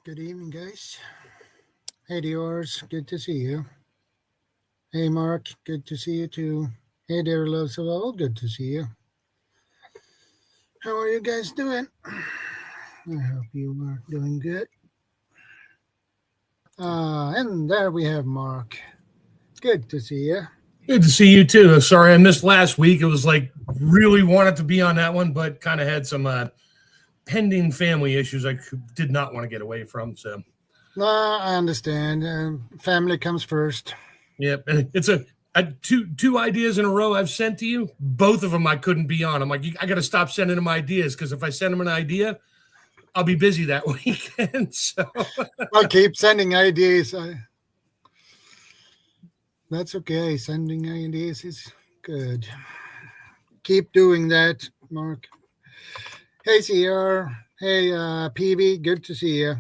Good evening, guys. Hey, Diors, good to see you. Hey, Mark, good to see you too. Hey, dear loves of all, good to see you. How are you guys doing? I hope you are doing good. And there we have Mark. Good to see you. Good to see you too. Sorry I missed last week. It was like really wanted to be on that one, but kind of had some pending family issues I did not want to get away from. So, I understand. Family comes first. Yep, and it's two ideas in a row I've sent to you. Both of them I couldn't be on. I'm like, I got to stop sending them ideas because if I send them an idea, I'll be busy that weekend. So I'll keep sending ideas. That's okay. Sending ideas is good. Keep doing that, Mark. Hey, CR. Hey, PV. Good to see you.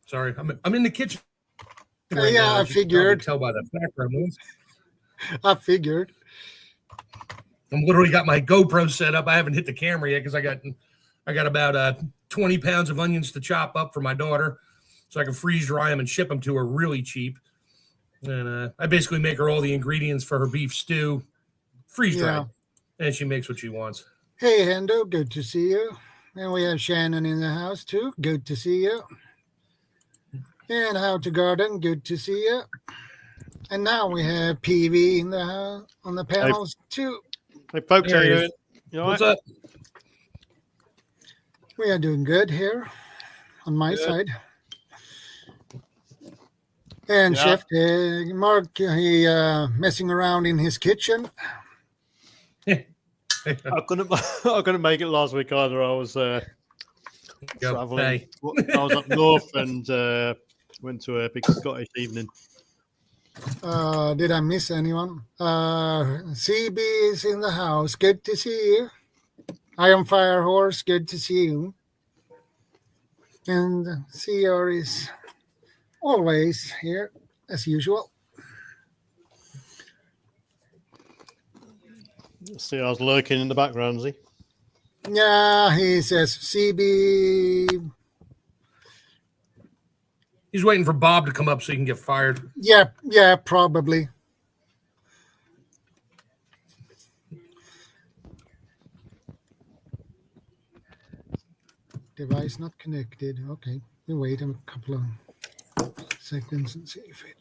Sorry, I'm in the kitchen. Right now, I figured. Tell by the background noise. I figured. I'm literally got my GoPro set up. I haven't hit the camera yet because I got about 20 pounds of onions to chop up for my daughter, so I can freeze dry them and ship them to her really cheap. And I basically make her all the ingredients for her beef stew, freeze dried, and she makes what she wants. Hey, Hendo, good to see you. And we have Shannon in the house too. Good to see you. And How to Garden, good to see you. And now we have PV in the on the panels too. Hey, folks, how you doing? You What's up? We are doing good here on my side. And Chef Mark, he messing around in his kitchen. I couldn't make it last week either. I was traveling. I was up north and went to a big Scottish evening. Did I miss anyone? CB is in the house. Good to see you. I am Fire Horse. Good to see you. And CR is always here as usual. See, I was lurking in the background, is he? Yeah, he says CB. He's waiting for Bob to come up so he can get fired. Yeah, probably. Device not connected. Okay, we'll wait a couple of seconds and see if it.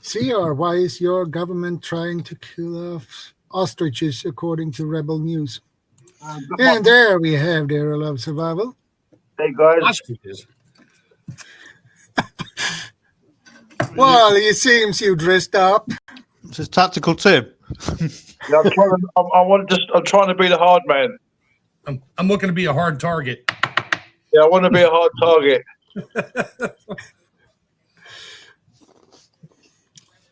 CR, why is your government trying to kill off ostriches according to Rebel News? And there we have their love survival. Hey guys. Ostriches. Well, it seems you dressed up. It's a tactical tip. Yeah, I'm trying to be the hard man. I'm looking to be a hard target. Yeah, I want to be a hard target.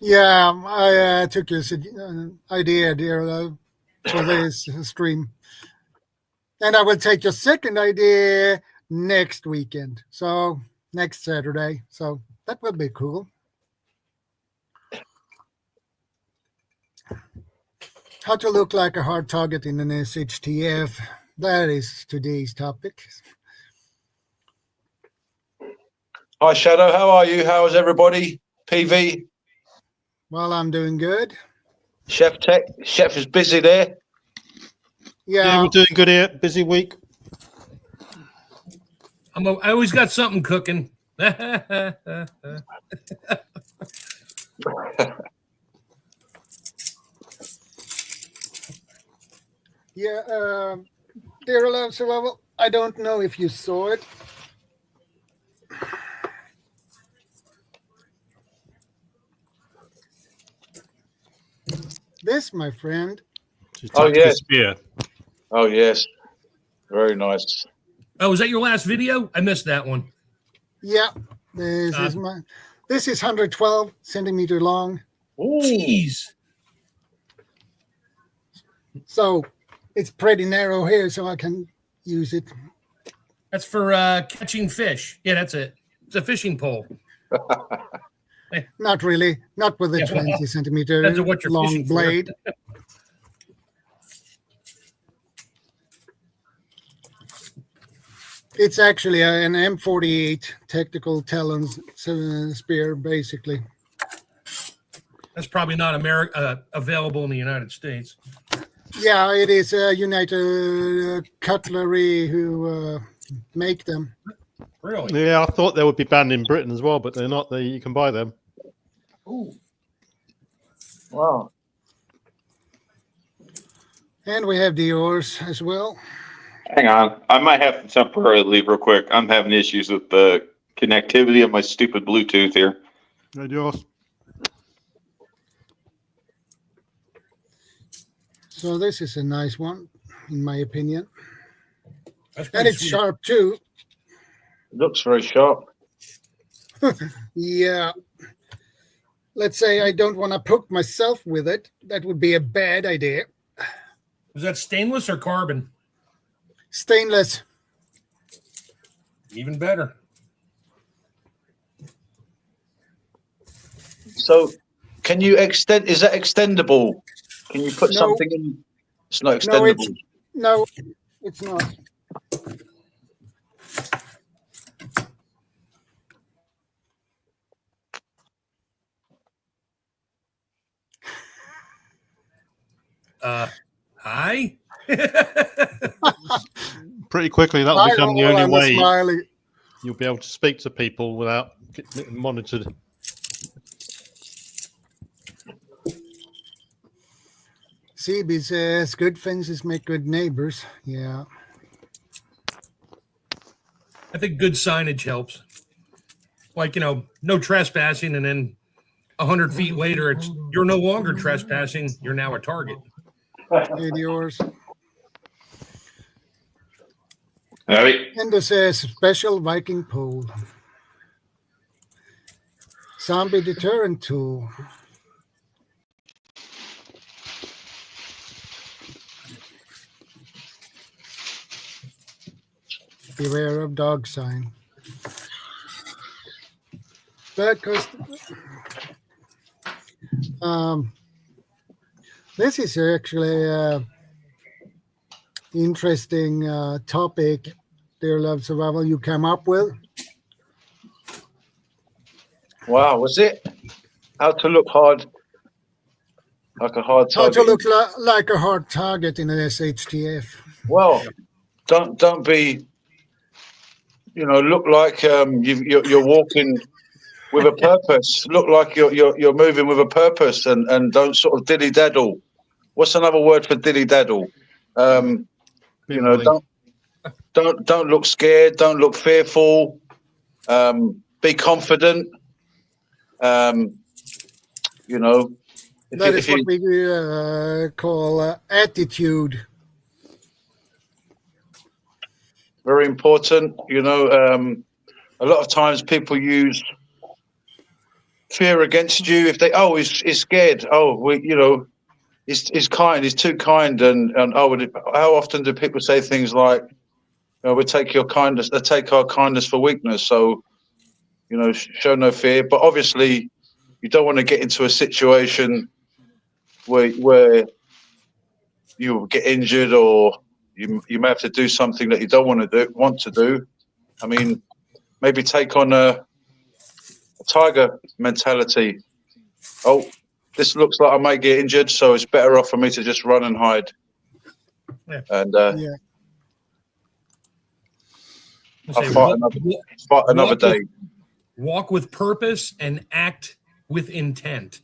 Yeah, I took your idea, dear, for this stream. And I will take your second idea next weekend. So, next Saturday. So, that will be cool. How to look like a hard target in an SHTF. That is today's topic. Hi, Shadow. How are you? How is everybody? PV? Well, I'm doing good. Chef is busy there. Yeah, we're doing good here. Busy week. I always got something cooking. Yeah, dear love survival. I don't know if you saw it. This, my friend. Oh yes. Spear. Oh yes. Very nice. Oh, was that your last video? I missed that one. Yeah, this is 112 centimeter long. Ooh. Jeez. So it's pretty narrow here, so I can use it. That's for catching fish. Yeah, that's it. It's a fishing pole. Not really. Not with a 20 centimeter Depends on what you're long fishing for. blade. It's actually an M48 tactical talon spear, basically. That's probably not available in the United States. Yeah, it is United Cutlery who make them. Really? Yeah, I thought they would be banned in Britain as well, but they're not. You can buy them. Ooh. Wow. And we have the oars as well. Hang on. I might have to temporarily leave real quick. I'm having issues with the connectivity of my stupid Bluetooth here. Adios. So this is a nice one, in my opinion. That's And pretty it's sweet. sharp too. Looks very sharp. Yeah. Let's say I don't want to poke myself with it. That would be a bad idea. Is that stainless or carbon? Stainless. Even better. So, can you extend? Is that extendable? Can you put No. something in? It's not No, extendable. No, it's not. Hi. Pretty quickly, that'll become the only way Smiley. you'll be able to speak to people without getting monitored. CB says good fences make good neighbors. Yeah. I think good signage helps. Like, no trespassing, and then 100 feet later, you're no longer trespassing. You're now a target. Hey, yours. Howdy. And this says special Viking pole. Zombie deterrent tool. Beware of dog sign. Because this is actually an interesting topic, Dear Love Survival, you came up with. Wow, was it? How to look hard, like a hard How target. to look like a hard target in an SHTF. Well, don't be. Look like you're walking with a purpose. Look like you're moving with a purpose, and don't sort of dilly daddle. What's another word for dilly daddle? Don't look scared. Don't look fearful. Be confident. That is what we call attitude. Very important. A lot of times people use fear against you if they he's scared. He's kind. He's too kind. And how often do people say things like, we take your kindness, they take our kindness for weakness. So, show no fear. But obviously, you don't want to get into a situation where you get injured, or you may have to do something that you don't want to do. I mean, maybe take on a tiger mentality. Oh, this looks like I might get injured, so it's better off for me to just run and hide. Yeah. And Yeah. I'll fight another day. Walk with purpose and act with intent.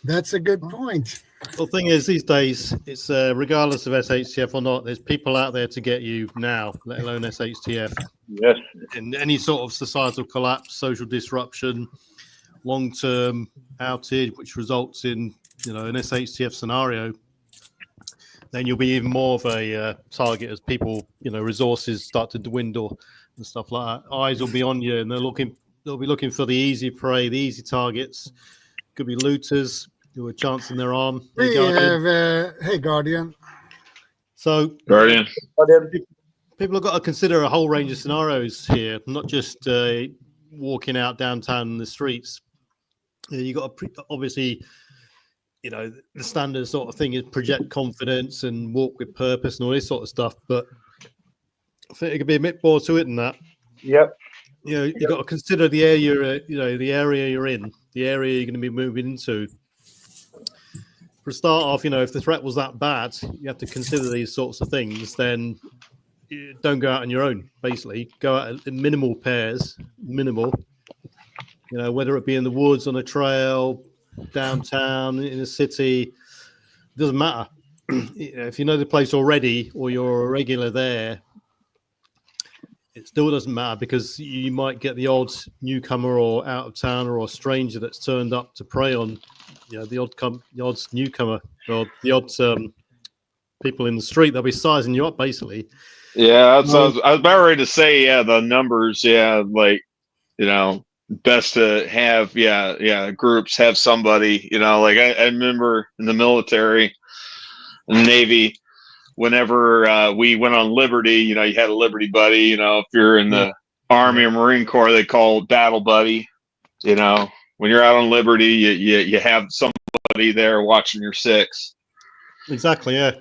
That's a good point. Well, the thing is, these days, it's regardless of SHTF or not, there's people out there to get you now, let alone SHTF. Yes. In any sort of societal collapse, social disruption, long-term outage, which results in, an SHTF scenario, then you'll be even more of a target as people, resources start to dwindle and stuff like that. Eyes will be on you, and they'll be looking for the easy prey, the easy targets. Could be looters, who are chancing their arm. Hey, We Guardian. have, hey, Guardian. So Guardian. people have got to consider a whole range of scenarios here, not just walking out downtown in the streets. You got to obviously, the standard sort of thing is project confidence and walk with purpose and all this sort of stuff. But I think it could be a bit more to it than that. Yep. You've got to consider the area, the area you're in, the area you're going to be moving into. For a start off, if the threat was that bad, you have to consider these sorts of things. Then don't go out on your own. Basically, go out in minimal pairs, whether it be in the woods, on a trail, downtown, in a city, it doesn't matter. If you know the place already or you're a regular there, it still doesn't matter, because you might get the odd newcomer or out of towner or stranger that's turned up to prey on, the odd newcomer or the odd people in the street. They'll be sizing you up, basically. Yeah, I was about ready to say, the numbers, best to have, groups, have somebody, I remember in the military, in the Navy, whenever we went on Liberty, you had a Liberty buddy, if you're in the Army or Marine Corps, they call it battle buddy. When you're out on Liberty, you have somebody there watching your six. Exactly, yeah.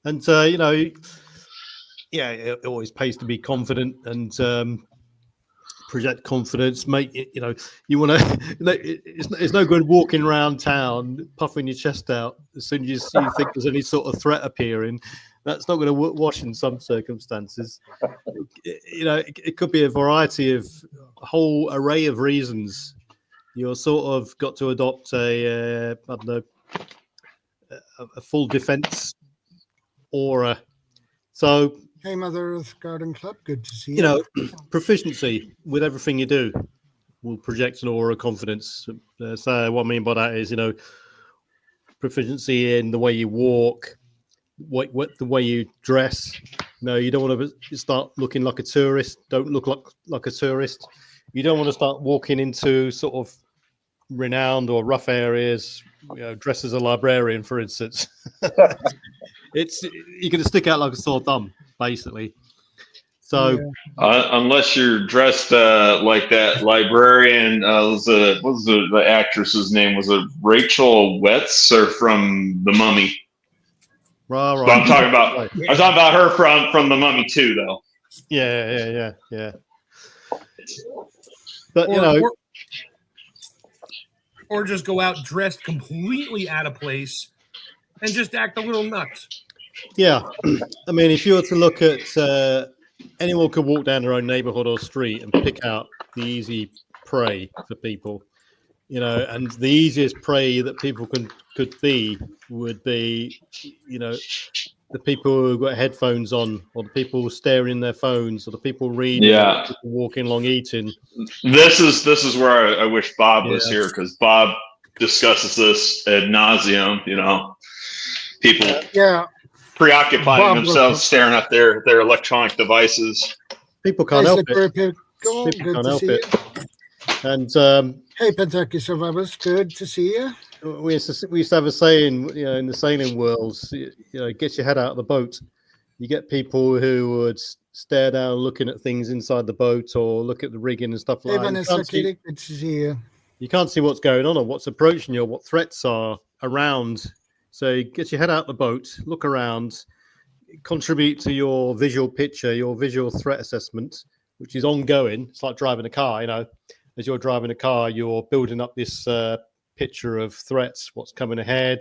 And, it always pays to be confident and project confidence, mate. You want to, it's no good walking around town puffing your chest out as soon as you think there's any sort of threat appearing. That's not going to wash in some circumstances. It could be a variety of a whole array of reasons. You're sort of got to adopt a full defense aura. So, Hey, Mother Earth Garden Club, good to see you. Proficiency with everything you do will project an aura of confidence. So what I mean by that is, proficiency in the way you walk, what the way you dress. You don't want to start looking like a tourist. Don't look like a tourist. You don't want to start walking into sort of renowned or rough areas, dressed as a librarian, for instance. You're going to stick out like a sore thumb, basically. So unless you're dressed like that librarian, what was the actress's name? Was it Rachel Weisz or from The Mummy? Right. So I'm talking about her from The Mummy too, though. Yeah. But or just go out dressed completely out of place and just act a little nuts. Yeah, I mean, if you were to look at anyone could walk down their own neighborhood or street and pick out the easy prey for people, and the easiest prey that people could be would be, the people who got headphones on, or the people staring in their phones, or the people reading, or the people walking along eating. This is where I wish Bob was here, because Bob discusses this ad nauseum. People preoccupying themselves, staring at their electronic devices. People can't help it. People can't help it. And hey, Kentucky Survivors, good to see you. We used to have a saying, in the sailing world, get your head out of the boat. You get people who would stare down looking at things inside the boat or look at the rigging and stuff like that. Vanessa, good to see you. You can't see what's going on or what's approaching you or what threats are around. So get your head out the boat, look around, contribute to your visual picture, your visual threat assessment, which is ongoing. It's like driving a car, as you're driving a car, you're building up this picture of threats, what's coming ahead,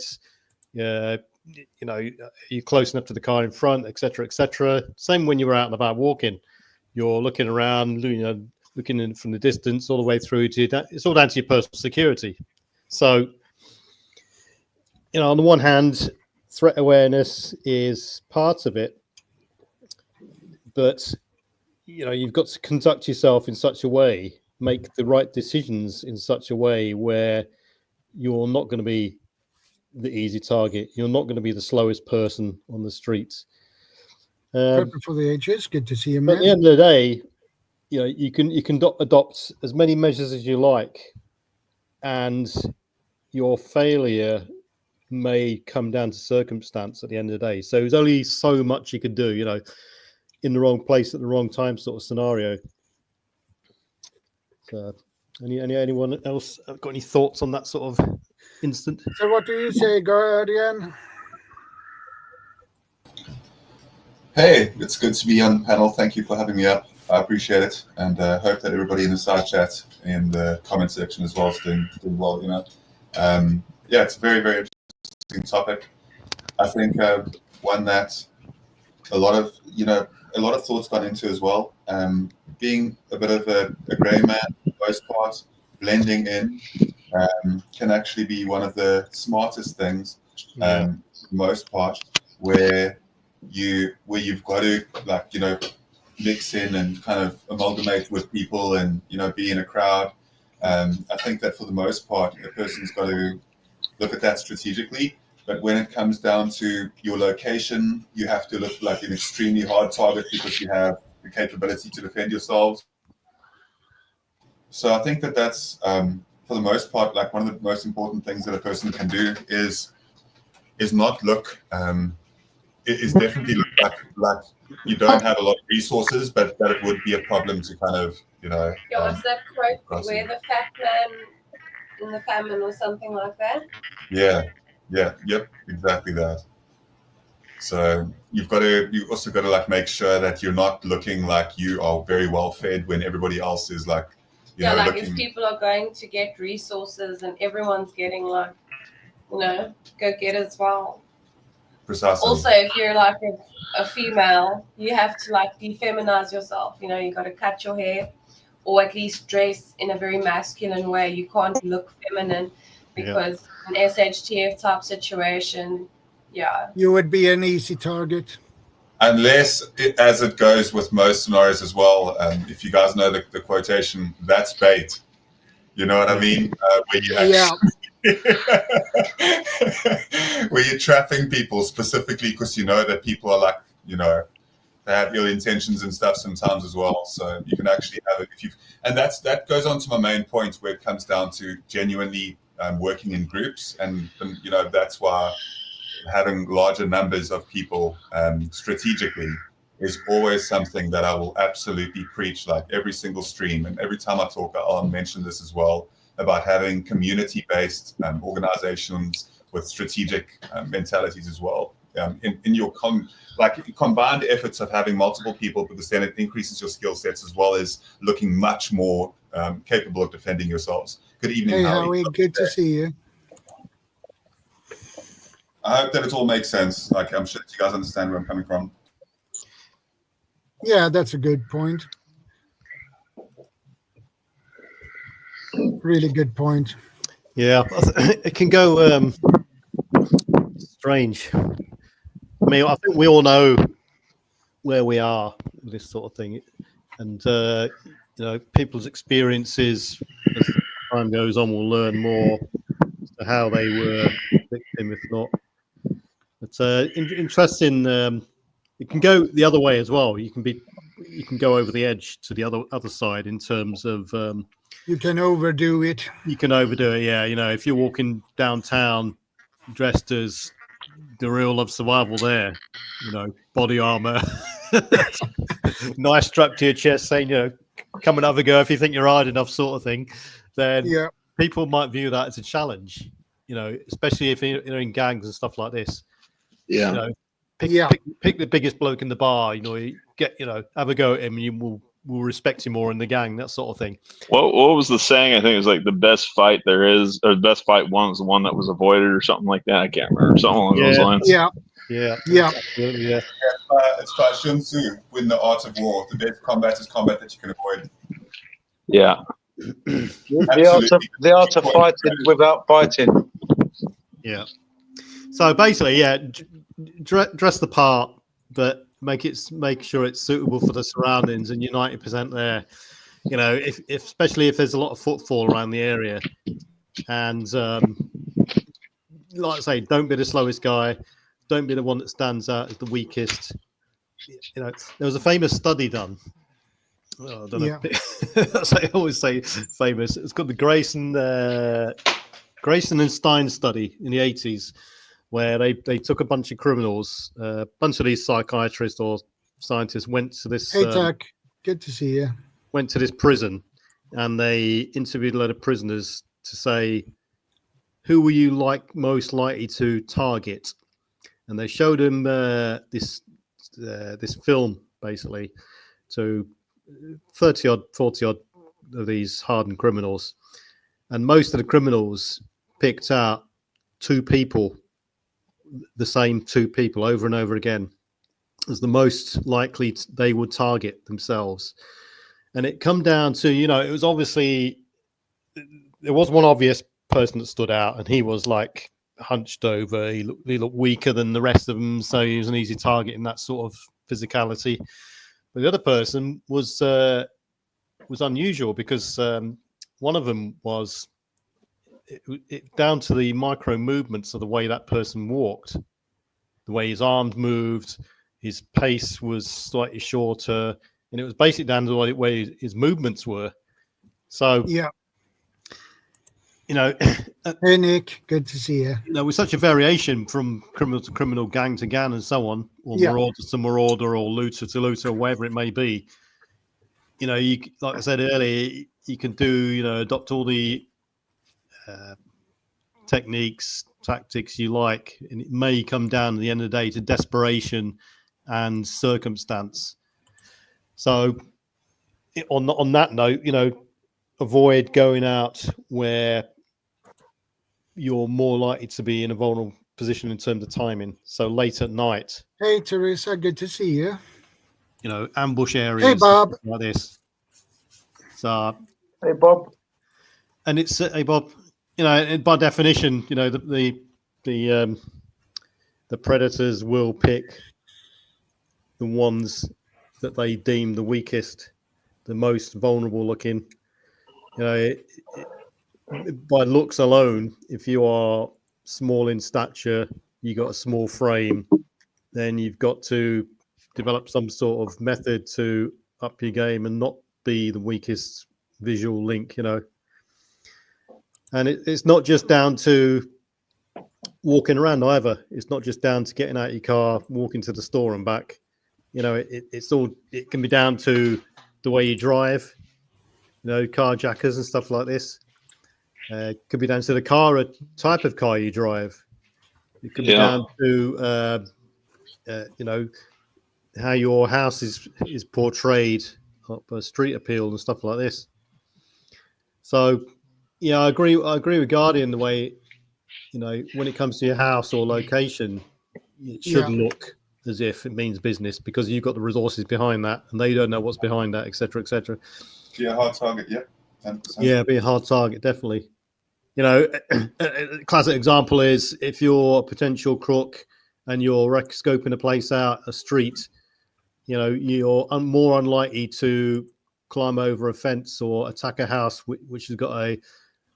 are you close enough to the car in front, etc., etc. Same when you're out and about walking. You're looking around, looking in from the distance all the way through to that. It's all down to your personal security. So, on the one hand, threat awareness is part of it, but you've got to conduct yourself in such a way, make the right decisions in such a way where you're not going to be the easy target. You're not going to be the slowest person on the streets. Pepper for the ages. Good to see you, man. At the end of the day, you can adopt as many measures as you like, and your failure may come down to circumstance at the end of the day. So there's only so much you could do, in the wrong place at the wrong time sort of scenario. So, anyone else got any thoughts on that sort of instant? So what do you say, Guardian? Hey, it's good to be on the panel. Thank you for having me up. I appreciate it, and hope that everybody in the side chat in the comment section as well is doing well. Yeah, it's a very, very interesting topic. I think one that a lot of thoughts gone into as well. Being a bit of a grey man, for the most part, blending in can actually be one of the smartest things, for the most part, where you've got to mix in and kind of amalgamate with people and be in a crowd. I think that for the most part, a person's got to look at that strategically. But when it comes down to your location, you have to look like an extremely hard target because you have the capability to defend yourselves. So I think that that's for the most part, like one of the most important things that a person can do is not look. It is definitely look like you don't have a lot of resources, but that it would be a problem to kind of Yeah, what's that quote? Where the fat man in the famine or something like that? Yep, exactly that. So you also got to make sure that you're not looking like you are very well fed when everybody else is if people are going to get resources and everyone's getting go get as well. Precisely. Also, if you're a female, you have to defeminize yourself. You got to cut your hair or at least dress in a very masculine way. You can't look feminine because an SHTF type situation, you would be an easy target. Unless, as it goes with most scenarios as well, if you guys know the quotation, that's bait. You know what I mean? Where you where you're trapping people specifically because you know that people are they have ill intentions and stuff sometimes as well. So you can actually have it that goes on to my main point where it comes down to genuinely working in groups, and that's why having larger numbers of people strategically is always something that I will absolutely preach, every single stream. And every time I talk, I'll mention this as well, about having community-based organizations with strategic mentalities as well. In your combined efforts of having multiple people, because then it increases your skill sets as well as looking much more capable of defending yourselves. Good evening, Hey, Howie. Good to see you. I hope that it all makes sense. I'm sure you guys understand where I'm coming from. Yeah, that's a good point. Really good point. Yeah, it can go strange. I mean, I think we all know where we are with this sort of thing, and people's experiences as time goes on, we'll learn more as to how they were victim, if not. It's interesting. It can go the other way as well. You can go over the edge to the other side in terms of. You can overdo it. You can overdo it, yeah. If you're walking downtown dressed as the real of survival there, body armor, knife strapped to your chest saying, come and have a go if you think you're hard enough sort of thing, then people might view that as a challenge, especially if you're in gangs and stuff like this. Yeah. Pick the biggest bloke in the bar, you get, have a go at him and you will respect you more in the gang, that sort of thing. What was the saying? I think it was the best fight there is, or the best fight won was the one that was avoided or something like that. I can't remember. Something along those lines. Yeah. Absolutely, yeah. It's by Sun Tzu, win the art of war. The best combat is combat that you can avoid. Yeah. The art of fighting without fighting. Yeah. So basically, dress the part, but make sure it's suitable for the surroundings, and you're 90% there. If especially if there's a lot of footfall around the area, and like I say, don't be the slowest guy, don't be the one that stands out as the weakest. There was a famous study done. I don't know. I always say famous. It's got the Grayson Grayson and Stein study in the 80s, where they took a bunch of criminals, a bunch of these psychiatrists or scientists went to this. Hey, Tuck. Good to see you. Went to this prison, and they interviewed a lot of prisoners to say, who were you most likely to target? And they showed them this film basically to 40 odd of these hardened criminals, and most of the criminals picked out two people, the same two people over and over again, as the most likely they would target themselves. And it come down to, it was obviously, there was one obvious person that stood out, and he was like hunched over. He looked weaker than the rest of them, so he was an easy target in that sort of physicality. But the other person was unusual because one of them was down to the micro movements of the way that person walked, the way his arms moved, his pace was slightly shorter, and it was basically down to the way his movements were. So, Yeah. Hey, Nick, good to see you. With such a variation from criminal to criminal, gang to gang, and so on, or marauder to marauder, or looter to looter, or whatever it may be. You like I said earlier, you can adopt all the techniques, tactics you like, and it may come down at the end of the day to desperation and circumstance. So, on that note, avoid going out where you're more likely to be in a vulnerable position in terms of timing. So late at night. Hey, Teresa, good to see you. Ambush areas. Hey, Bob. Like this. So. Hey, Bob. And it's hey, Bob. By definition, the predators will pick the ones that they deem the weakest, the most vulnerable looking. By looks alone, if you are small in stature, you got a small frame, then you've got to develop some sort of method to up your game and not be the weakest visual link, And it's not just down to walking around either. It's not just down to getting out of your car, walking to the store and back. It can be down to the way you drive, carjackers and stuff like this. Could be down to the type of car you drive. It could be down to, how your house is portrayed, up street appeal and stuff like this. So, I agree with Guardian the way, when it comes to your house or location, it should look as if it means business because you've got the resources behind that and they don't know what's behind that, et cetera, et cetera. Be a hard target, 100%. Yeah, be a hard target, definitely. A classic example is if you're a potential crook and you're scoping a place out, a street, you're more unlikely to climb over a fence or attack a house which has got a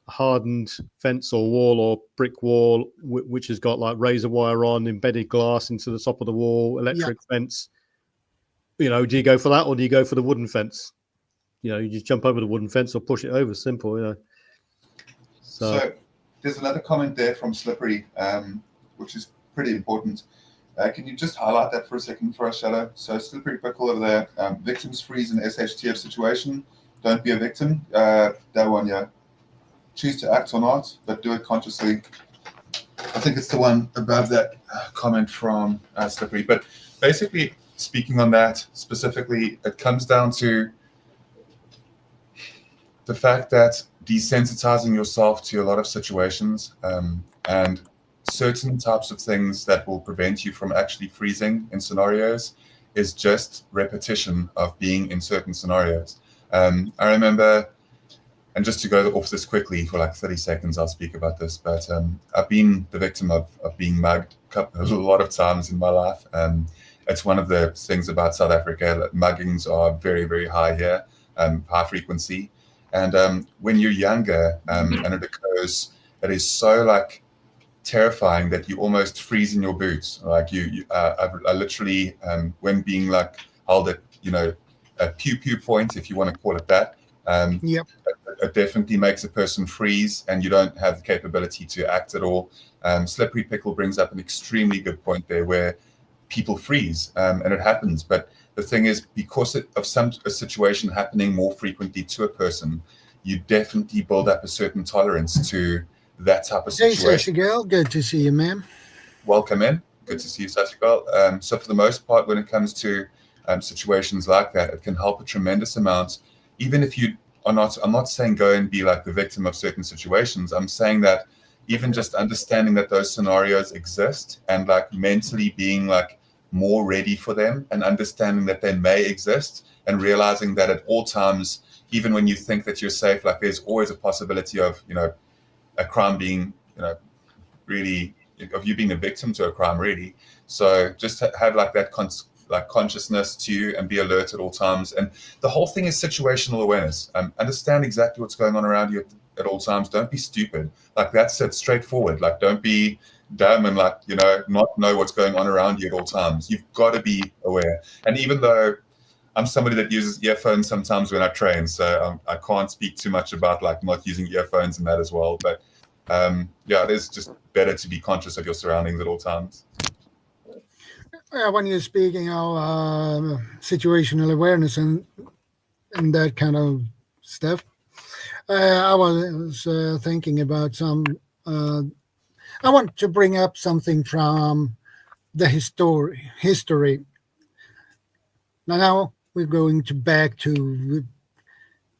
hardened fence or wall or brick wall which has got like razor wire on, embedded glass into the top of the wall, electric fence. Do you go for that or do you go for the wooden fence? You just jump over the wooden fence or push it over. Simple, So there's another comment there from Slippery, which is pretty important. Can you just highlight that for a second for us, Shadow? So Slippery Pickle over there, victims freeze in SHTF situation. Don't be a victim. That one, choose to act or not, but do it consciously. I think it's the one above that comment from Slippery. But basically, speaking on that specifically, it comes down to the fact that desensitizing yourself to a lot of situations and certain types of things that will prevent you from actually freezing in scenarios is just repetition of being in certain scenarios. I remember, and just to go off this quickly for like 30 seconds, I'll speak about this, but I've been the victim of being mugged a lot of times in my life. It's one of the things about South Africa that muggings are very, very high here, high frequency. And when you're younger and it occurs, it is so terrifying that you almost freeze in your boots. Like I literally, when being held at, a pew point, if you want to call it that, Yep. It definitely makes a person freeze, and you don't have the capability to act at all. Slippery Pickle brings up an extremely good point there, where people freeze, and it happens. But the thing is, because of a situation happening more frequently to a person, you definitely build up a certain tolerance to that type of Hey, situation. Sashigel, good to see you, ma'am. Welcome in. Good to see you, Sashikal. So for the most part, when it comes to situations like that, it can help a tremendous amount. Even if you are not, I'm not saying go and be like the victim of certain situations. I'm saying that even just understanding that those scenarios exist and like mentally being like more ready for them and understanding that they may exist and realizing that at all times, even when you think that you're safe, like there's always a possibility of, a crime being, really, of you being a victim to a crime, really. So just have like that consciousness to you and be alert at all times. And the whole thing is situational awareness. Understand exactly what's going on around you at all times. Don't be stupid. Like that's it, straightforward. Like don't be dumb and like, not know what's going on around you at all times. You've got to be aware. And even though I'm somebody that uses earphones sometimes when I train, so I can't speak too much about like not using earphones and that as well. But it is just better to be conscious of your surroundings at all times. When you're speaking of situational awareness and that kind of stuff, I was thinking about I want to bring up something from the history. Now we're going back to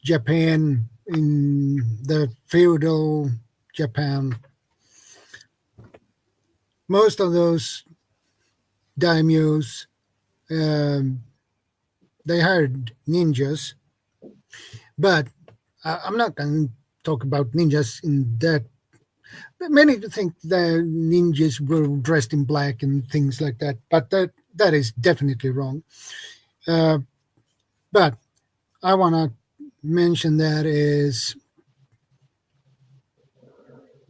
Japan, in the feudal Japan. Most of those daimyos, they hired ninjas, but I'm not going to talk about ninjas in that. Many think the ninjas were dressed in black and things like that, but that is definitely wrong. But I want to mention that is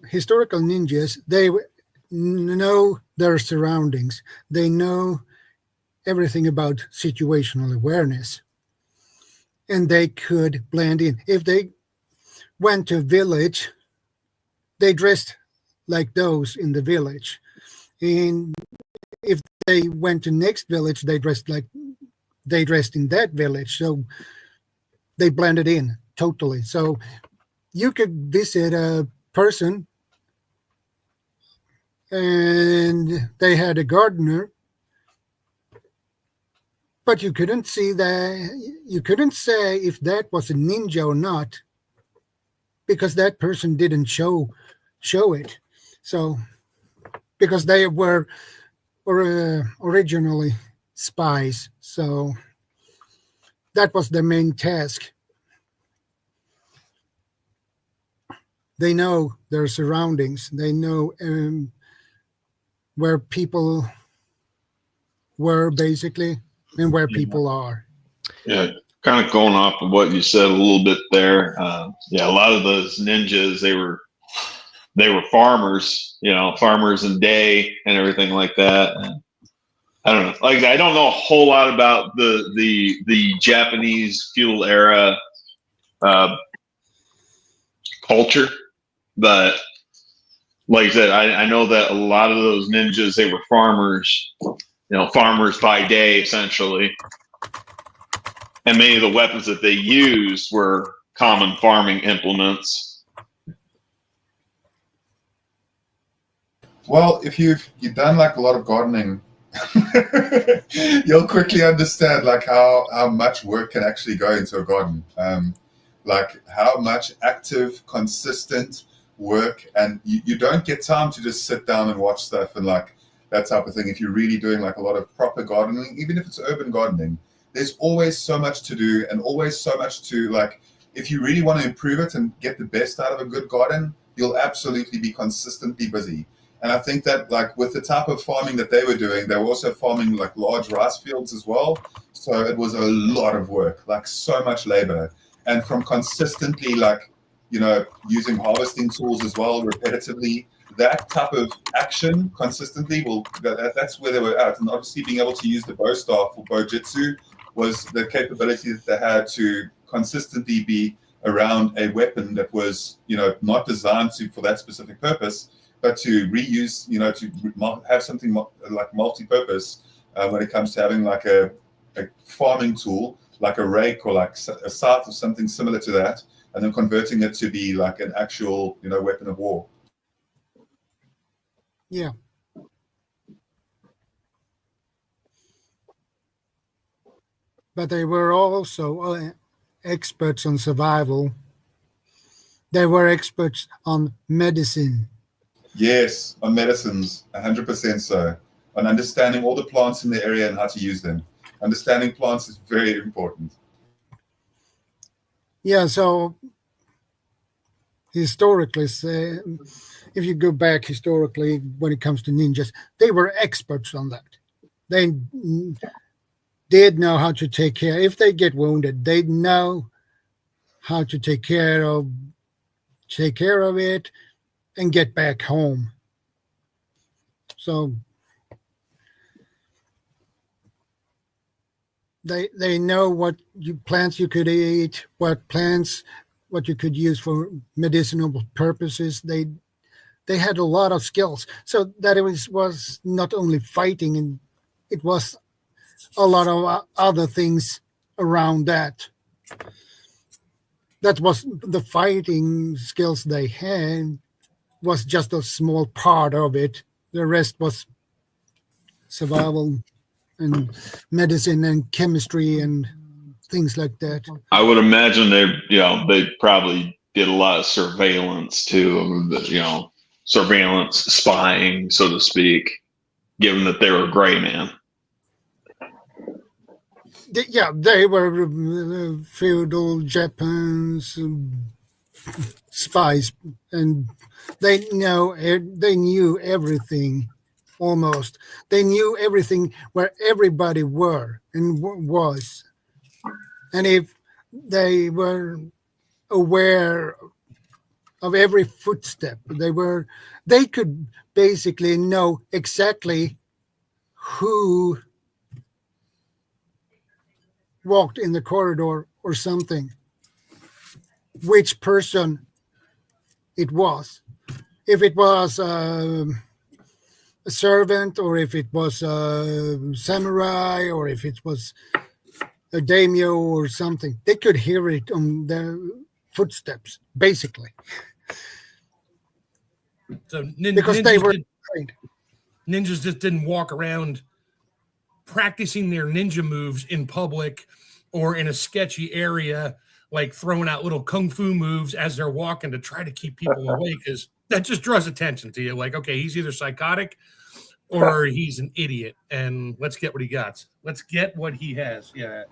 historical ninjas, they know their surroundings. They know everything about situational awareness. And they could blend in. If they went to a village, they dressed like those in the village. And if they went to next village, they dressed like they dressed in that village. So they blended in totally. So you could visit a person and they had a gardener, but you couldn't see that. You couldn't say if that was a ninja or not, because that person didn't show it. So because they were originally spies, so that was the main task. They know their surroundings. They know where people were, basically, and where people are. Yeah, kind of going off of what you said a little bit there. A lot of those ninjas, they were farmers, farmers in day and everything like that. And I don't know. Like, I don't know a whole lot about the Japanese feudal era culture, but like I said, I know that a lot of those ninjas, they were farmers, farmers by day, essentially. And many of the weapons that they used were common farming implements. Well, if you've done like a lot of gardening, you'll quickly understand like how much work can actually go into a garden. Like how much active, consistent work, and you don't get time to just sit down and watch stuff and like that type of thing. If you're really doing like a lot of proper gardening, even if it's urban gardening, there's always so much to do and always so much to like, if you really want to improve it and get the best out of a good garden, you'll absolutely be consistently busy. And I think that like with the type of farming that they were doing, they were also farming like large rice fields as well. So it was a lot of work, like so much labor. And from consistently like, using harvesting tools as well, repetitively, that type of action consistently that's where they were at. And obviously being able to use the bow staff for bow jitsu was the capability that they had to consistently be around a weapon that was, not designed for that specific purpose, but to reuse, to have something like multi-purpose when it comes to having like a farming tool, like a rake or like a scythe or something similar to that, and then converting it to be like an actual, weapon of war. Yeah. But they were also experts on survival. They were experts on medicine. Yes, on medicines, 100% so. On understanding all the plants in the area and how to use them. Understanding plants is very important. Yeah, so historically, if you go back historically when it comes to ninjas, they were experts on that. They did know how to take care. If they get wounded, they know how to take care of it and get back home. So they know what plants you could eat, what you could use for medicinal purposes. They had a lot of skills. So that it was not only fighting, and it was a lot of other things around that. That was the fighting skills they had was just a small part of it. The rest was survival and medicine and chemistry and things like that. I would imagine they probably did a lot of surveillance too, surveillance, spying, so to speak, given that they were gray man. They were feudal Japan's spies, and they knew everything. Almost, they knew everything where everybody were and was, and if they were aware of every footstep, they could basically know exactly who walked in the corridor or something, which person it was, if it was a servant, or if it was a samurai, or if it was a daimyo or something. They could hear it on their footsteps, basically. So because they were trained. Ninjas just didn't walk around practicing their ninja moves in public or in a sketchy area, like throwing out little kung fu moves as they're walking to try to keep people away, because that just draws attention to you. Like, okay, he's either psychotic or he's an idiot, and let's get what he got. Let's get what he has. Yeah.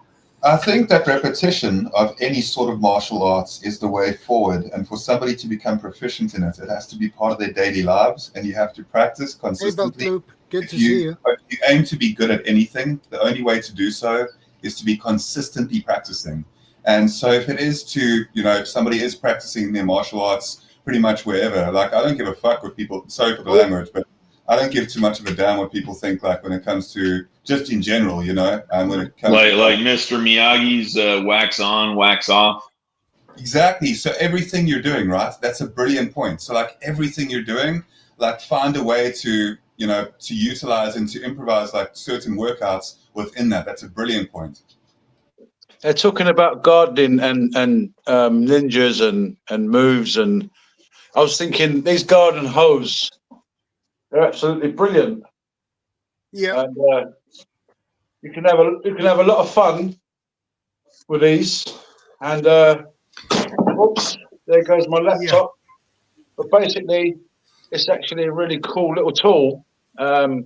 I think that repetition of any sort of martial arts is the way forward. And for somebody to become proficient in it, it has to be part of their daily lives, and you have to practice consistently. Hey, Loop. Good to see you. If you aim to be good at anything, the only way to do so is to be consistently practicing. And so if it is to, if somebody is practicing their martial arts pretty much wherever, like, I don't give a fuck what people, sorry for the language, but I don't give too much of a damn what people think, like, when it comes to just in general, when it comes like Mr. Miyagi's wax on, wax off. Exactly. So everything you're doing, right? That's a brilliant point. So like everything you're doing, like find a way to, to utilize and to improvise like certain workouts within that. That's a brilliant point. They're talking about gardening and ninjas and moves, and I was thinking these garden hose, they're absolutely brilliant. Yeah. And you can have a lot of fun with these. And oops, there goes my laptop. Yeah. But basically, it's actually a really cool little tool. That's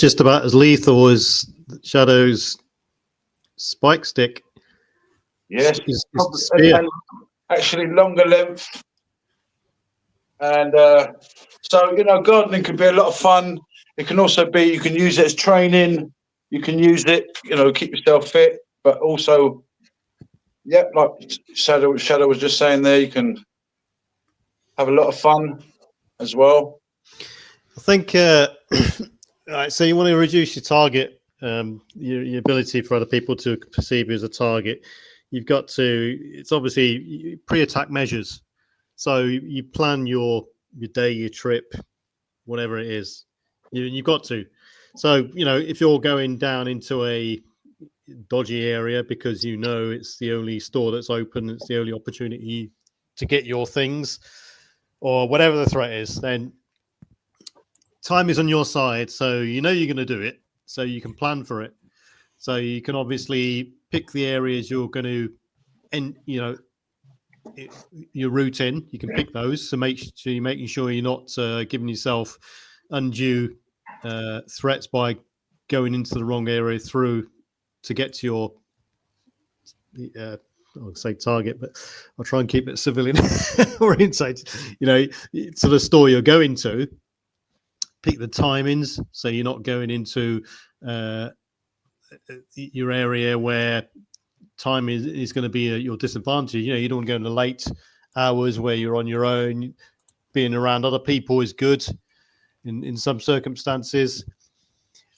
just about as lethal as Shadow's spike stick. Yes, spear. Actually longer length. And so, gardening can be a lot of fun. It can also be, you can use it as training. You can use it, keep yourself fit, but also, like Shadow was just saying there, you can have a lot of fun as well. I think, right, so you want to reduce your target, your ability for other people to perceive you as a target. you've got to. It's obviously pre-attack measures. So you plan your day, your trip, whatever it is. You've got to. So if you're going down into a dodgy area because it's the only store that's open, it's the only opportunity to get your things, or whatever the threat is, then time is on your side. So you're going to do it, so you can plan for it. So you can obviously pick the areas you're going to, and your route in. You can pick those. So you're making sure you're not giving yourself undue threats by going into the wrong area to get to your I'll say target, but I'll try and keep it civilian orientated. To the store you're going to, pick the timings so you're not going into your area where time is going to be your disadvantage. You don't want to go in the late hours where you're on your own. Being around other people is good in some circumstances.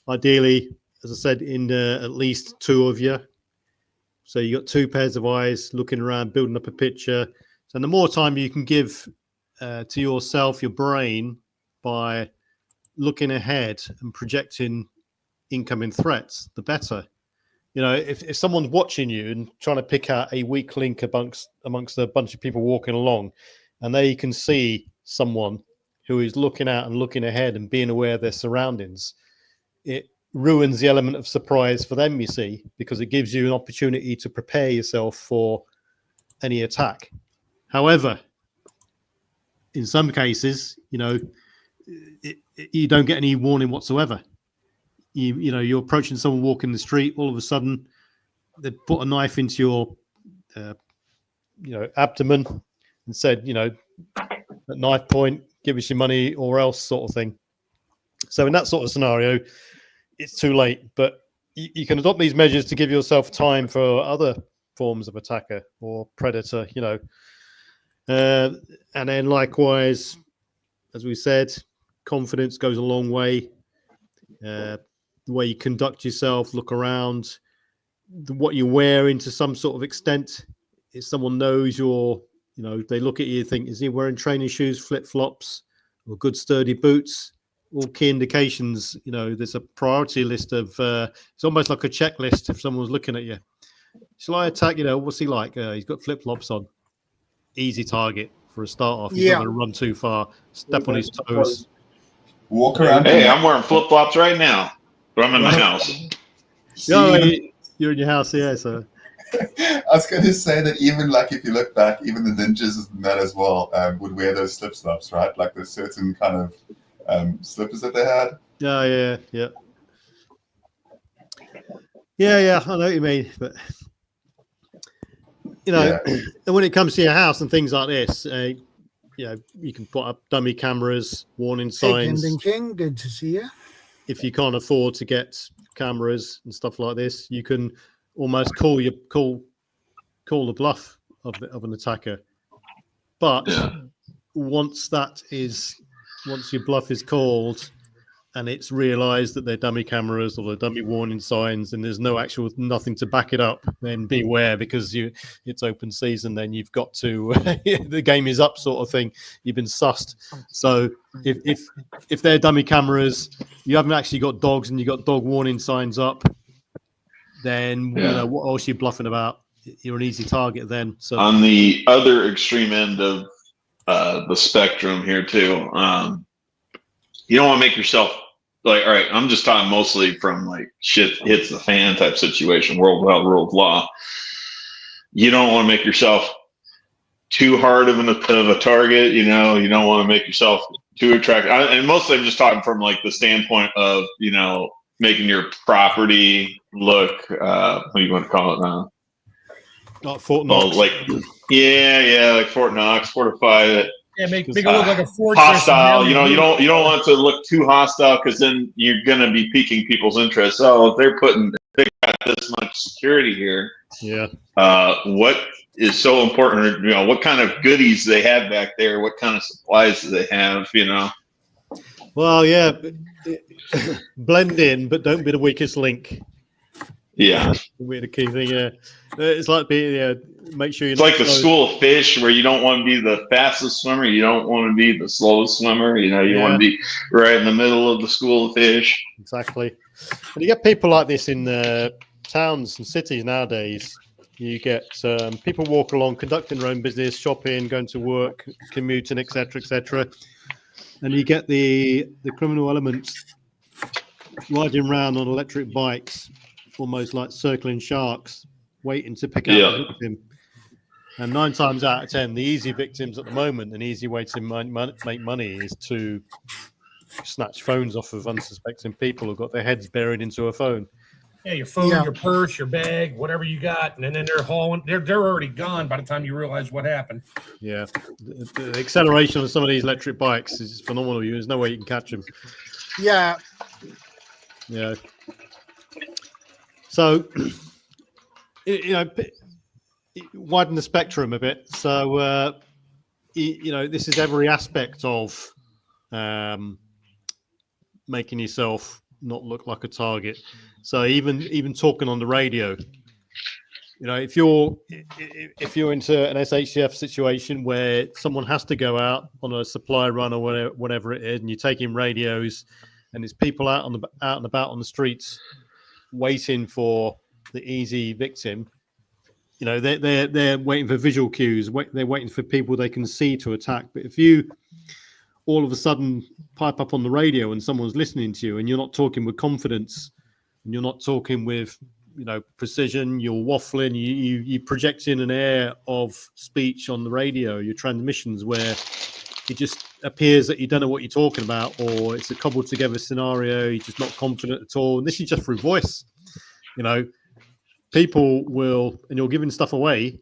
Ideally, as I said, in at least two of you. So you got two pairs of eyes looking around, building up a picture. So the more time you can give to yourself, your brain, by looking ahead and projecting incoming threats, the better. If someone's watching you and trying to pick out a weak link amongst a bunch of people walking along, and they can see someone who is looking out and looking ahead and being aware of their surroundings, it ruins the element of surprise for them, you see, because it gives you an opportunity to prepare yourself for any attack. However, in some cases, you don't get any warning whatsoever. You're approaching someone walking the street, all of a sudden they put a knife into your abdomen and said, at knife point, give us your money or else, sort of thing. So in that sort of scenario, it's too late, but you can adopt these measures to give yourself time for other forms of attacker or predator, and then likewise, as we said, confidence goes a long way. The way you conduct yourself, look around, what you wear into some sort of extent. If someone knows they look at you, think, is he wearing training shoes, flip-flops, or good sturdy boots? All key indications. There's a priority list of, it's almost like a checklist if someone's looking at you. Shall I attack? What's he like? He's got flip-flops on. Easy target for a start off. He's not going to run too far. Step on his toes. Walk around. Hey, I'm wearing flip-flops right now, but I'm in my house. You're in your house, yeah. So I was going to say that even if you look back, even the ninjas and that as well would wear those slip-flops, right? Like there's certain kind of slippers that they had. Yeah. I know what you mean, but and when it comes to your house and things like this, you can put up dummy cameras, warning signs. Hey, King, good to see you. If you can't afford to get cameras and stuff like this, you can almost call the bluff of an attacker. But once your bluff is called and it's realized that they're dummy cameras or they're dummy warning signs and there's nothing to back it up, then beware, because it's open season, then you've got to the game is up, sort of thing. You've been sussed. So if they're dummy cameras, you haven't actually got dogs and you've got dog warning signs up, then what else are you bluffing about? You're an easy target then. So on the other extreme end of the spectrum here too, you don't want to make yourself like, all right, I'm just talking mostly from like shit hits the fan type situation, world without rule of law. You don't want to make yourself too hard of a target. You don't want to make yourself too attractive. And mostly I'm just talking from like the standpoint of, making your property look, what do you want to call it now? Not Fort Knox. Like Fort Knox, fortify it. Yeah, make it look like a fortress. Hostile. You don't want it to look too hostile, because then you're gonna be piquing people's interest. Oh, they got this much security here. Yeah. What is so important? What kind of goodies they have back there? What kind of supplies do they have? Well, yeah. Blend in, but don't be the weakest link. Yeah. Will be the key thing. Yeah, it's like being. Make sure you're It's not like the slow. school of fish where you don't want to be the fastest swimmer. You don't want to be the slowest swimmer. You want Yeah. to be right in the middle of the school of fish. Exactly. And you get people like this in towns and cities nowadays. You get people walk along, conducting their own business, shopping, going to work, commuting, etc., etc. And you get the criminal elements riding around on electric bikes, almost like circling sharks, waiting to pick out the victim. And 9 times out of 10, the easy victims at the moment, an easy way to make money is to snatch phones off of unsuspecting people who've got their heads buried into a phone. Yeah, your phone, your purse, your bag, whatever you got, and then they're hauling. They're already gone by the time you realize what happened. Yeah, the acceleration on some of these electric bikes is phenomenal. There's no way you can catch them. Yeah. Yeah. So, widen the spectrum a bit. So, this is every aspect of making yourself not look like a target. So even talking on the radio, if you're into an SHTF situation where someone has to go out on a supply run or whatever it is, and you're taking radios, and it's people out and about on the streets waiting for the easy victim. They're waiting for visual cues. They're waiting for people they can see to attack. But if you all of a sudden pipe up on the radio and someone's listening to you, and you're not talking with confidence, and you're not talking with precision, you're waffling, you projecting an air of speech on the radio, your transmissions, where it just appears that you don't know what you're talking about, or it's a cobbled together scenario, you're just not confident at all. And this is just through voice. People will, and you're giving stuff away,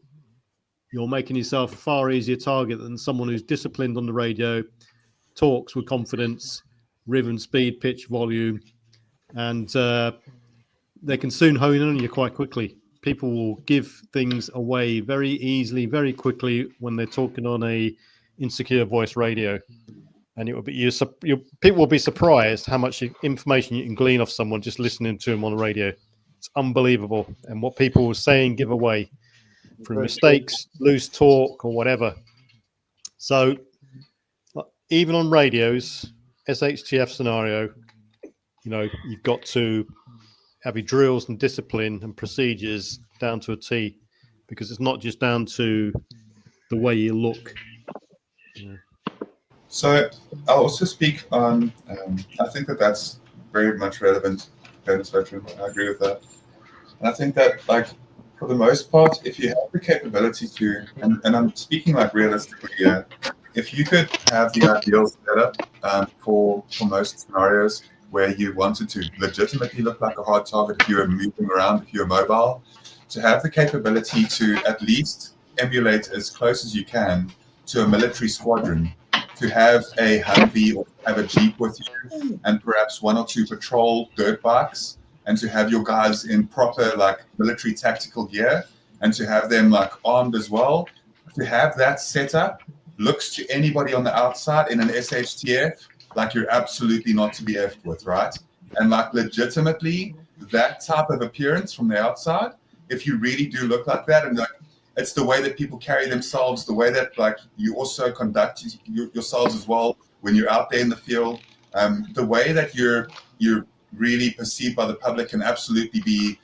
you're making yourself a far easier target than someone who's disciplined on the radio, talks with confidence, rhythm, speed, pitch, volume, and they can soon hone in on you quite quickly. People will give things away very easily, very quickly when they're talking on a insecure voice radio. And it will be people will be surprised how much information you can glean off someone just listening to them on the radio. It's unbelievable. And what people will say and give away through mistakes, loose talk, or whatever. So even on radios, SHTF scenario, you've got to have your drills and discipline and procedures down to a T, because it's not just down to the way you look. Yeah. So I'll also speak on, I think that's very much relevant in the spectrum. I agree with that. And I think that, for the most part, if you have the capability to, and I'm speaking realistically here, if you could have the ideal setup for most scenarios where you wanted to legitimately look like a hard target, if you were moving around, if you were mobile, to have the capability to at least emulate as close as you can to a military squadron, to have a Humvee or have a Jeep with you, and perhaps 1 or 2 patrol dirt bikes, and to have your guys in proper military tactical gear, and to have them armed as well. To have that setup looks to anybody on the outside in an SHTF like you're absolutely not to be effed with, right? And legitimately, that type of appearance from the outside, if you really do look like that, and it's the way that people carry themselves, the way that you also conduct yourselves as well when you're out there in the field, the way that you're really perceived by the public can absolutely be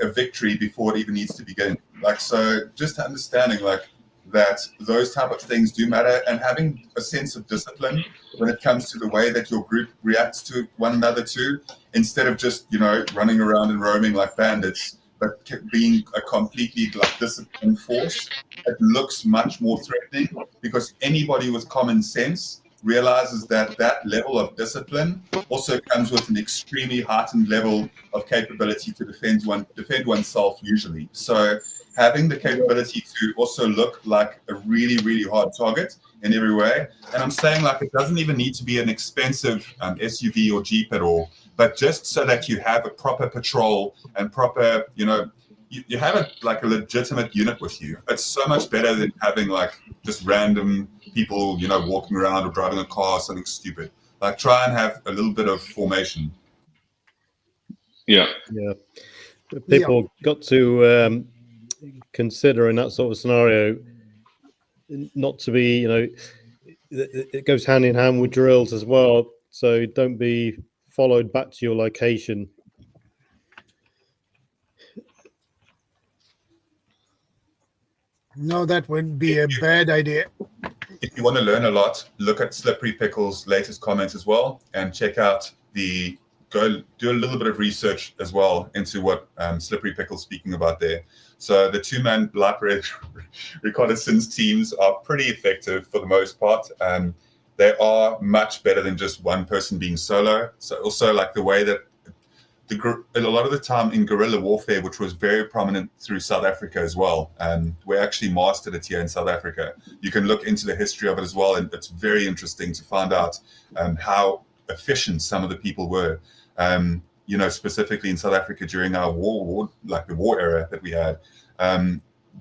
a victory before it even needs to begin. So just understanding that those type of things do matter, and having a sense of discipline when it comes to the way that your group reacts to one another too, instead of just running around and roaming like bandits, but being a completely disciplined force. It looks much more threatening, because anybody with common sense realizes that that level of discipline also comes with an extremely heightened level of capability to defend oneself usually. So having the capability to also look like a really, really hard target in every way. And I'm saying it doesn't even need to be an expensive SUV or Jeep at all, but just so that you have a proper patrol and proper, you have a legitimate unit with you. It's so much better than having just random people, walking around or driving a car or something stupid. Try and have a little bit of formation. Yeah. Yeah. people got to consider in that sort of scenario not to be, it goes hand in hand with drills as well. So don't be followed back to your location. No, that would be a bad idea. If you want to learn a lot, look at Slippery Pickle's latest comments as well, and check out go do a little bit of research as well into what Slippery Pickle's speaking about there. So the two-man black red reconnaissance teams are pretty effective for the most part. They are much better than just one person being solo. So also like the way that a lot of the time in guerrilla warfare, which was very prominent through South Africa as well, we actually mastered it here in South Africa. You can look into the history of it as well, and it's very interesting to find out how efficient some of the people were. Specifically in South Africa during our war, like the war era that we had.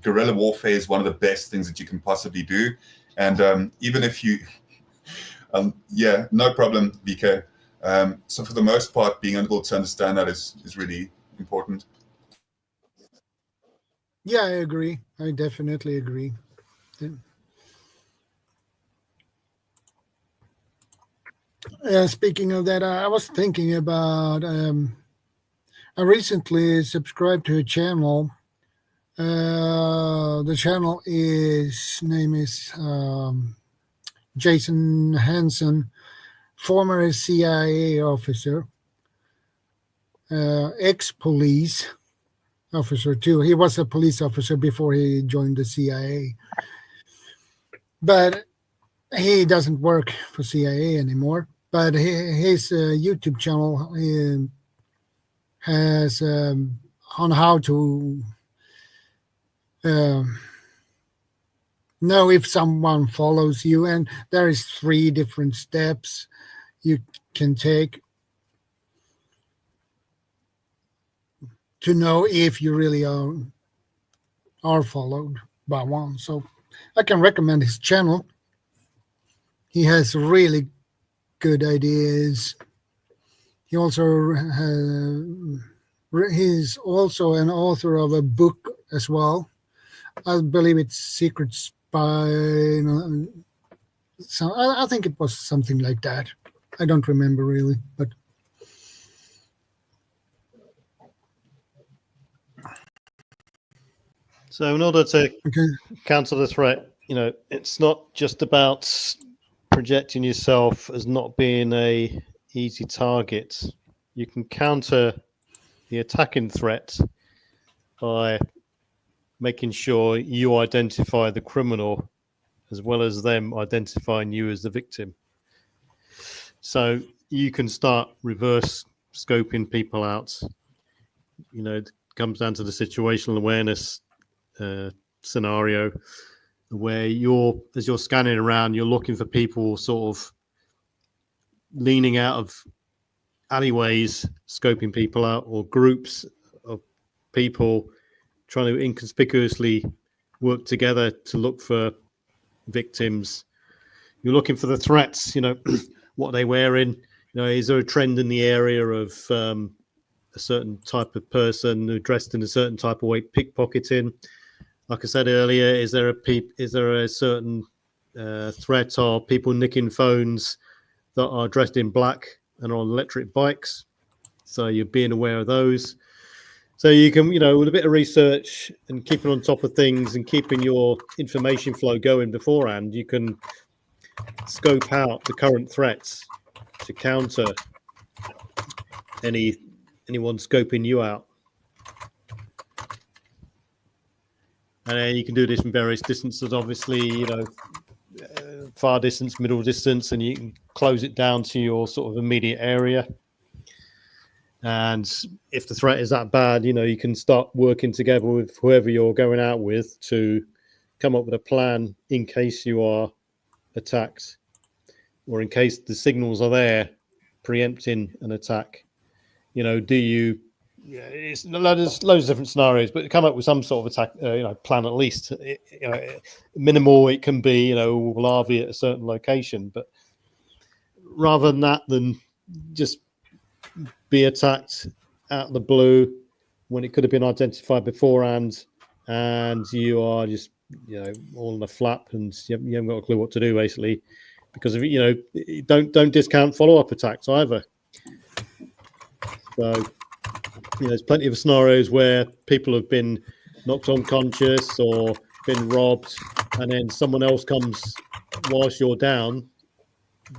Guerrilla warfare is one of the best things that you can possibly do. And even if you, no problem, VK. So for the most part, being able to understand that is really important. Yeah, I agree. I definitely agree. Speaking of that, I was thinking about, I recently subscribed to a channel. The channel name is Jason Hansen, former CIA officer, ex-police officer too. He was a police officer before he joined the CIA. But he doesn't work for CIA anymore. But his YouTube channel has on how to know if someone follows you, and there is 3 different steps you can take to know if you really are followed by one. So I can recommend his channel. He has really good ideas. He also he's also an author of a book as well. I believe it's Secret Spy. So I think it was something like that. I don't remember really, but So in order to counter the threat, it's not just about projecting yourself as not being a easy target. You can counter the attacking threat by making sure you identify the criminal as well as them identifying you as the victim. So you can start reverse scoping people out. It comes down to the situational awareness scenario where as you're scanning around, you're looking for people sort of leaning out of alleyways, scoping people out, or groups of people trying to inconspicuously work together to look for victims. You're looking for the threats, what are they wearing? Is there a trend in the area of a certain type of person who dressed in a certain type of way, pickpocketing? Like I said earlier, is there a certain threat of people nicking phones that are dressed in black and on electric bikes? So you're being aware of those. So you can, with a bit of research and keeping on top of things and keeping your information flow going beforehand, you can scope out the current threats to counter anyone scoping you out. And then you can do this from various distances, obviously, far distance, middle distance, and you can close it down to your sort of immediate area. And if the threat is that bad, you can start working together with whoever you're going out with to come up with a plan in case you are attacked, or in case the signals are there preempting an attack. It's there's loads of different scenarios, but come up with some sort of attack, plan at least. Minimal it can be, we'll RV at a certain location, but rather than that, than just be attacked out of the blue when it could have been identified beforehand, and you are just all in a flap, and you haven't got a clue what to do basically, because of don't discount follow-up attacks either. So there's plenty of scenarios where people have been knocked unconscious or been robbed, and then someone else comes whilst you're down,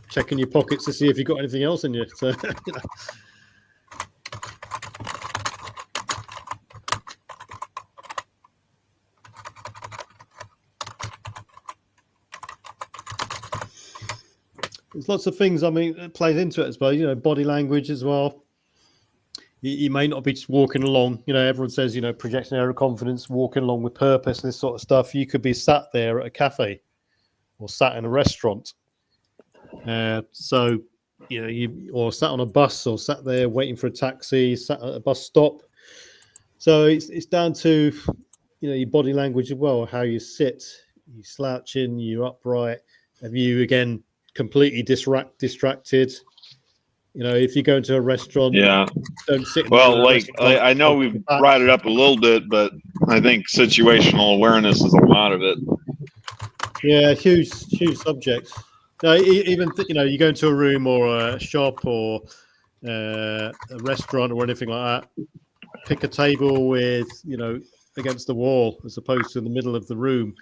checking your pockets to see if you've got anything else in you. So, there's lots of things. I mean, it plays into it as well. Body language as well. You may not be just walking along. Everyone says, projecting air of confidence, walking along with purpose, and this sort of stuff. You could be sat there at a cafe or sat in a restaurant. Or sat on a bus, or sat there waiting for a taxi, sat at a bus stop. So it's down to, your body language as well, how you sit, you slouching, you upright. Have you, again, completely distracted? If you go into a restaurant, don't sit. Well, I know we've brought it up a little bit, but I think situational awareness is a lot of it. Yeah, huge subject. Even you go into a room or a shop or a restaurant or anything like that. Pick a table with against the wall as opposed to in the middle of the room.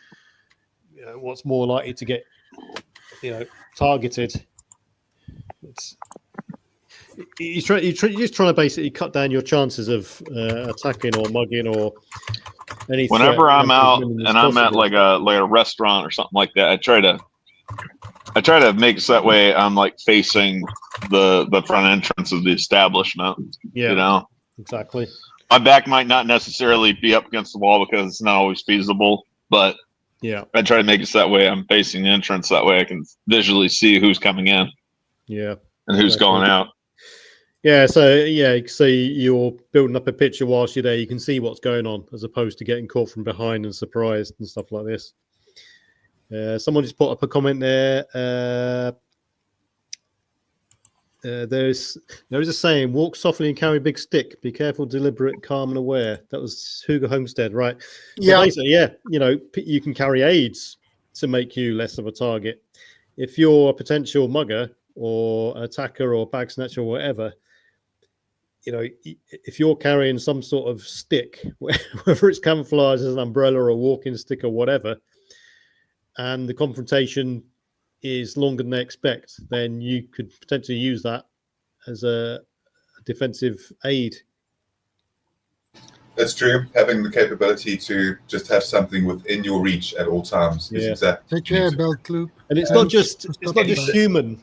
What's more likely to get targeted? You're just trying to basically cut down your chances of attacking or mugging or anything. Whenever I'm out and I'm at like a restaurant or something like that, I try to make it so that way I'm like facing the front entrance of the establishment. Yeah, exactly. My back might not necessarily be up against the wall because it's not always feasible, but I try to make it so that way I'm facing the entrance. That way I can visually see who's coming in. Yeah, and who's going out. Yeah, so you're building up a picture whilst you're there. You can see what's going on as opposed to getting caught from behind and surprised and stuff like this. Someone just put up a comment there. There is a saying: "Walk softly and carry a big stick. Be careful, deliberate, calm, and aware." That was Hugo Homestead, right? Yeah, you can carry aids to make you less of a target. If you're a potential mugger or attacker or bag snatcher or whatever, if you're carrying some sort of stick, whether it's camouflaged as an umbrella or a walking stick or whatever, and the confrontation is longer than they expect, then you could potentially use that as a defensive aid. That's true. Having the capability to just have something within your reach at all times is exactly. Take care, belt loop. And it's not just human.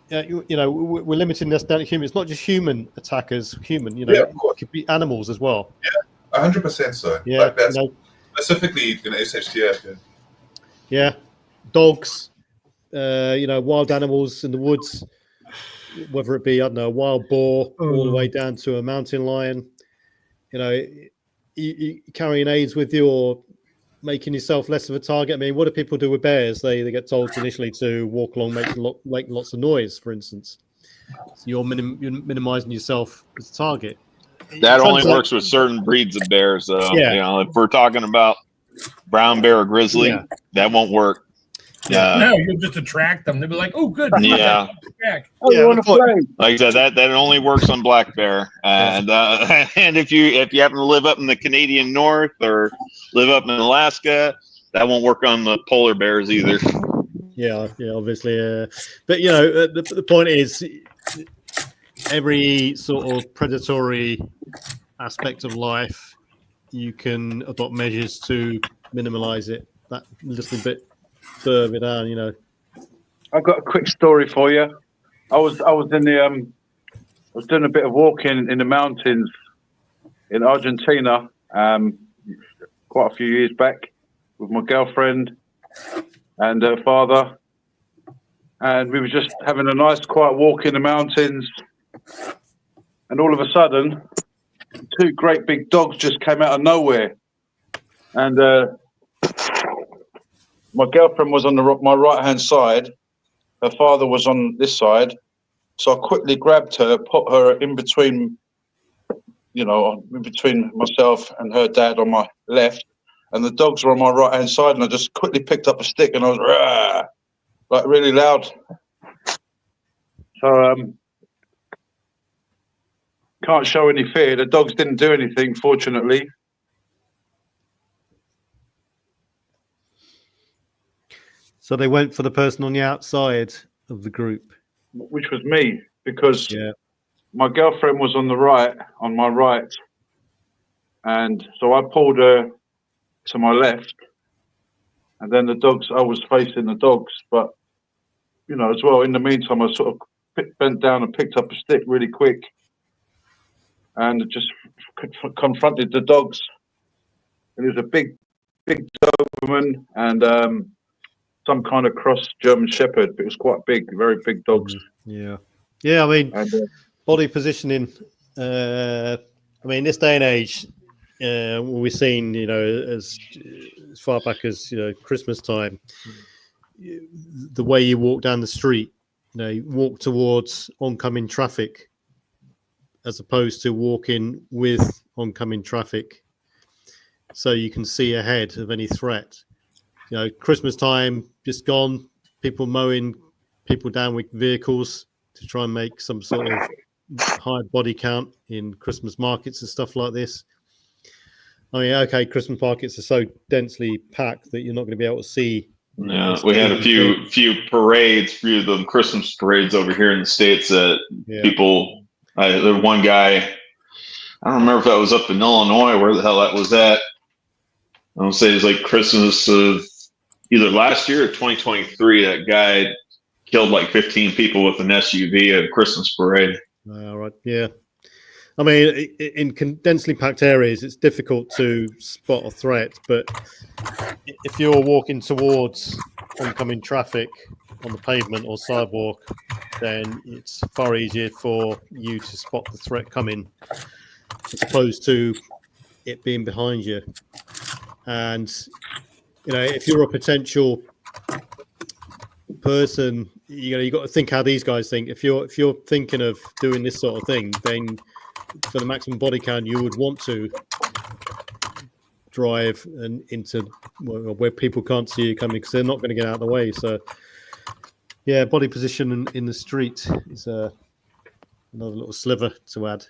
We're limiting this down to human. It's not just human attackers. It could be animals as well. Yeah, 100% so. Yeah, like that's specifically SHTF. Yeah, dogs. Wild animals in the woods, whether it be a wild boar all the way down to a mountain lion. You carrying aids with you or making yourself less of a target. I mean, what do people do with bears? They get told initially to walk along, make lots of noise, for instance. So you're minimizing yourself as a target. That only works with certain breeds of bears, though. If we're talking about brown bear or grizzly, that won't work. No, you'll just attract them. They'll be like, "Oh, good." Yeah. Want to play? Like I said, that only works on black bear, and if you happen to live up in the Canadian North or live up in Alaska, that won't work on the polar bears either. Yeah, obviously. But the point is, every sort of predatory aspect of life, you can adopt measures to minimize it. That little bit further down, I've got a quick story for you. I was in the I was doing a bit of walking in the mountains in Argentina quite a few years back with my girlfriend and her father, and we were just having a nice quiet walk in the mountains, and all of a sudden 2 great big dogs just came out of nowhere, and my girlfriend was on my right hand side, her father was on this side. So I quickly grabbed her, put her in between you know, in between myself and her dad on my left, and the dogs were on my right hand side, and I just quickly picked up a stick and I was "Rah!" like really loud. So can't show any fear. The dogs didn't do anything, fortunately. So they went for the person on the outside of the group, Which was me, because yeah. my girlfriend was on my right, and so I pulled her to my left, and then I was facing the dogs, but you know, as well, in the meantime, I sort of bent down and picked up a stick really quick and just confronted the dogs. And it was a big Doberman and some kind of cross German Shepherd. It was quite big, very big dogs. Yeah. Yeah, I mean, And, body positioning, I mean, this day and age, we're seeing, you know, as far back as, you know, Christmas time, the way you walk down the street, you know, you walk towards oncoming traffic as opposed to walking with oncoming traffic so you can see ahead of any threat. You know, Christmas time just gone, people mowing people down with vehicles to try and make some sort of high body count in Christmas markets and stuff like this. I mean, okay, Christmas markets are so densely packed that you're not going to be able to see. Yeah, we had a few parades, few of the Christmas parades over here in the States that people. There was one guy. I don't remember if that was up in Illinois, where the hell that was at. I don't say it was like Christmas of either last year or 2023. That guy killed like 15 people with an SUV at a Christmas parade. All right, yeah. I mean, in densely packed areas, it's difficult to spot a threat. But if you're walking towards oncoming traffic on the pavement or sidewalk, then it's far easier for you to spot the threat coming, as opposed to it being behind you. And, you know, if you're a potential person, you know, you've got to think how these guys think. If you're thinking of doing this sort of thing, then for the maximum body count, you would want to drive and into where people can't see you coming, because they're not going to get out of the way. So, yeah, body position in the street is another little sliver to add.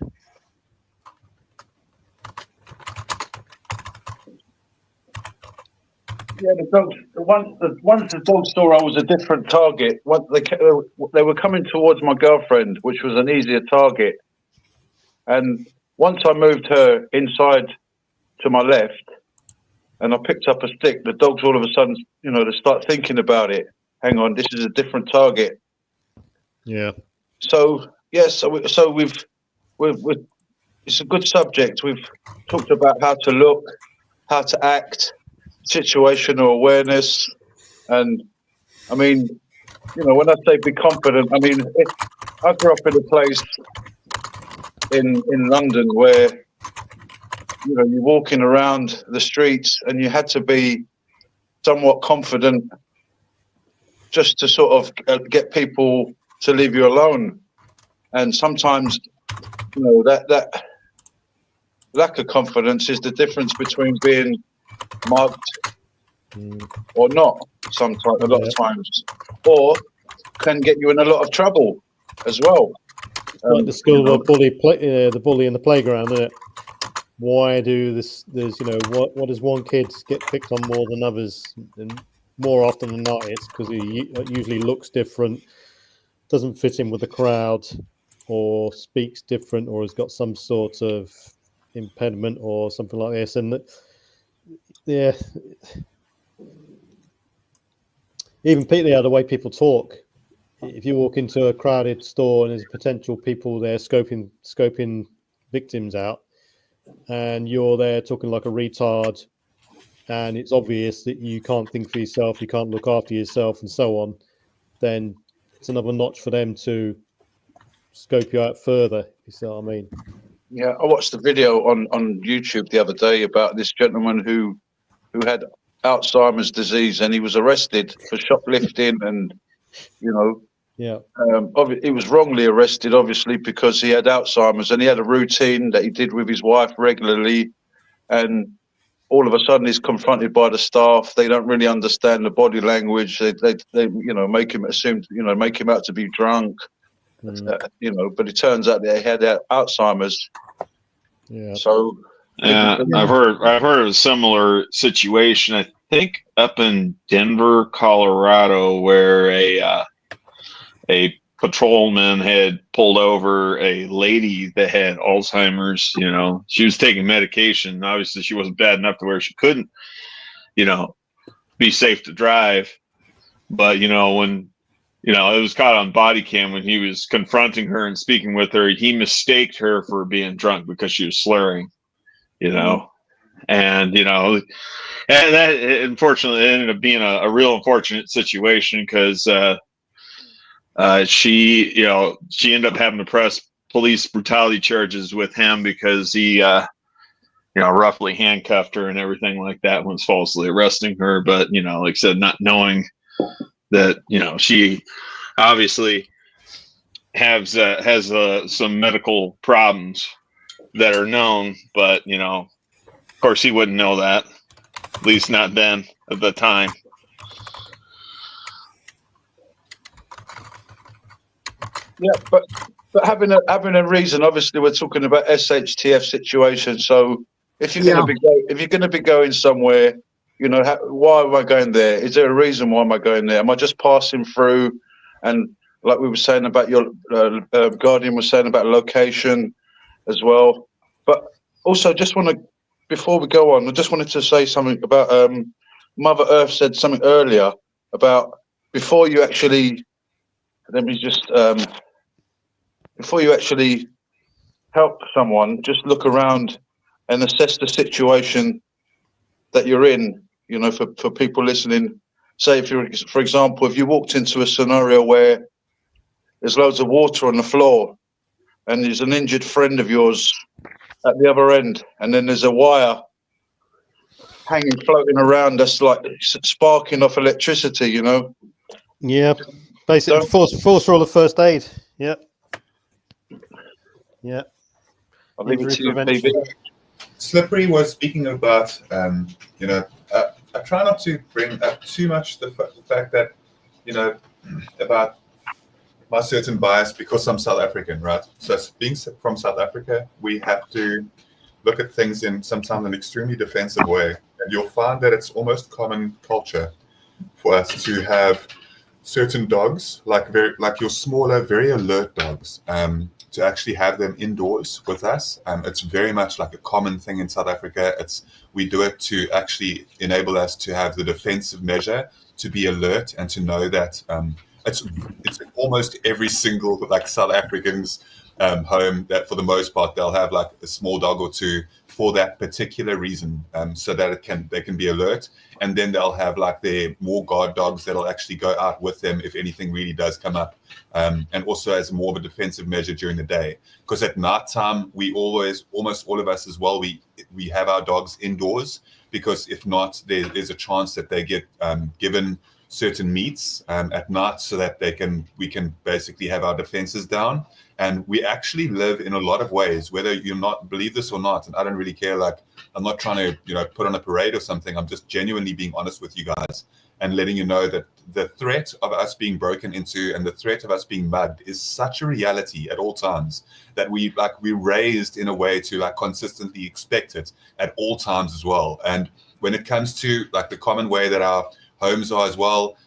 yeah, once the dogs saw I was a different target, they were coming towards my girlfriend, which was an easier target. And once I moved her inside to my left and I picked up a stick, the dogs all of a sudden, you know, they start thinking about it. Hang on, this is a different target. Yeah. So, yes, so we've it's a good subject. We've talked about how to look, how to act, situational awareness. And I mean, you know, when I say be confident, I mean, I grew up in a place in London where, you know, you're walking around the streets and you had to be somewhat confident just to sort of get people to leave you alone. And sometimes, you know, that lack of confidence is the difference between being mugged or not. Sometimes, a lot of times, or can get you in a lot of trouble as well. Like the school, you know, the bully in the playground, isn't it? Why do this? There's, you know, what does one kid get picked on more than others? And more often than not, it's because he usually looks different, doesn't fit in with the crowd, or speaks different, or has got some sort of impediment or something like this. And yeah, even the way people talk. If you walk into a crowded store and there's potential people there scoping victims out, and you're there talking like a retard, and it's obvious that you can't think for yourself, you can't look after yourself, and so on, then it's another notch for them to scope you out further. You see what I mean? Yeah, I watched the video on YouTube the other day about this gentleman who had Alzheimer's disease, and he was arrested for shoplifting and, you know, Yeah. He was wrongly arrested, obviously, because he had Alzheimer's and he had a routine that he did with his wife regularly. And all of a sudden, he's confronted by the staff. They don't really understand the body language. They make him assume, make him out to be drunk. But it turns out that he had Alzheimer's. Yeah. So I've heard of a similar situation. I think up in Denver, Colorado, where a patrolman had pulled over a lady that had Alzheimer's. She was taking medication. Obviously, she wasn't bad enough to where she couldn't, be safe to drive. But when it was caught on body cam when he was confronting her and speaking with her, he mistaked her for being drunk because she was slurring. And that unfortunately ended up being a real unfortunate situation because she ended up having to press police brutality charges with him because he roughly handcuffed her and everything like that when falsely arresting her. But like I said, not knowing that she obviously has some medical problems that are known, but of course he wouldn't know that, at least not then at the time. Yeah, but having a reason. Obviously, we're talking about SHTF situation. So if you're going to be going somewhere, why am I going there? Is there a reason why am I going there? Am I just passing through? And like we were saying about your Guardian was saying about location as well. But also, before we go on, I just wanted to say something about Mother Earth said something earlier about before you actually help someone, just look around and assess the situation that you're in. For people listening, say if you're, for example, if you walked into a scenario where there's loads of water on the floor and there's an injured friend of yours at the other end, and then there's a wire floating around that's like sparking off electricity, Yeah. Basically, force roll of first aid. Yeah. Yeah. I'll leave it to you, PB. Slippery was speaking about, I try not to bring up too much the fact that, about my certain bias because I'm South African, right? So being from South Africa, we have to look at things in sometimes an extremely defensive way. And you'll find that it's almost common culture for us to have certain dogs, like your smaller, very alert dogs, to actually have them indoors with us. It's very much like a common thing in South Africa. We do it to actually enable us to have the defensive measure to be alert and to know that it's almost every single South African's home that for the most part they'll have like a small dog or two for that particular reason, so that they can be alert, and then they'll have like their more guard dogs that'll actually go out with them if anything really does come up, and also as more of a defensive measure during the day. Because at nighttime almost all of us as well, we have our dogs indoors, because if not, there's a chance that they get given certain meats at night so that we can basically have our defenses down. And we actually live in a lot of ways, whether you not believe this or not. And I don't really care. Like, I'm not trying to, put on a parade or something. I'm just genuinely being honest with you guys and letting you know that the threat of us being broken into and the threat of us being mugged is such a reality at all times that we're raised in a way to consistently expect it at all times as well. And when it comes to the common way that our homes are as well,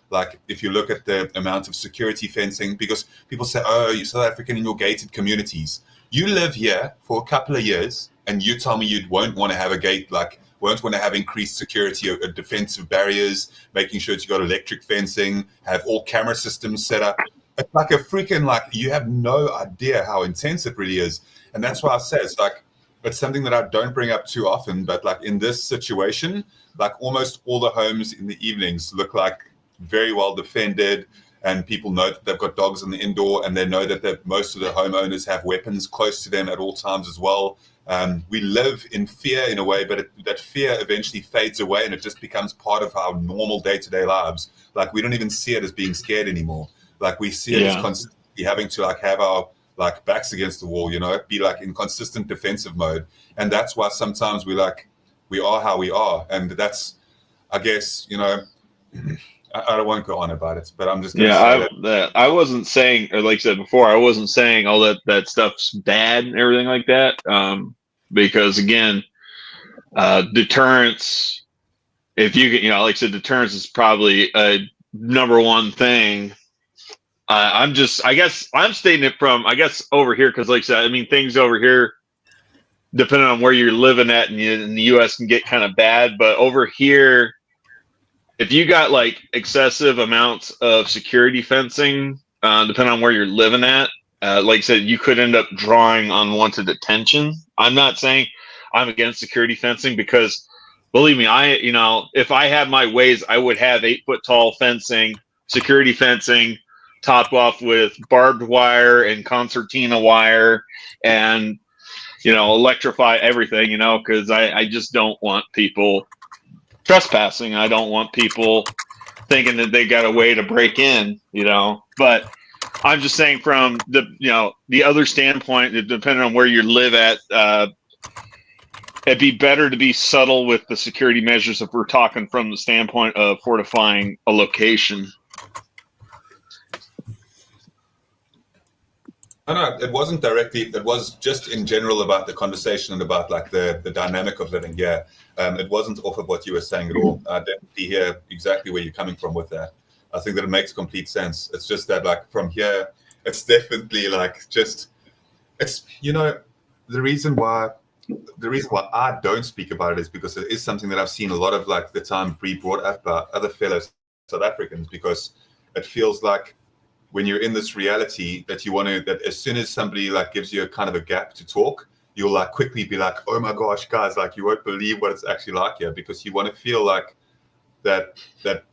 if you look at the amount of security fencing, because people say, oh, you're South African in your gated communities. You live here for a couple of years and you tell me you won't want to have a gate, won't want to have increased security or defensive barriers, making sure you got electric fencing, have all camera systems set up. It's like a freaking, you have no idea how intense it really is. And that's why I say it's something that I don't bring up too often, but in this situation, almost all the homes in the evenings look very well defended, and people know that they've got dogs in the indoor, and they know that most of the homeowners have weapons close to them at all times as well. We live in fear in a way, but that fear eventually fades away and it just becomes part of our normal day-to-day lives. We don't even see it as being scared anymore. Like we see it as constantly having to like have our like backs against the wall, you know, be like in consistent defensive mode. And that's why sometimes we are how we are. And that's, I guess, you know, I don't want to go on about it, but I'm just going to say that I wasn't saying, or like I said before, I wasn't saying all that stuff's bad and everything like that. Because again, deterrence, if you you know, like I said, deterrence is probably a number one thing. I guess I'm stating it from, I guess, over here, because like I said, I mean, things over here, depending on where you're living at in the U.S., can get kind of bad. But over here, if you got like excessive amounts of security fencing, depending on where you're living at, like I said, you could end up drawing unwanted attention. I'm not saying I'm against security fencing, because believe me, if I had my ways, I would have 8-foot tall fencing, security fencing, topped off with barbed wire and concertina wire, and electrify everything. Because I just don't want people trespassing. I don't want people thinking that they got a way to break in. But I'm just saying from the other standpoint, depending on where you live at, it'd be better to be subtle with the security measures if we're talking from the standpoint of fortifying a location. No, it wasn't directly. It was just in general about the conversation and about like the dynamic of living here. It wasn't off of what you were saying at all. I definitely hear exactly where you're coming from with that. I think that it makes complete sense. It's just that like from here, it's definitely like just, it's, the reason why I don't speak about it is because it is something that I've seen a lot of like the time brought up by other fellow South Africans, because it feels like when you're in this reality that you want to, that as soon as somebody like gives you a kind of a gap to talk, you'll like quickly be like, oh my gosh, guys, like you won't believe what it's actually like here, because you want to feel like that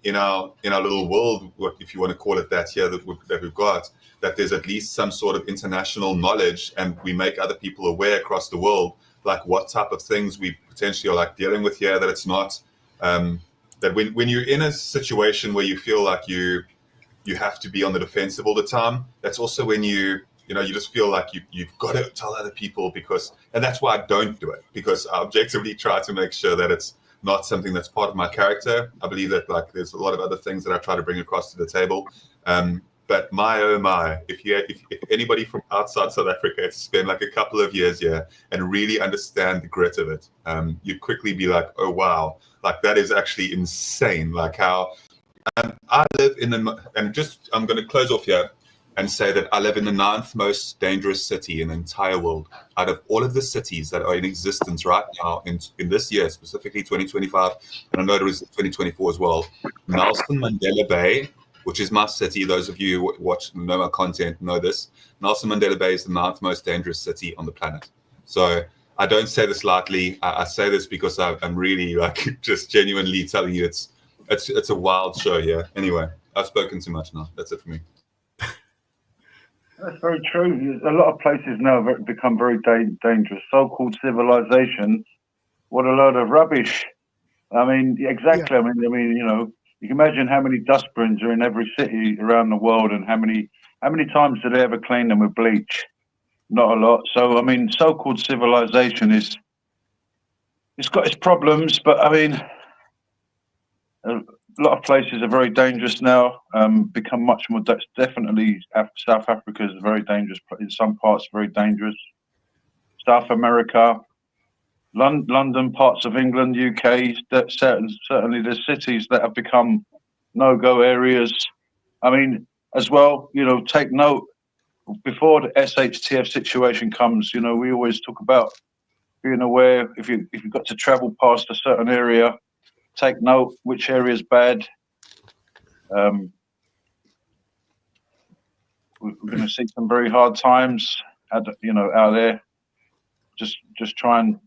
in our little world, if you want to call it that here, that we've got, that there's at least some sort of international knowledge, and we make other people aware across the world, like what type of things we potentially are like dealing with here, that it's not, that when you're in a situation where you feel like you have to be on the defensive all the time, that's also when you just feel like you've got to tell other people, and that's why I don't do it, because I objectively try to make sure that it's not something that's part of my character. I believe that like there's a lot of other things that I try to bring across to the table. But my, oh my, if anybody from outside South Africa had to spend like a couple of years here and really understand the grit of it, you'd quickly be like, oh wow, like that is actually insane. Like how I live I'm going to close off here and say that I live in the 9th most dangerous city in the entire world. Out of all of the cities that are in existence right now in this year, specifically 2025, and I know there is 2024 as well, Nelson Mandela Bay, which is my city. Those of you who watch know my content know this. Nelson Mandela Bay is the 9th most dangerous city on the planet. So I don't say this lightly. I say this because I'm really like just genuinely telling you it's a wild show here. Anyway, I've spoken too much now. That's it for me. That's very true. A lot of places now have become very dangerous. So-called civilization, what a load of rubbish. I mean, exactly. Yeah. I mean, you can imagine how many dustbins are in every city around the world, and how many times do they ever clean them with bleach? Not a lot. So, I mean, so-called civilization it's got its problems, but I mean, a lot of places are very dangerous now. Become much more. Definitely, South Africa is very dangerous. In some parts, very dangerous. South America, London, parts of England, UK. Certainly, there's cities that have become no-go areas. I mean, as well, take note before the SHTF situation comes. We always talk about being aware. If you've got to travel past a certain area, take note which area is bad. We're going to see some very hard times, out there. Just try and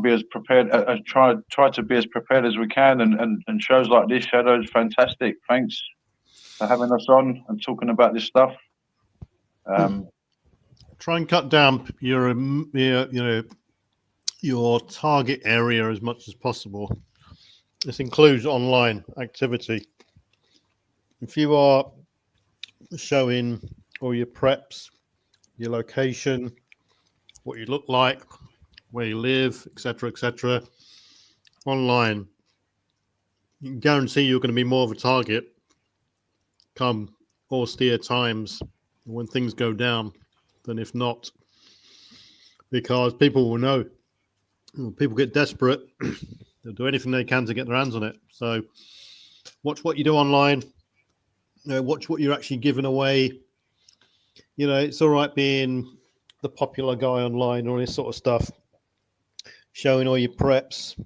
be as prepared. Try to be as prepared as we can. And shows like this, Shadow, is fantastic. Thanks for having us on and talking about this stuff. Try and cut down your target area as much as possible. This includes online activity. If you are showing all your preps, your location, what you look like, where you live, etc., online, you can guarantee you're going to be more of a target come austere times when things go down than if not, because people will know. When people get desperate, they'll do anything they can to get their hands on it. So watch what you do online. Watch what you're actually giving away. It's all right being the popular guy online, all this sort of stuff, showing all your preps,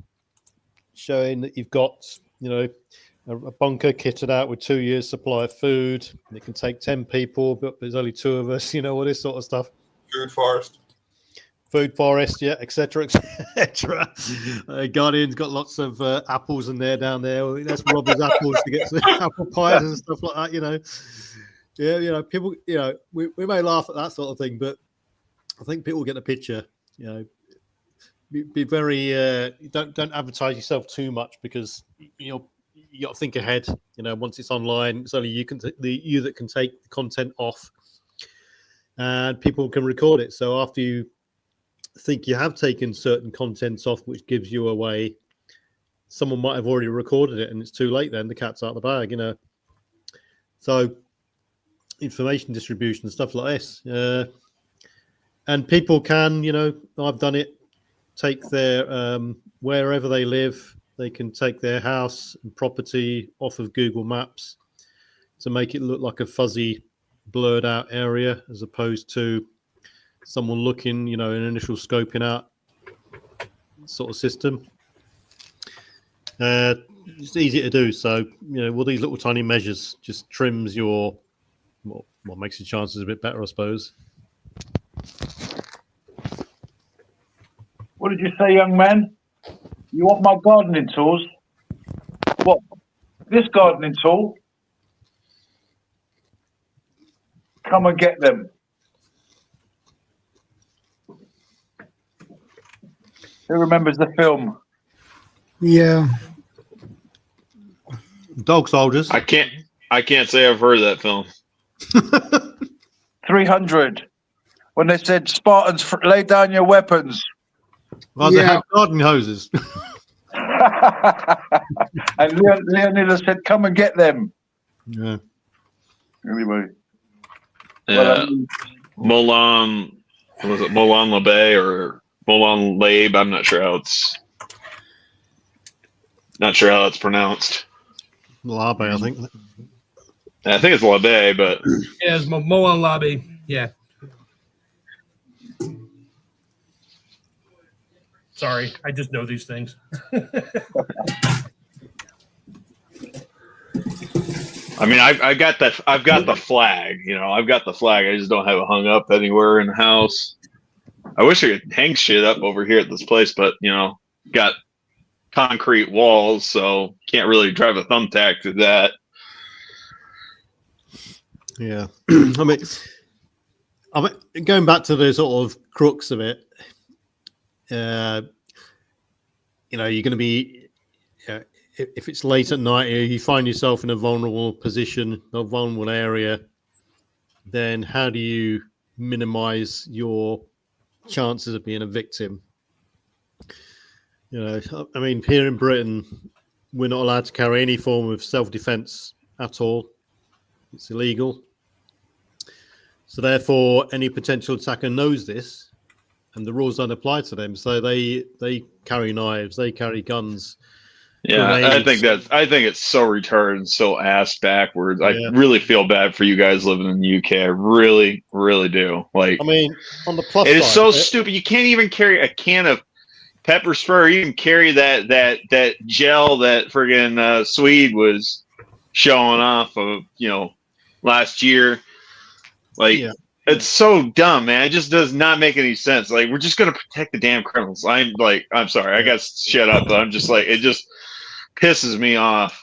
showing that you've got, a bunker kitted out with 2 years supply of food. It can take 10 people, but there's only 2 of us, all this sort of stuff. Food forest, yeah, etc. Guardian's got lots of apples in there down there. Let's rob his apples to get some apple pies and stuff like that, Yeah, people, we may laugh at that sort of thing, but I think people get the picture. Be very don't advertise yourself too much, because you got to think ahead. Once it's online, it's only you that can take the content off, and people can record it. So after you think you have taken certain contents off, which gives you away, someone might have already recorded it, and it's too late. Then the cat's out of the bag, So information distribution, stuff like this, and people can, I've done it. Take their wherever they live, they can take their house and property off of Google Maps to make it look like a fuzzy, blurred out area, as opposed to someone looking, an initial scoping out sort of system. It's easy to do. So, with these little tiny measures, just trims your, what makes your chances a bit better, I suppose. What did you say, young man? You want my gardening tools? What? This gardening tool? Come and get them. Who remembers the film? Yeah. Dog Soldiers. I can't say I've heard of that film. 300. When they said, Spartans, lay down your weapons. Well, they have garden hoses. And Leonidas said, come and get them. Yeah. Anyway. Yeah. Molan, was it Molan Labe or Molan Labe? I'm not sure how it's pronounced. Labe, I think. I think it's Labe, but Yeah, it's Molan Labe. Yeah. Sorry, I just know these things. I mean, I've got the flag. I've got the flag. I just don't have it hung up anywhere in the house. I wish I could hang shit up over here at this place, but got concrete walls, so can't really drive a thumbtack to that. Yeah, I mean, going back to the sort of crux of it. You're going to be, if it's late at night, you find yourself in a vulnerable position, a vulnerable area, then how do you minimize your chances of being a victim? I mean, here in Britain, we're not allowed to carry any form of self-defense at all. It's illegal. So therefore, any potential attacker knows this, and the rules don't apply to them. So they carry knives, they carry guns. Yeah, grenades. I think it's so retarded and so ass backwards. I really feel bad for you guys living in the UK. I really, really do. Like, I mean, on the plus it is side, so stupid. You can't even carry a can of pepper spray, or even carry that gel that friggin' Swede was showing off of, last year. Like, it's so dumb, man. It just does not make any sense. Like, we're just gonna protect the damn criminals. I'm sorry, I got to shut up, but I'm just like, it just pisses me off.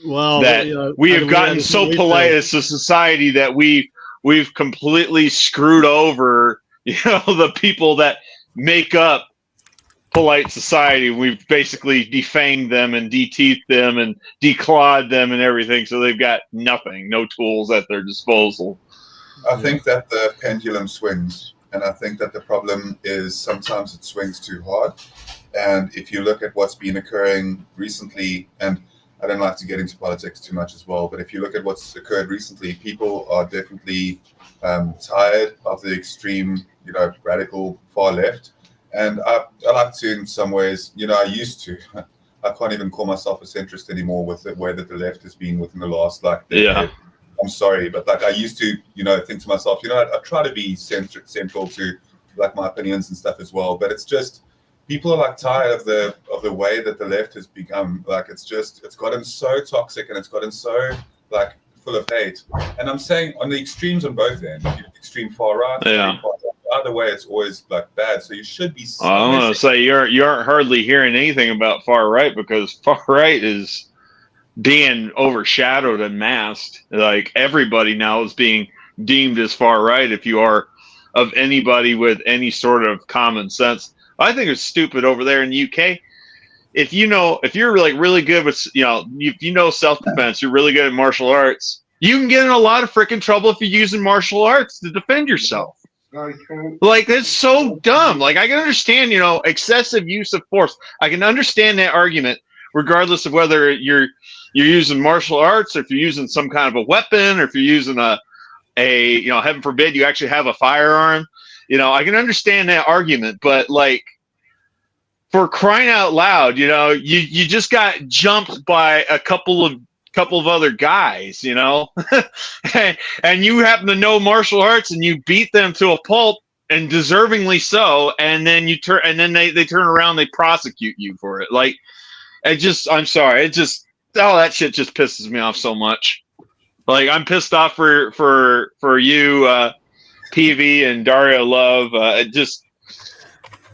Well, that we have gotten so polite as a society that we've completely screwed over, the people that make up polite society. We've basically defanged them and deteethed them and declawed them and everything. So they've got nothing, no tools at their disposal. I think that the pendulum swings, and I think that the problem is sometimes it swings too hard. And if you look at what's been occurring recently, and I don't like to get into politics too much as well, but if you look at what's occurred recently, people are definitely tired of the extreme, radical far left. And I like to, in some ways, I used to. I can't even call myself a centrist anymore with the way that the left has been within the last decade. I'm sorry, but I used to, think to myself, I try to be central to my opinions and stuff as well. But it's just people are tired of the way that the left has become. It's gotten so toxic and it's gotten so full of hate. And I'm saying on the extremes on both ends, extreme far right, extreme far left, either way, it's always bad. So you should be. I'm gonna say you aren't hardly hearing anything about far right, because far right is being overshadowed and masked. Everybody now is being deemed as far right if you are of anybody with any sort of common sense. I think it's stupid over there in the UK. If you're really good with self-defense, you're really good at martial arts, you can get in a lot of freaking trouble if you're using martial arts to defend yourself. That's so dumb. I can understand, excessive use of force. I can understand that argument, regardless of whether you're using martial arts, or if you're using some kind of a weapon, or if you're using a heaven forbid, you actually have a firearm. I can understand that argument, but for crying out loud, you just got jumped by a couple of other guys, and you happen to know martial arts and you beat them to a pulp, and deservingly so, and then they turn around, they prosecute you for it. I'm sorry, that shit just pisses me off so much. I'm pissed off for you, PV and Dario Love.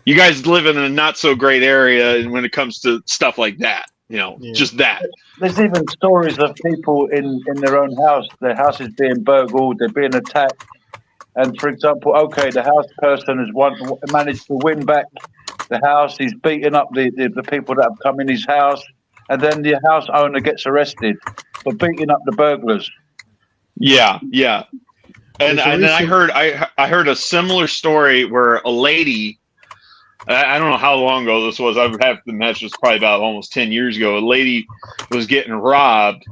You guys live in a not so great area when it comes to stuff like that. Just that. There's even stories of people in their own house. Their house is being burgled. They're being attacked. And for example, the house person has managed to win back the house. He's beaten up the people that have come in his house, and then the house owner gets arrested for beating up the burglars. Yeah. And then I heard a similar story where a lady, I don't know how long ago this was. I would have to imagine it's probably about almost 10 years ago. A lady was getting robbed,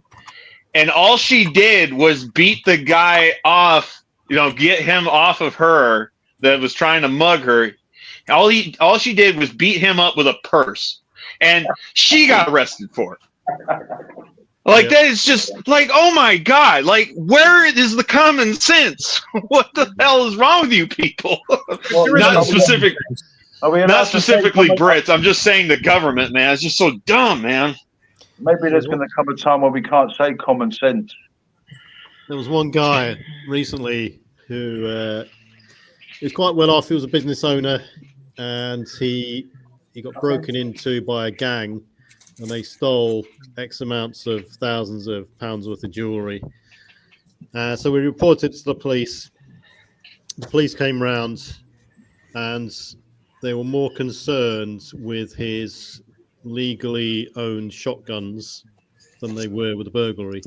and all she did was beat the guy off, get him off of her that was trying to mug her. All she did was beat him up with a purse, and she got arrested for it. That is just oh my God, where is the common sense? What the hell is wrong with you people? Not specifically Brits. I'm just saying the government, man. It's just so dumb, man. Maybe there's going to come a time when we can't say common sense. There was one guy recently who was quite well off. He was a business owner, and he got broken into by a gang, and they stole X amounts of thousands of pounds worth of jewellery. So we reported to the police. The police came round, and they were more concerned with his legally owned shotguns than they were with the burglary.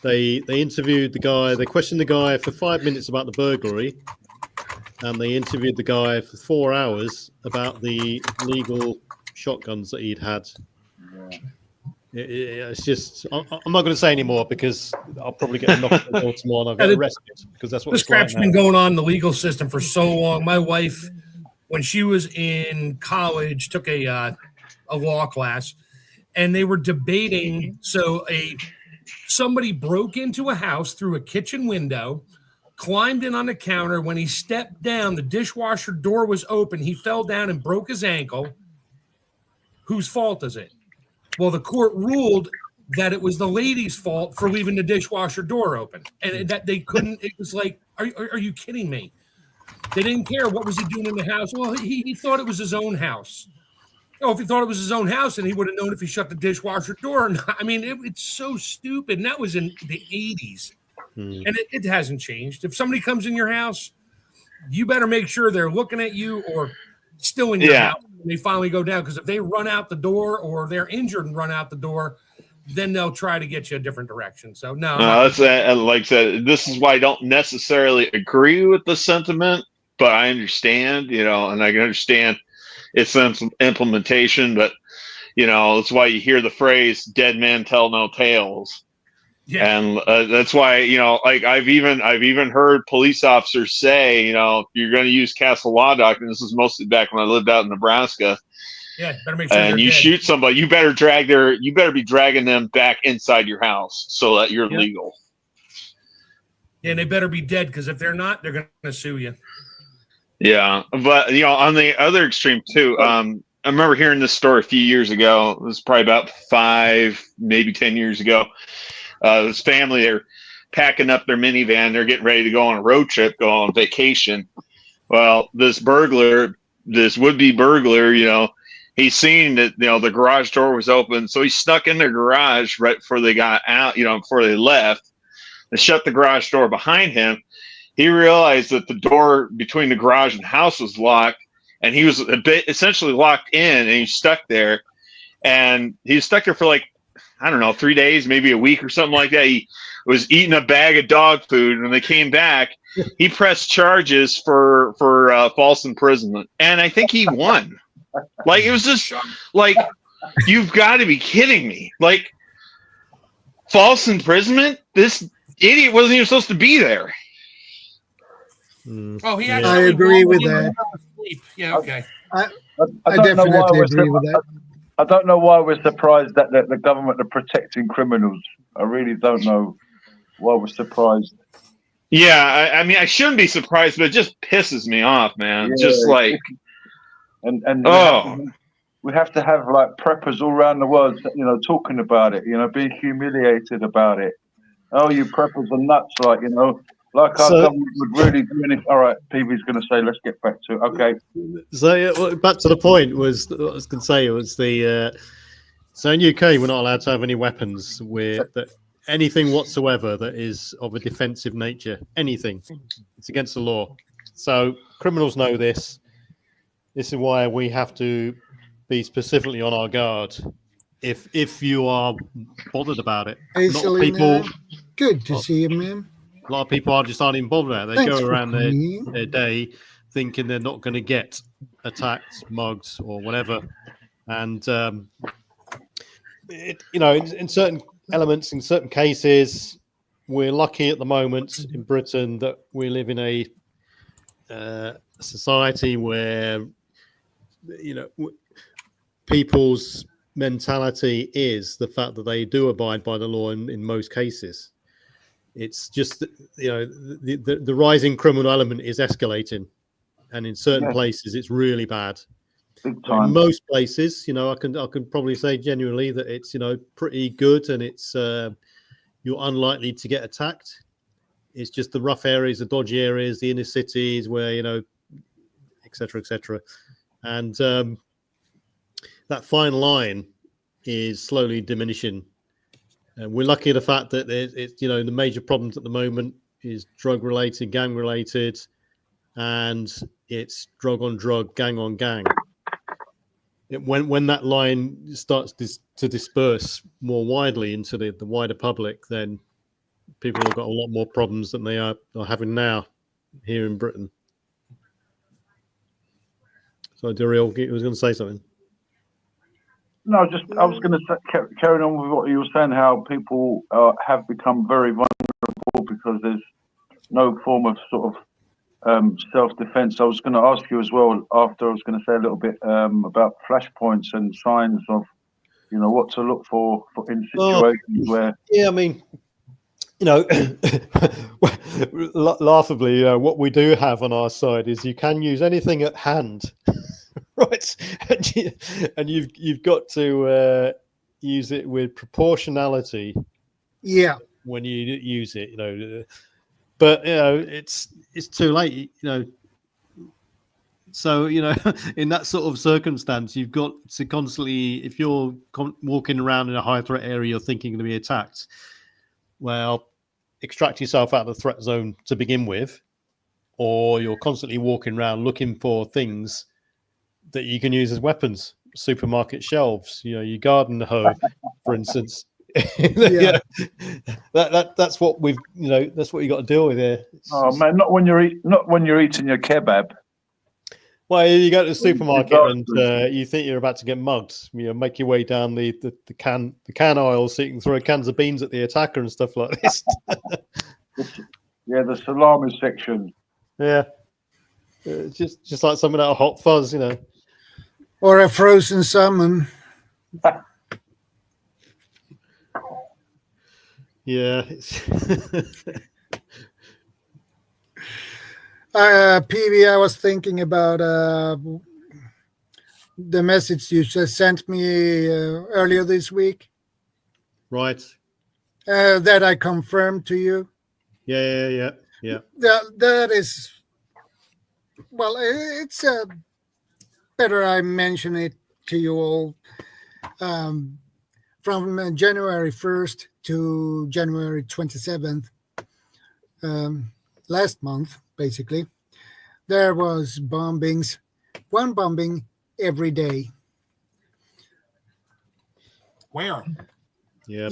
They interviewed the guy. They questioned the guy for 5 minutes about the burglary, and they interviewed the guy for 4 hours about the legal shotguns that he'd had. It's just, I'm not going to say anymore because I'll probably get knocked on the door tomorrow and I'll get arrested, because that's what this crap's been going on in the legal system for so long. My wife, when she was in college, took a law class, and they were debating. So somebody broke into a house through a kitchen window, climbed in on the counter. When he stepped down, the dishwasher door was open. He fell down and broke his ankle. Whose fault is it? Well, the court ruled that it was the lady's fault for leaving the dishwasher door open, and that they couldn't. It was are you kidding me? They didn't care. What was he doing in the house? Well, he thought it was his own house. Oh, if he thought it was his own house, then he would have known if he shut the dishwasher door or not. I mean, it's so stupid. And that was in the 80s. And it hasn't changed. If somebody comes in your house, you better make sure they're looking at you or still in your house. when they finally go down. Because if they run out the door or they're injured and run out the door, then they'll try to get you a different direction. So no, that's like I said. This is why I don't necessarily agree with the sentiment, but I understand, and I can understand its implementation. But that's why you hear the phrase "dead men tell no tales." yeah, And that's why, like I've even heard police officers say, if you're going to use Castle Law Doctrine, this is mostly back when I lived out in Nebraska, yeah, better make sure and they're you dead. shoot somebody, you better be dragging them back inside your house so that you're legal. Yeah, and they better be dead, because if they're not, they're going to sue you. Yeah, but on the other extreme too, I remember hearing this story a few years ago. It was probably about 5, maybe 10 years ago. This family, they're packing up their minivan. They're getting ready to go on a road trip, go on vacation. Well, this would-be burglar, he's seen that, the garage door was open. So he snuck in their garage right before they got out, before they left. They shut the garage door behind him. He realized that the door between the garage and house was locked, and he was essentially locked in, and he's stuck there. And he was stuck there for like, I don't know, 3 days, maybe a week or something like that. He was eating a bag of dog food, and when they came back, he pressed charges for false imprisonment, and I think he won. Like, it was just like, you've got to be kidding me! Like, false imprisonment? This idiot wasn't even supposed to be there. Oh, he I agree with that. Yeah, okay. I don't know why definitely we're agree with that. I don't know why we're surprised that the government are protecting criminals. I really don't know why we're surprised. Yeah, I mean, I shouldn't be surprised, but it just pisses me off, man. Yeah, just like, and oh, we have to have like preppers all around the world, talking about it, being humiliated about it. Oh, you preppers are nuts, like, like our government would really do anything. All right, PB's going to say, let's get back to it. Okay. So back to the point was what I was going to say was so in UK we're not allowed to have any weapons that anything whatsoever that is of a defensive nature. Anything, it's against the law. So criminals know this. This is why we have to be specifically on our guard. If you are bothered about it, Hey, a lot of Selena. people. Good to see you, man. A lot of people aren't even bothered about it. They Thanks go for around coming. their day thinking they're not going to get attacked, mugged, or whatever. And, in certain elements, in certain cases, we're lucky at the moment in Britain that we live in a society where, people's mentality is the fact that they do abide by the law in most cases. It's just, the rising criminal element is escalating, and in certain places it's really bad. Big time. In most places, I can probably say genuinely that it's pretty good, and it's you're unlikely to get attacked. It's just the rough areas, the dodgy areas, the inner cities where et cetera, and that fine line is slowly diminishing. And we're lucky the fact that it's the major problems at the moment is drug related, gang related, and it's drug on drug, gang on gang. When that line starts to disperse more widely into the wider public, then people have got a lot more problems than they are having now here in Britain. So, Daryl, I was going to say something. No, I was going to carry on with what you were saying, how people have become very vulnerable because there's no form of sort of self-defense. I was going to ask you as well, after I was going to say a little bit about flashpoints and signs of, what to look for in situations where... Yeah, I mean, laughably, what we do have on our side is you can use anything at hand. Right, and you've got to use it with proportionality. Yeah, when you use it, but it's too late. So in that sort of circumstance, you've got to constantly, if you're walking around in a high threat area, you're thinking to be attacked. Well, extract yourself out of the threat zone to begin with, or you're constantly walking around looking for things that you can use as weapons. Supermarket shelves, your garden hoe, for instance. Yeah. That's what we've that's what you got to deal with here. Oh man, not when you're eating your kebab. Well, you go to the supermarket and disastrous. you think you're about to get mugged. Make your way down the can aisle so you can throw cans of beans at the attacker and stuff like this. Yeah, the salami section. Yeah, just like something out of Hot Fuzz, Or a frozen salmon. Yeah. PV, I was thinking about the message you just sent me earlier this week. Right. That I confirmed to you. Yeah. That is, well, it's better I mention it to you all. From January 1st to January 27th, last month, basically, there was bombings, one bombing every day. Where? Yeah.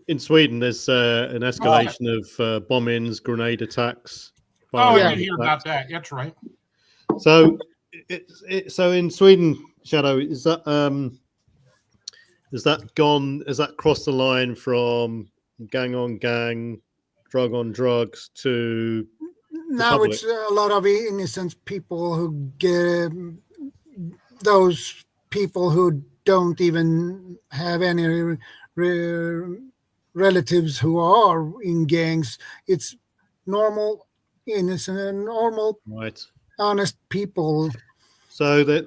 In Sweden, there's an escalation of bombings, grenade attacks. Oh, I Yeah. did hear about that. That's right. So, so in Sweden, Shadow, is that gone? Has that crossed the line from gang on gang, drug on drugs to Now public? it's a lot of innocent people who get those people who don't even have any relatives who are in gangs. It's normal, innocent, normal, Right. honest people. So they're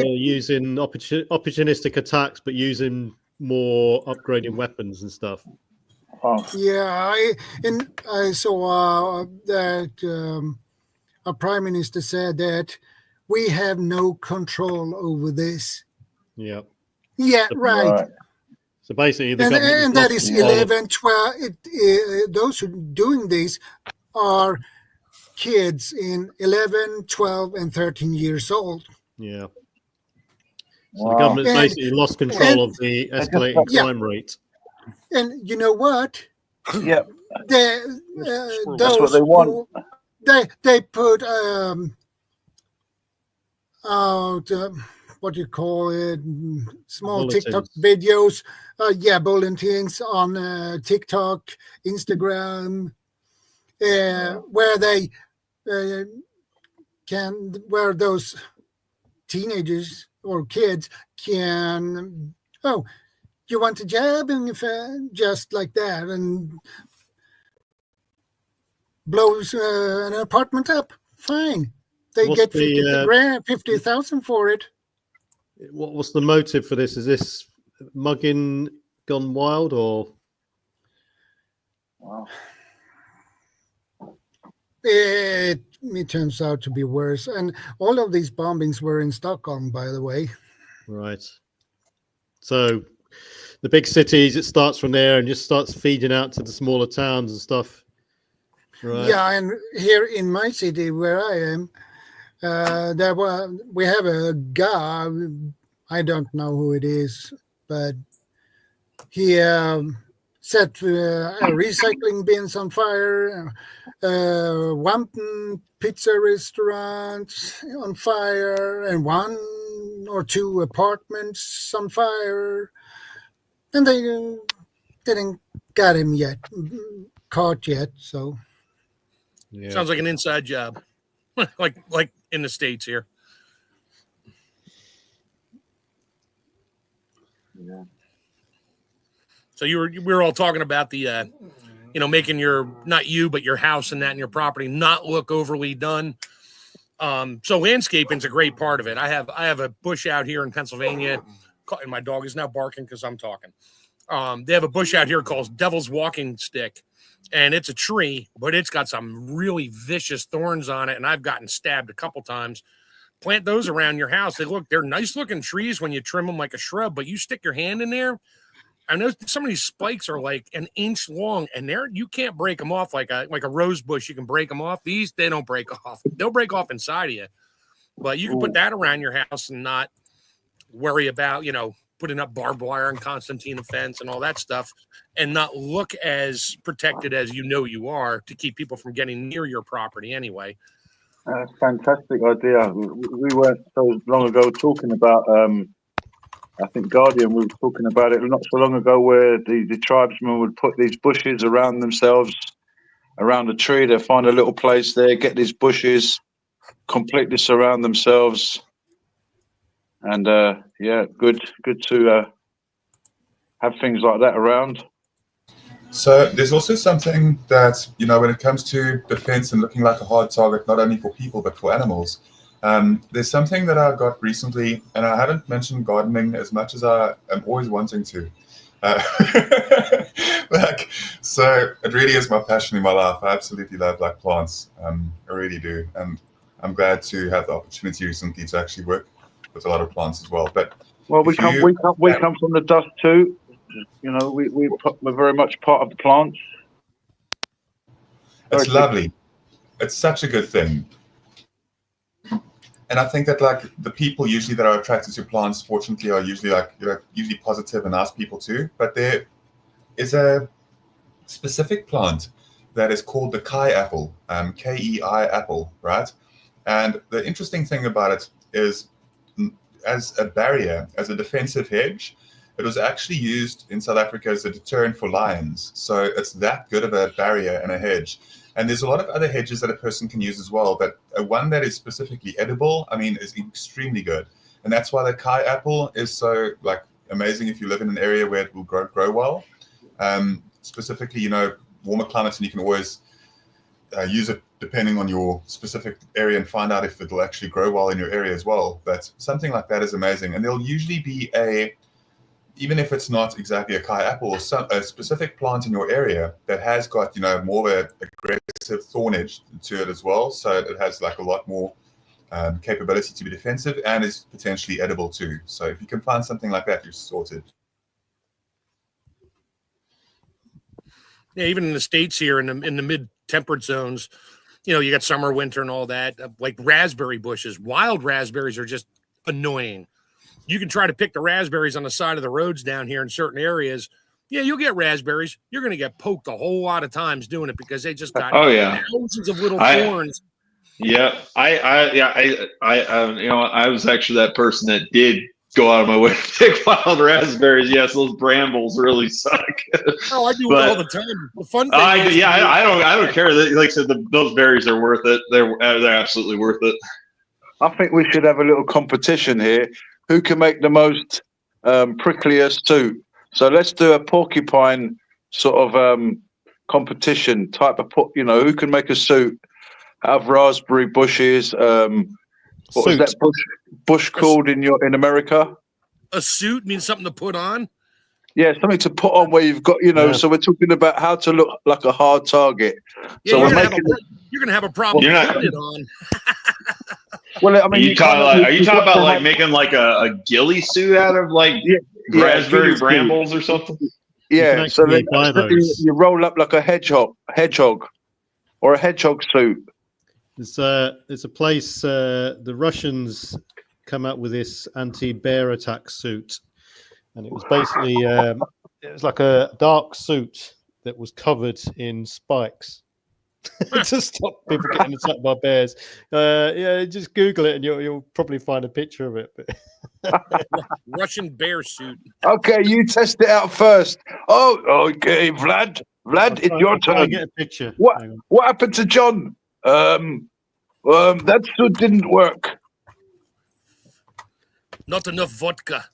using opportunistic attacks, but using more upgraded weapons and stuff. Oh, Yeah, I saw that our prime minister said that we have no control over this. Yeah. Yeah, right. right. So basically, the government And that is control of- 11, 12. Those who are doing this are kids in 11, 12, and 13 years old. Yeah. So the Wow. government's And- basically lost control of the escalating Yeah. crime rate. And you know what? Yep. Those That's what they want. who- they put out what do you call it? Small TikTok videos. Bulletins on TikTok, Instagram, where they where those teenagers or kids can, you want a job, and just like that, and blows an apartment up. Fine, they What's get the, 50,000 for it. What's the motive for this? Is this mugging gone wild, or? Wow. It turns out to be worse, and all of these bombings were in Stockholm, by the way. Right. So the big cities, it starts from there and just starts feeding out to the smaller towns and stuff. Right. Yeah, and here in my city where I am, we have a guy. I don't know who it is, but he set recycling bins on fire, one pizza restaurant on fire, and one or two apartments on fire, and they didn't got him yet, caught yet. So Yeah. Sounds like an inside job, like in the States here. Yeah. So we were all talking about the, making not you, but your house and that and your property not look overly done. So landscaping's a great part of it. I have a bush out here in Pennsylvania, and my dog is now barking because I'm talking. They have a bush out here called Devil's Walking Stick, and it's a tree, but it's got some really vicious thorns on it, and I've gotten stabbed a couple times. Plant those around your house. They're nice looking trees when you trim them like a shrub, but you stick your hand in there. I know some of these spikes are like an inch long, and you can't break them off like a rose bush. You can break them off. These, they don't break off. They'll break off inside of you. But you can put that around your house and not worry about, putting up barbed wire and concertina fence and all that stuff, and not look as protected as you are, to keep people from getting near your property anyway. That's a fantastic idea. We weren't so long ago talking about, I think Guardian, we were talking about it not so long ago, where the tribesmen would put these bushes around themselves, around a tree. They'll find a little place there, get these bushes, completely surround themselves. And good to have things like that around. So there's also something that, when it comes to defense and looking like a hard target, not only for people, but for animals, there's something that I got recently, and I haven't mentioned gardening as much as I am always wanting to. So it really is my passion in my life. I absolutely love plants. I really do. And I'm glad to have the opportunity recently to actually work with a lot of plants as well. But we come from the dust too. We're very much part of the plants. It's lovely. It's such a good thing. And I think that the people usually that are attracted to plants, fortunately, are usually usually positive and nice people too. But there is a specific plant that is called the Kai apple, Kei apple, right? And the interesting thing about it is, as a barrier, as a defensive hedge, it was actually used in South Africa as a deterrent for lions. So it's that good of a barrier and a hedge. And there's a lot of other hedges that a person can use as well, but one that is specifically edible, is extremely good. And that's why the Kai apple is so amazing if you live in an area where it will grow well. Specifically, warmer climates, and you can always use it depending on your specific area and find out if it will actually grow well in your area as well. But something like that is amazing. And there'll usually be even if it's not exactly a Kai apple, or a specific plant in your area that has got, more of an aggressive thornage to it as well. So it has a lot more capability to be defensive and is potentially edible too. So if you can find something like that, you're sorted. Yeah, even in the States here, in the mid-temperate zones, you got summer, winter, and all that. Like raspberry bushes, wild raspberries are just annoying. You can try to pick the raspberries on the side of the roads down here in certain areas. Yeah, you'll get raspberries. You're going to get poked a whole lot of times doing it because they just got thousands of little thorns. Yeah, I was actually that person that did go out of my way to pick wild raspberries. Yes, those brambles really suck. Oh, I do it all the time. The fun thing is, I don't care. Like I said, those berries are worth it. They're absolutely worth it. I think we should have a little competition here. Who can make the most prickliest suit? So let's do a porcupine sort of competition type of who can make a suit out of raspberry bushes. What was that bush called in America? A suit means something to put on? Yeah, something to put on where you've got, so we're talking about how to look like a hard target. Yeah, so you're going to have a problem putting it on. Well, are you talking about making a ghillie suit out of raspberry brambles or something? Yeah, so you roll up like a hedgehog or a hedgehog suit. There's a place, the Russians come up with this anti-bear attack suit, and it was basically it was like a dark suit that was covered in spikes to stop people getting attacked by bears. Just Google it and you'll probably find a picture of it. Russian bear suit. Okay, you test it out first. Oh, okay, Vlad, it's your turn. Get a picture. What happened to John? That suit didn't work. Not enough vodka.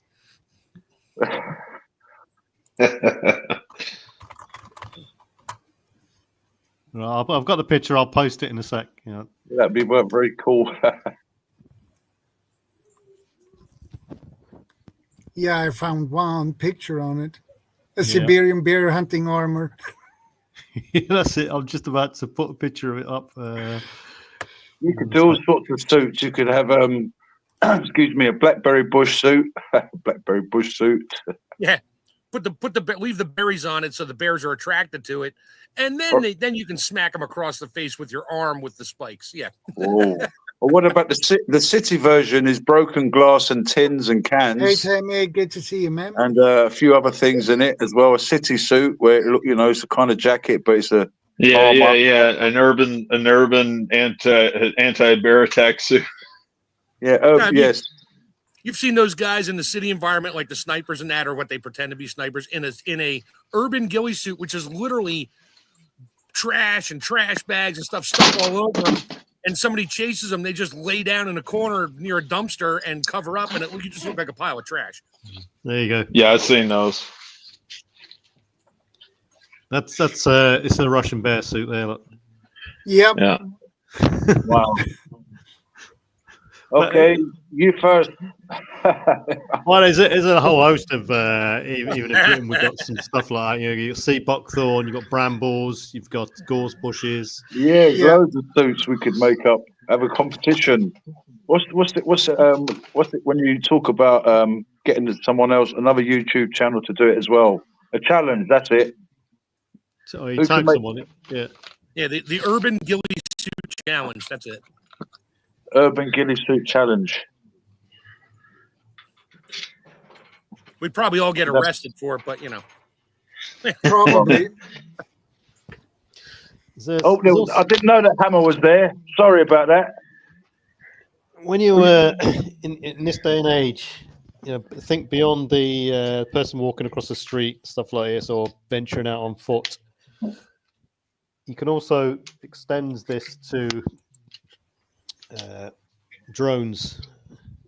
I've got the picture. I'll post it in a sec. That'd be very cool. Yeah, I found one picture on it. A Siberian bear hunting armor. That's it. I'm just about to put a picture of it up. You could do all sorts of suits. You could have, excuse me, a blackberry bush suit. Blackberry bush suit. Yeah, leave the berries on it so the bears are attracted to it, and then then you can smack them across the face with your arm with the spikes. Yeah. Or what about the city version? Is broken glass and tins and Hey, cans, Tammy, good to see you, man. and a few other things in it as well. A city suit where it's a kind of jacket, but it's a armor. An urban anti-bear suit. Yeah, Yes. You've seen those guys in the city environment, like the snipers and that, or what they pretend to be snipers, in a urban ghillie suit, which is literally trash and trash bags and stuff stuck all over them. And somebody chases them, they just lay down in a corner near a dumpster and cover up, and you just look like a pile of trash. There you go. Yeah, I've seen those. That's it's a Russian bear suit there. Look. Yep. Yeah. Wow. Okay, you first. Well, there's a whole host of even in Britain we've got some stuff like that. You've got sea buckthorn, you've got brambles, you've got gorse bushes. Yeah, loads of suits we could make up. Have a competition. What's it when you talk about getting someone else, another YouTube channel to do it as well? A challenge. That's it. So you tag someone. Yeah. Yeah, the Urban Ghillie Suit Challenge. That's it. Urban Ghillie Suit Challenge. We'd probably all get arrested for it, but Probably. I didn't know that Hammer was there. Sorry about that. When you in this day and age, think beyond the person walking across the street, stuff like this, or venturing out on foot. You can also extend this to drones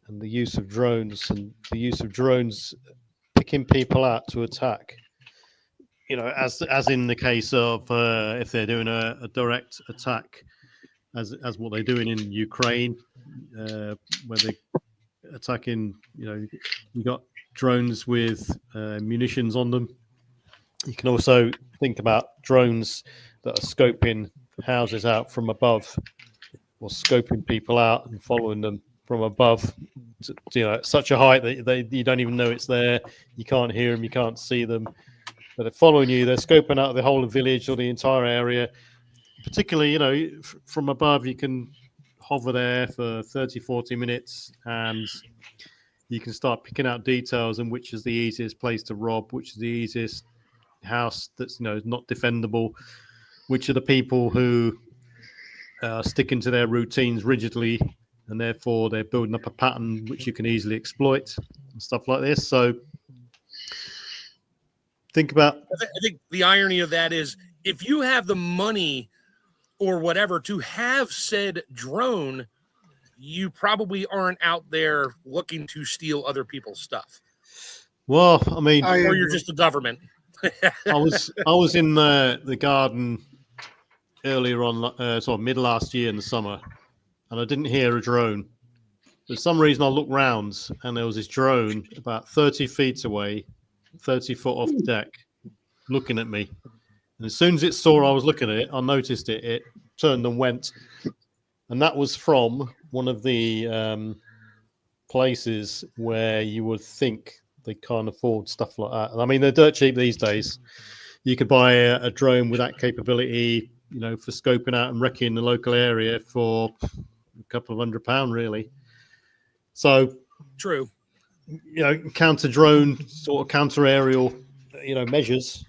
and the use of drones picking people out to attack. As in the case of if they're doing a direct attack, as what they're doing in Ukraine, where they're attacking. You got drones with munitions on them. You can also think about drones that are scoping houses out from above, or scoping people out and following them from above, at such a height that you don't even know it's there. You can't hear them, you can't see them, but they're following you. They're scoping out the whole village or the entire area. Particularly, from above, you can hover there for 30, 40 minutes, and you can start picking out details on which is the easiest place to rob, which is the easiest house that's not defendable, which are the people who are sticking to their routines rigidly, and therefore they're building up a pattern which you can easily exploit and stuff like this. So think about. I think the irony of that is, if you have the money or whatever to have said drone, you probably aren't out there looking to steal other people's stuff. Well, I mean, or you're just the government. I was in the garden earlier on, sort of mid last year in the summer, and I didn't hear a drone. For some reason, I looked round, and there was this drone about 30 feet away, 30 foot off the deck, looking at me. And as soon as it saw I was looking at it, I noticed it. It turned and went. And that was from one of the places where you would think they can't afford stuff like that. I mean, they're dirt cheap these days. You could buy a drone with that capability, for scoping out and wrecking the local area for a couple of £100, really. So, true. Counter drone, sort of counter aerial, measures.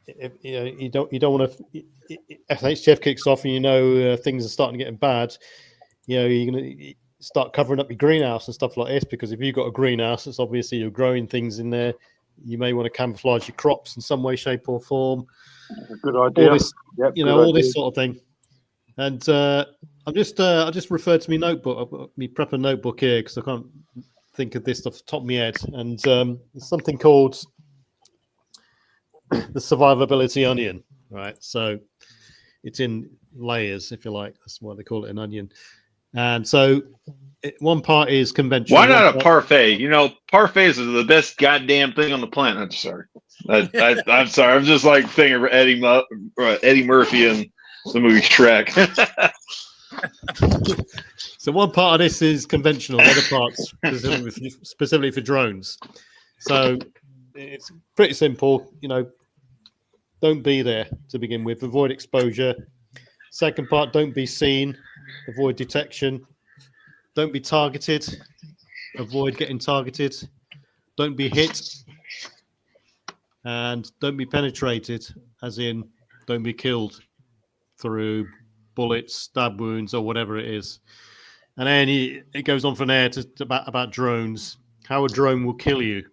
If, you don't want to. If ShTf kicks off and things are starting to get bad, you're going to start covering up your greenhouse and stuff like this, because if you've got a greenhouse, it's obviously you're growing things in there. You may want to camouflage your crops in some way, shape, or form. That's a good idea. All this, all this sort of thing. And I just referred to my notebook, my prepper notebook here, because I can't think of this off the top of my head. And it's something called the survivability onion, right? So it's in layers, if you like. That's why they call it an onion. And so one part is conventional. Why not a parfait? Parfaits are the best goddamn thing on the planet. I'm sorry. I'm sorry. I'm just like thinking of Eddie Murphy in the movie Shrek. So one part of this is conventional, the other part's specifically for drones. So it's pretty simple. Don't be there to begin with. Avoid exposure. Second part, don't be seen. Avoid detection. don't be targeted. Avoid getting targeted. Don't be hit. And don't be penetrated, as in don't be killed through bullets, stab wounds, or whatever it is. And then it goes on from there to about drones, how a drone will kill you.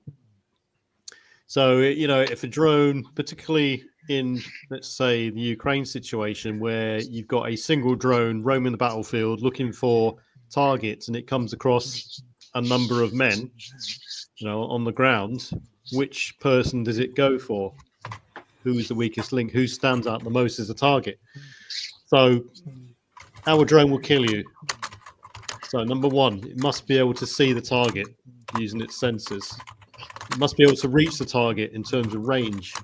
So, if a drone, particularly in, let's say, the Ukraine situation, where you've got a single drone roaming the battlefield looking for targets, and it comes across a number of men, on the ground, which person does it go for? Who's the weakest link? Who stands out the most as a target? So, our drone will kill you. So, number one, it must be able to see the target using its sensors. It must be able to reach the target in terms of range.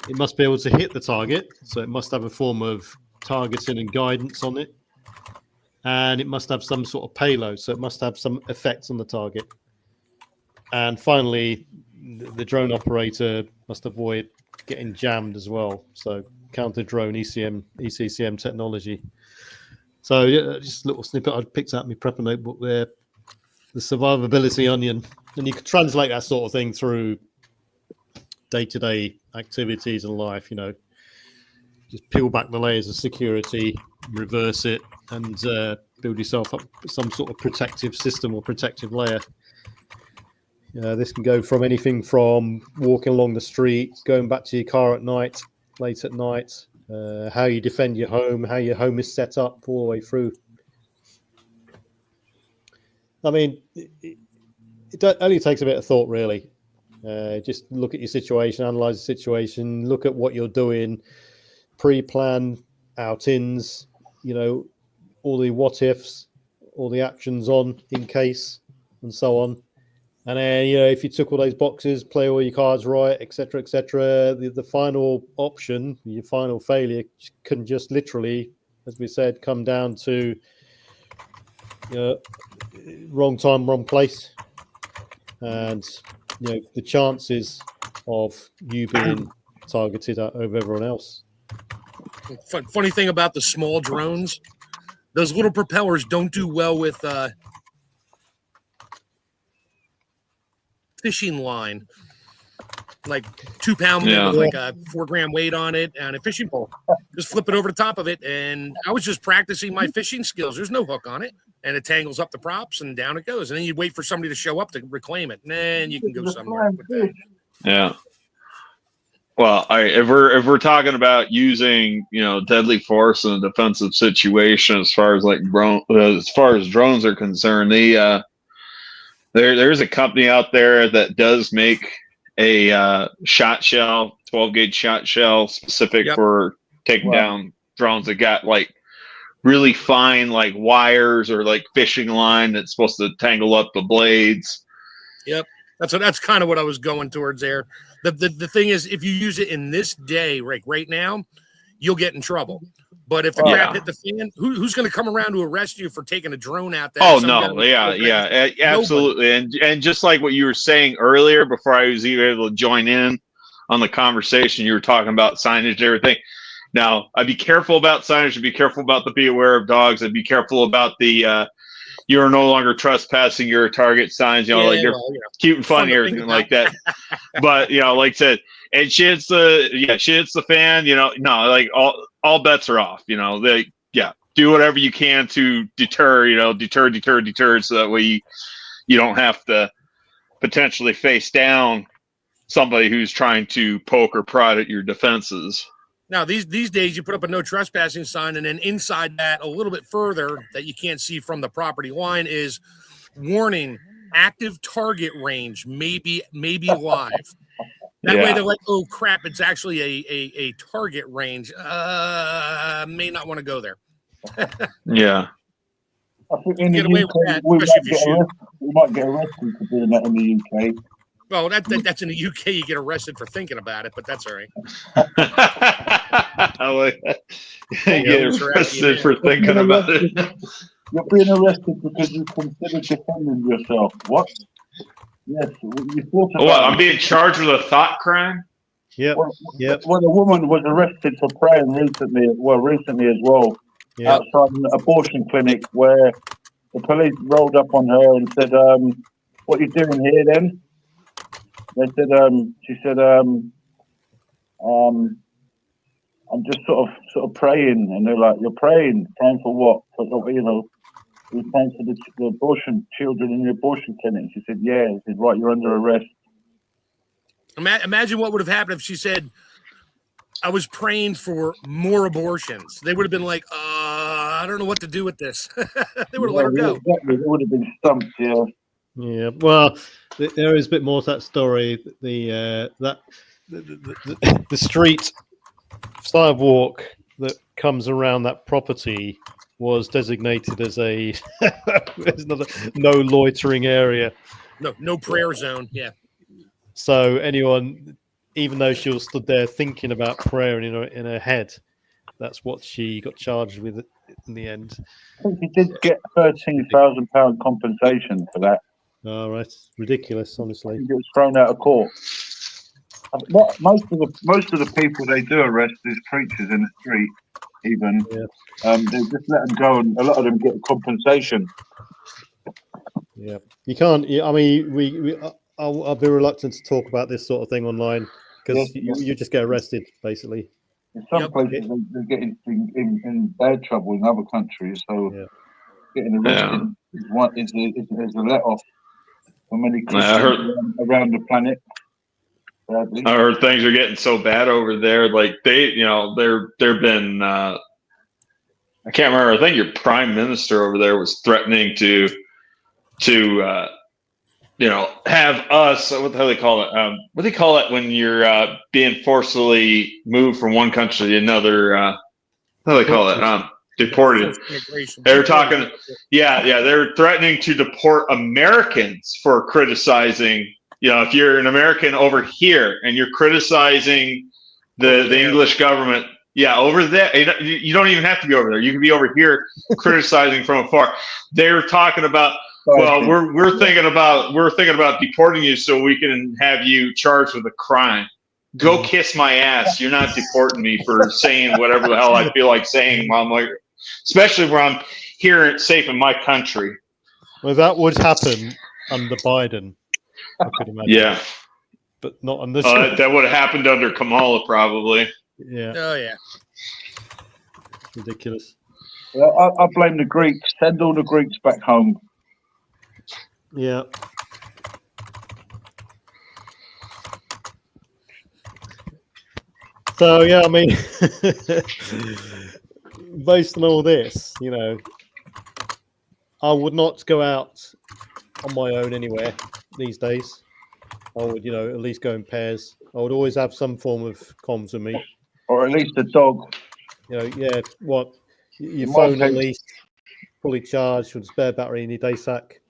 It must be able to hit the target, so it must have a form of targeting and guidance on it. And it must have some sort of payload, so it must have some effect on the target. And finally, the drone operator must avoid getting jammed as well. So counter-drone ECCM technology. So just a little snippet I picked out in my prepper notebook there. The survivability onion. And you can translate that sort of thing through day-to-day activities and life, Just peel back the layers of security, reverse it, and build yourself up some sort of protective system or protective layer. This can go from anything from walking along the street, going back to your car at night, late at night, how you defend your home, how your home is set up all the way through. I mean, it only takes a bit of thought, really. Just look at your situation, analyze the situation, look at what you're doing, pre-plan outings, all the what ifs, all the actions on in case, and so on. And then, if you took all those boxes, play all your cards right, etc., the final option, your final failure, can just literally, as we said, come down to wrong time, wrong place. And, the chances of you being targeted over everyone else. Funny thing about the small drones, those little propellers don't do well with fishing line, like 2 pound with like a 4 gram weight on it and a fishing pole. Just flip it over the top of it, and I was just practicing my fishing skills. There's no hook on it, and it tangles up the props, and down it goes. And then you wait for somebody to show up to reclaim it, and then you can go somewhere with that. Yeah. Well, if we're talking about using deadly force in a defensive situation, as far as drones are concerned, there's a company out there that does make a shot shell, 12 gauge shot shell, specific for taking down drones that got like really fine like wires or like fishing line that's supposed to tangle up the blades. Yep. That's kind of what I was going towards there. The thing is, if you use it in this day, right now, you'll get in trouble. But if the crap hit the fan, who's going to come around to arrest you for taking a drone out there? Oh, no. Yeah, absolutely. And just like what you were saying earlier, before I was even able to join in on the conversation, you were talking about signage and everything. Now, I'd be careful about signage. I'd be careful about the be aware of dogs. I'd be careful about the you're no longer trespassing your target signs. They're cute and funny, everything like that. But, like I said, and she hits the fan, no, like all bets are off, do whatever you can to deter, so that way you don't have to potentially face down somebody who's trying to poke or prod at your defenses. Now, these days, you put up a no trespassing sign, and then inside that, a little bit further that you can't see from the property line is warning: active target range may be live. That way, they're like, oh crap, it's actually a target range. May not want to go there. I think in get the away UK, with that, especially if you shoot. we might get arrested for doing that in the UK. Well, that's in the UK. You get arrested for thinking about it, but that's all right. I like that. You get arrested for thinking about it. You're being arrested because you consider defending yourself. What? Yes, you thought about What? I'm being charged with a thought crime? Yep. Well, a woman was arrested for praying recently as well, outside an abortion clinic where the police rolled up on her and said, "What are you doing here then?" They said, she said, I'm just sort of praying. And they're like, "You're praying for what? For, you know, you're praying for the abortion children in the abortion clinic." She said, "Yeah." He said, "Right, you're under arrest." Imagine what would have happened if she said, "I was praying for more abortions." They would have been like, I don't know what to do with this. They would have let her go. Exactly. They would have been stumped, yeah. Yeah, well, there is a bit more to that story. The street sidewalk that comes around that property was designated as a no loitering area. No prayer zone. Yeah. So anyone, even though she was stood there thinking about prayer in her head, that's what she got charged with in the end. I think she did get £13,000 compensation for that. All right, ridiculous, honestly. I think it was thrown out of court. Most of the people they do arrest is preachers in the street. Even they just let them go, and a lot of them get compensation. Yeah, you can't. I mean, I'll be reluctant to talk about this sort of thing online because you just get arrested, basically. In some places, they get in bad trouble in other countries. So getting arrested is a let off for many Christians around the planet. Sadly. I heard things are getting so bad over there. Like they've been. I can't remember. I think your prime minister over there was threatening to have us. What the hell do they call it? What do they call it when you're being forcibly moved from one country to another? How do they call it? Deported. They were talking. Yeah. They're threatening to deport Americans for criticizing. If you're an American over here and you're criticizing the English government, over there, you don't even have to be over there. You can be over here criticizing from afar. They're talking about, well, we're thinking about deporting you so we can have you charged with a crime. Go kiss my ass. You're not deporting me for saying whatever the hell I feel like saying. I'm like, especially where I'm here safe in my country. Well, that would happen under Biden. I could imagine. Yeah, but not on this. That would have happened under Kamala, probably. Yeah. Oh yeah. Ridiculous. Well, I blame the Greeks. Send all the Greeks back home. Yeah. So I mean, based on all this, I would not go out on my own anywhere these days. I would, at least go in pairs. I would always have some form of comms with me, or at least a dog. Your phone at least fully charged with spare battery in your day sack.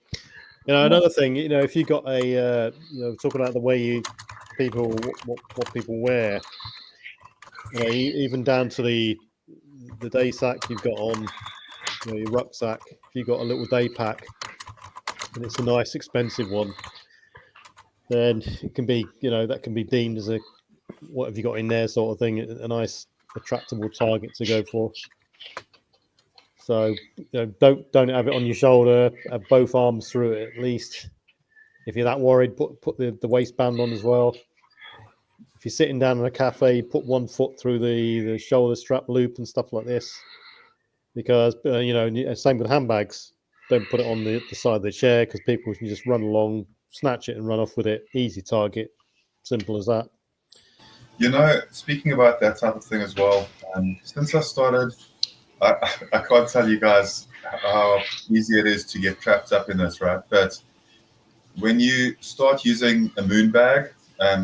Another thing, if you got a, talking about the way what people wear, even down to the day sack you've got on, your rucksack. If you've got a little day pack, and it's a nice expensive one, then it can be, that can be deemed as a what have you got in there sort of thing, a nice attractable target to go for. So don't have it on your shoulder, have both arms through it at least. If you're that worried, put the waistband on as well. If you're sitting down in a cafe, put one foot through the shoulder strap loop and stuff like this, because same with handbags. Don't put it on the side of the chair because people can just run along, snatch it and run off with it. Easy target. Simple as that. Speaking about that type of thing as well, since I started, I can't tell you guys how easy it is to get trapped up in this, right? But when you start using a moon bag,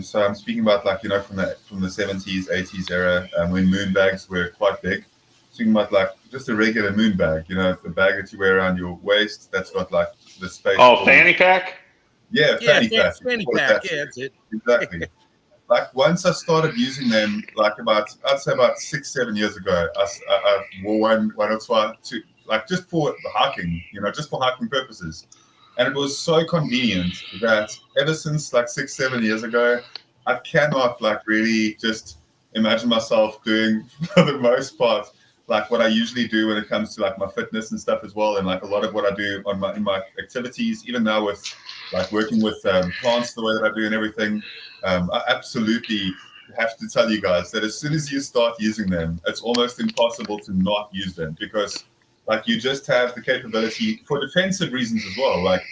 so I'm speaking about from the 70s, 80s era, when moon bags were quite big. Speaking about just a regular moon bag, the bag that you wear around your waist, that's got the space. Oh, fanny pack? Yeah, fanny pack. Fanny pack, that's it. Exactly. Once I started using them, I'd say about 6-7 years ago, I wore one or two, just for hiking, just for hiking purposes. And it was so convenient that ever since 6-7 years ago, I cannot really just imagine myself doing, for the most part, like what I usually do when it comes to like my fitness and stuff as well, and like a lot of what I do on in my activities, even now with like working with plants the way that I do and everything. I absolutely have to tell you guys that as soon as you start using them, it's almost impossible to not use them, because like you just have the capability for defensive reasons as well. Like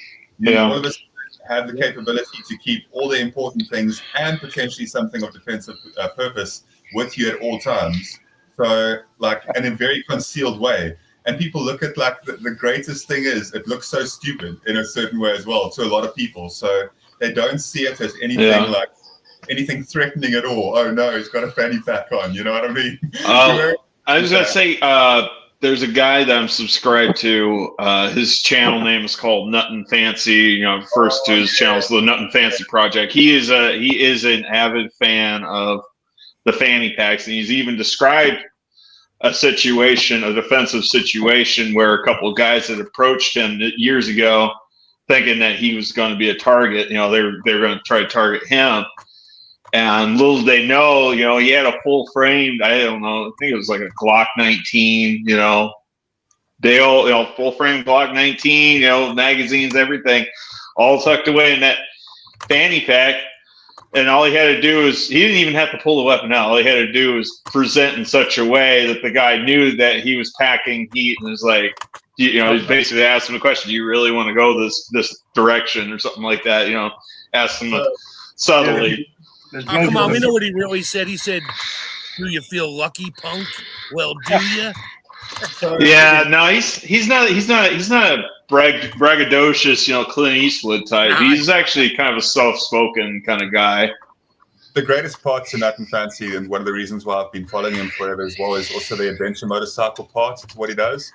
all of us have the capability to keep all the important things and potentially something of defensive purpose with you at all times. So like, and in a very concealed way. And people look at like the greatest thing is it looks so stupid in a certain way as well to a lot of people. So they don't see it as anything like anything threatening at all. Oh no, he's got a fanny pack on. You know what I mean? I was gonna say, there's a guy that I'm subscribed to. His channel name is called Nuttin' Fancy. You know, refers to his channel as the Nuttin' Fancy Project. He is an avid fan of the fanny packs, and he's even described a defensive situation where a couple of guys had approached him years ago, thinking that he was going to be a target. You know, they're going to try to target him. And little did they know, you know, he had a full framed, I don't know, I think it was like a Glock 19, you know, full frame Glock 19, you know, magazines, everything, all tucked away in that fanny pack. And all he had to do is, he didn't even have to pull the weapon out. All he had to do was present in such a way that the guy knew that he was packing heat, and was like, you know, he basically asked him a question: do you really want to go this direction or something like that? You know, asked him subtly. Oh, come on, we know what he really said. He said, "Do you feel lucky, punk? Well, do you?" Yeah, no, he's not a braggadocious, you know, Clint Eastwood type. He's actually kind of a soft-spoken kind of guy. The greatest part to Nuttin' Fancy, and one of the reasons why I've been following him forever as well, is also the adventure motorcycle part of what he does.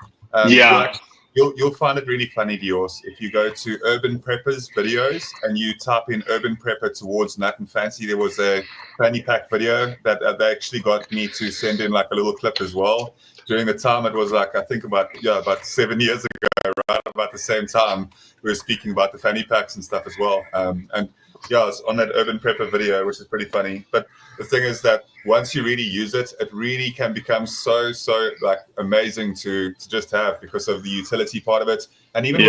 You'll find it really funny, Dios, if you go to Urban Preppers videos and you type in Urban Prepper towards Nuttin' Fancy. There was a fanny pack video that they actually got me to send in like a little clip as well. During the time, it was like, I think about 7 years ago, right about the same time, we were speaking about the fanny packs and stuff as well. And yeah, it's on that Urban Prepper video, which is pretty funny. But the thing is that once you really use it, it really can become so like amazing to just have, because of the utility part of it. And even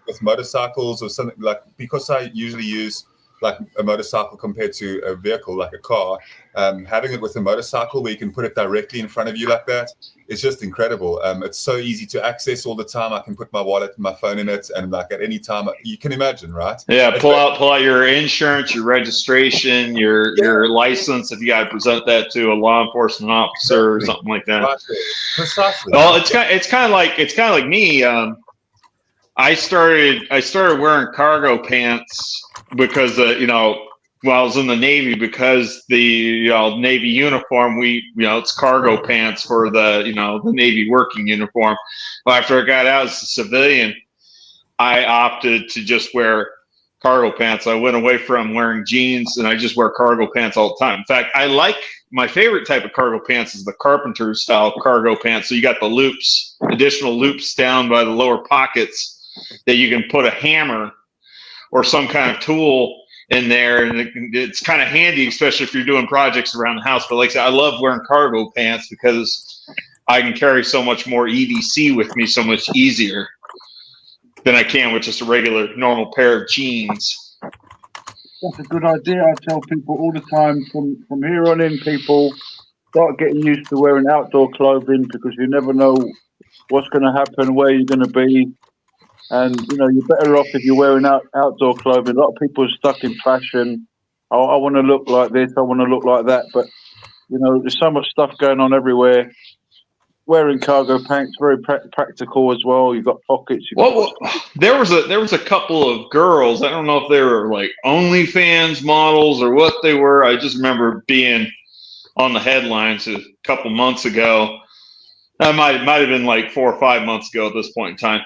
with motorcycles or something, like, because I usually use like a motorcycle compared to a vehicle like a car, having it with a motorcycle where you can put it directly in front of you like that, it's just incredible. It's so easy to access all the time. I can put my wallet and my phone in it, and like at any time, you can imagine, right? Yeah, pull out your insurance, your registration, your license, if you got to present that to a law enforcement officer or something like that. Precisely. Well, it's kind of like me. I started wearing cargo pants because while I was in the Navy, because the Navy uniform, it's cargo pants for the Navy working uniform. Well, after I got out as a civilian, I opted to just wear cargo pants. I went away from wearing jeans, and I just wear cargo pants all the time. In fact, my favorite type of cargo pants is the carpenter style cargo pants. So you got the loops, additional loops down by the lower pockets that you can put a hammer or some kind of tool in there, and it's kind of handy, especially if you're doing projects around the house. But like I said, I love wearing cargo pants because I can carry so much more EDC with me so much easier than I can with just a regular normal pair of jeans. That's a good idea. I tell people all the time, from here on in, people start getting used to wearing outdoor clothing, because you never know what's going to happen, where you're going to be. And, you're better off if you're wearing outdoor clothing. A lot of people are stuck in fashion. Oh, I want to look like this, I want to look like that. But, there's so much stuff going on everywhere. Wearing cargo pants, very practical as well. You've got pockets. There was a couple of girls. I don't know if they were like OnlyFans models or what they were. I just remember being on the headlines a couple months ago. That might have been like 4 or 5 months ago at this point in time.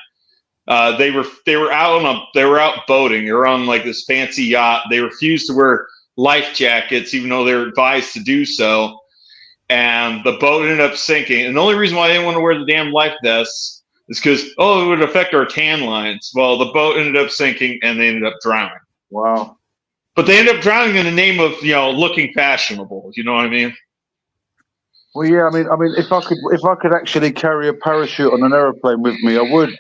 They were out boating. They were on like this fancy yacht. They refused to wear life jackets, even though they were advised to do so. And the boat ended up sinking. And the only reason why they didn't want to wear the damn life vests is because, it would affect our tan lines. Well, the boat ended up sinking, and they ended up drowning. Wow. But they ended up drowning in the name of, looking fashionable. You know what I mean? Well, yeah, I mean, if I could actually carry a parachute on an aeroplane with me, I would.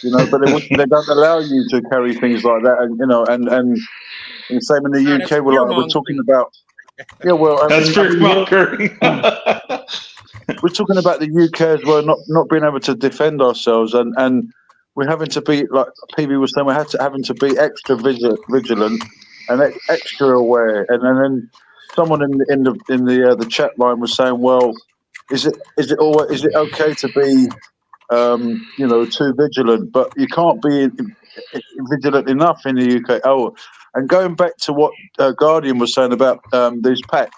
You know, but they don't allow you to carry things like that, and you know, and same in the No, UK. that's fear We're talking mongering. about. Yeah, well, That's fear mongering. we're talking about the UK as well, not being able to defend ourselves, and we're having to be like PB was saying, having to be extra vigilant and extra aware, and then someone in the chat line was saying, well, is it okay to be you know, too vigilant, but you can't be vigilant enough in the UK. Oh, and going back to what Guardian was saying about these packs,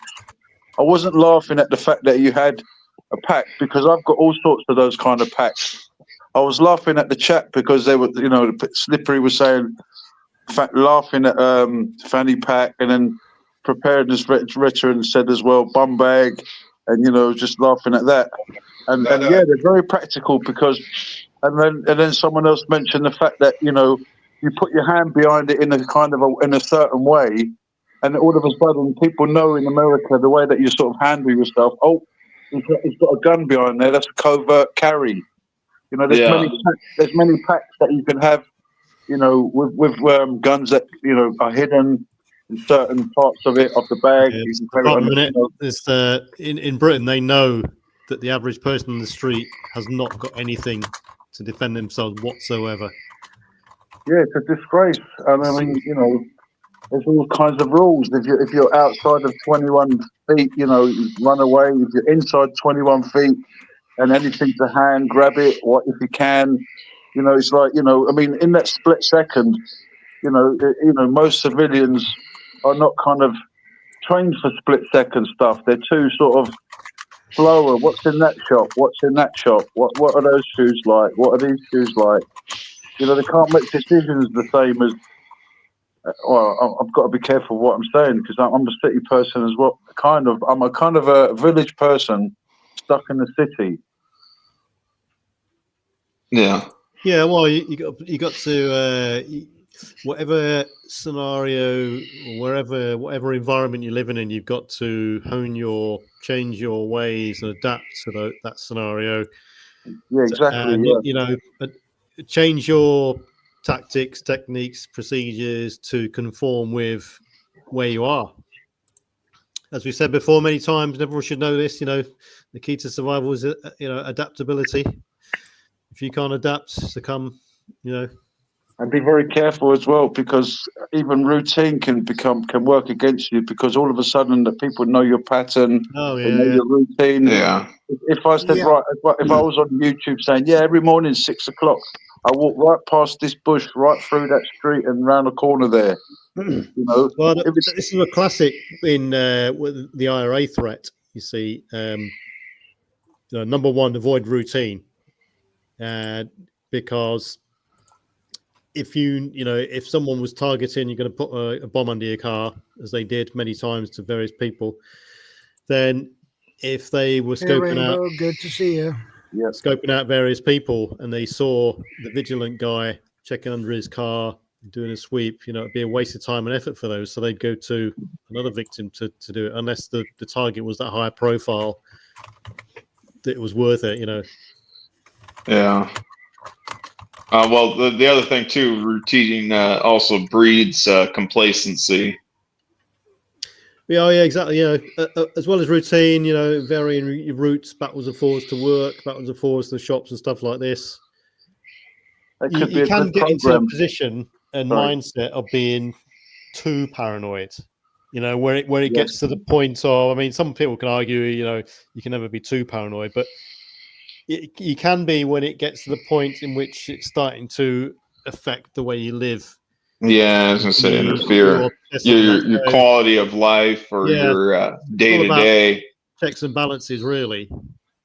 I wasn't laughing at the fact that you had a pack because I've got all sorts of those kind of packs. I was laughing at the chat because they were, you know, Slippery was saying, laughing at fanny pack, and then preparedness veteran said as well, bum bag, and you know, just laughing at that. And yeah, they're very practical because, and then someone else mentioned the fact that you know you put your hand behind it in a kind of in a certain way, and all of a sudden people know in America the way that you sort of handle yourself. Oh, he's got a gun behind there. That's a covert carry. You know, there's many packs that you can have. You know, with guns that you know are hidden in certain parts of it of the bag. Yeah, You it's can the carry it on problem the, in it is in Britain they know that the average person in the street has not got anything to defend themselves whatsoever. Yeah, it's a disgrace. And I mean, you know, there's all kinds of rules. If you're outside of 21 feet, you know, you run away. If you're inside 21 feet and anything to hand, grab it. What if you can? You know, it's like, you know, I mean, in that split second, you know, most civilians are not kind of trained for split second stuff. They're too sort of slower. What's in that shop? What's in that shop? What are those shoes like? What are these shoes like? You know, they can't make decisions the same as. Well, I've got to be careful what I'm saying because I'm a city person as well. I'm a kind of a village person stuck in the city. Yeah. Yeah, well, you got to whatever scenario, whatever environment you're living in, you've got to change your ways and adapt to that scenario. Yeah, exactly. And Yeah. you know, change your tactics, techniques, procedures to conform with where you are. As we said before many times, and everyone should know this. You know, the key to survival is adaptability. If you can't adapt, succumb. You know, And be very careful as well because even routine can work against you because all of a sudden the people know your pattern, they know your routine. Yeah. If I said if I was on YouTube saying every morning 6 o'clock, I walk right past this bush, right through that street, and round the corner there. You know, well, this is a classic in with the IRA threat. You see, number one, avoid routine, because if someone was targeting, you're going to put a bomb under your car, as they did many times to various people. Then, if they were scoping Rainbow, good to see you. Scoping out various people, and they saw the vigilant guy checking under his car, doing a sweep, it'd be a waste of time and effort for those. So they'd go to another victim to do it, unless the target was that high profile that it was worth it, Yeah. Well, the other thing too, routine also breeds complacency. Yeah, exactly. As well as routine, varying your routes backwards and forwards to work, backwards and forwards to the shops and stuff like this. You can get into a position and mindset of being too paranoid, where it gets to the point of, some people can argue, you can never be too paranoid, but you can be when it gets to the point in which it's starting to affect the way you live. Yeah, I was going to say interfere. Your quality of life or your day-to-day. Checks and balances, really,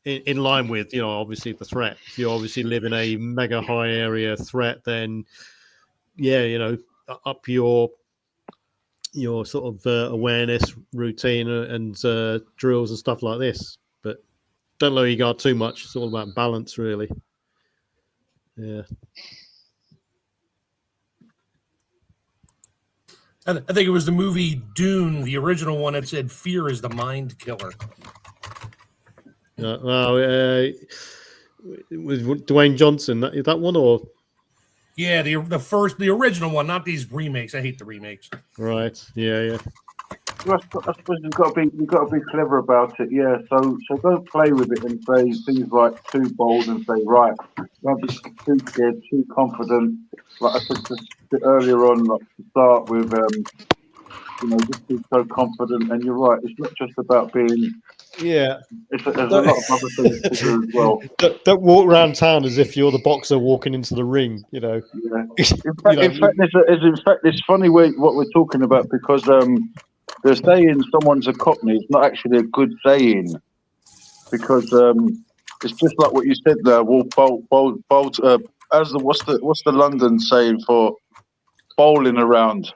in line with, obviously the threat. If you obviously live in a mega high area threat, then, up your sort of awareness, routine and drills and stuff like this. But don't lower your guard too much. It's all about balance, really. Yeah. I think it was the movie Dune, the original one, that said fear is the mind killer. With Dwayne Johnson, that one or? Yeah, the original one, not these remakes. I hate the remakes. Right. Yeah. Well, I suppose you've got to be clever about it. Yeah. So don't play with it and say things like too bold and say right. Don't be too scared, too confident. Like I said just earlier on, like to start with, just be so confident. And you're right. It's not just about being. Yeah. There's a lot of other things to do as well. Don't walk around town as if you're the boxer walking into the ring. Yeah. In fact, it's funny what we're talking about because they're saying someone's a Cockney. It's not actually a good saying because it's just like what you said there. Wolf bolt. What's the London saying for bowling around?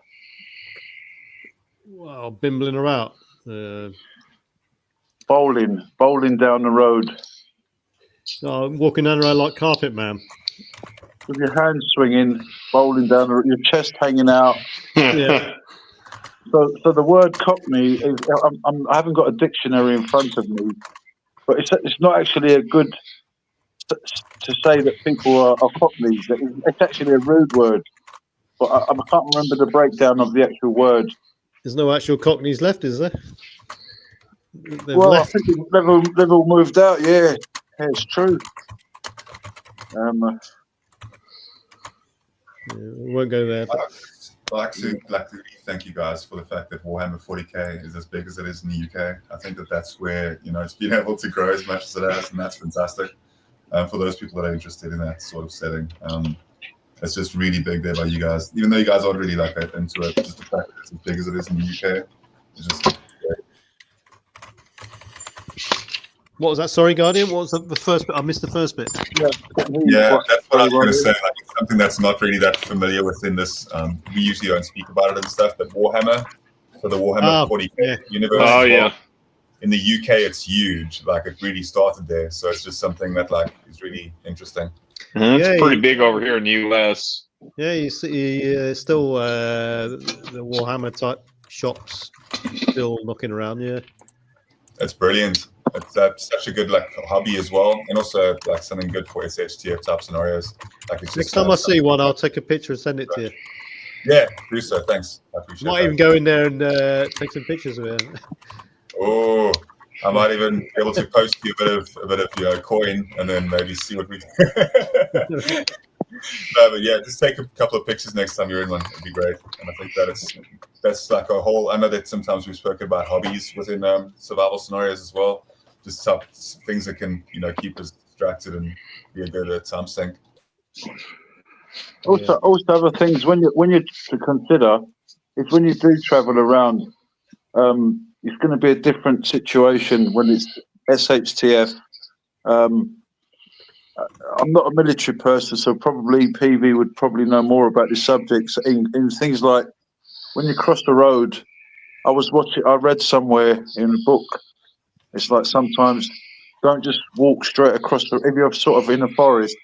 Well, bimbling her out. Bowling down the road. Walking down around like carpet man. With your hands swinging, bowling down, your chest hanging out. Yeah. So the word Cockney is. I haven't got a dictionary in front of me, but it's not actually a good to say that people are Cockneys. It's actually a rude word, but I can't remember the breakdown of the actual word. There's no actual Cockneys left, is there? I think they've all moved out. Yeah, it's true. We won't go there. But... I'd like to thank you guys for the fact that Warhammer 40k is as big as it is in the UK. I think that's where it's been able to grow as much as it has, and that's fantastic. For those people that are interested in that sort of setting, it's just really big there by you guys. Even though you guys aren't really like that into it, just the fact that it's as big as it is in the UK is just great. What was that? Sorry, Guardian. What was the first bit? I missed the first bit. Yeah, that's what I was going to say. Like, it's something that's not really that familiar within this. We usually don't speak about it and stuff, but Warhammer, for the Warhammer 40k universe. Oh, yeah. In the UK, it's huge. Like, it really started there. So it's just something that is really interesting. It's pretty big over here in the US. Yeah, you see still the Warhammer type shops still knocking around. Yeah, it's brilliant. It's such a good hobby as well, and also something good for SHTF type scenarios. Next time I see one, I'll take a picture and send it to you. Yeah, do so. Thanks. I appreciate it. Might even go in there and take some pictures of it. Oh, I might even be able to post you a bit of coin, and then maybe see what we. No, but yeah, just take a couple of pictures next time you're in one. It'd be great. And I think that's like a whole. I know that sometimes we've spoken about hobbies within survival scenarios as well. Just things that can keep us distracted and be a good time sink. Also, other things when you to consider is when you do travel around. It's going to be a different situation when it's SHTF. I'm not a military person, so probably PV would probably know more about the subjects. In things like when you cross the road, I read somewhere in a book. It's like sometimes don't just walk straight across if you're sort of in a forest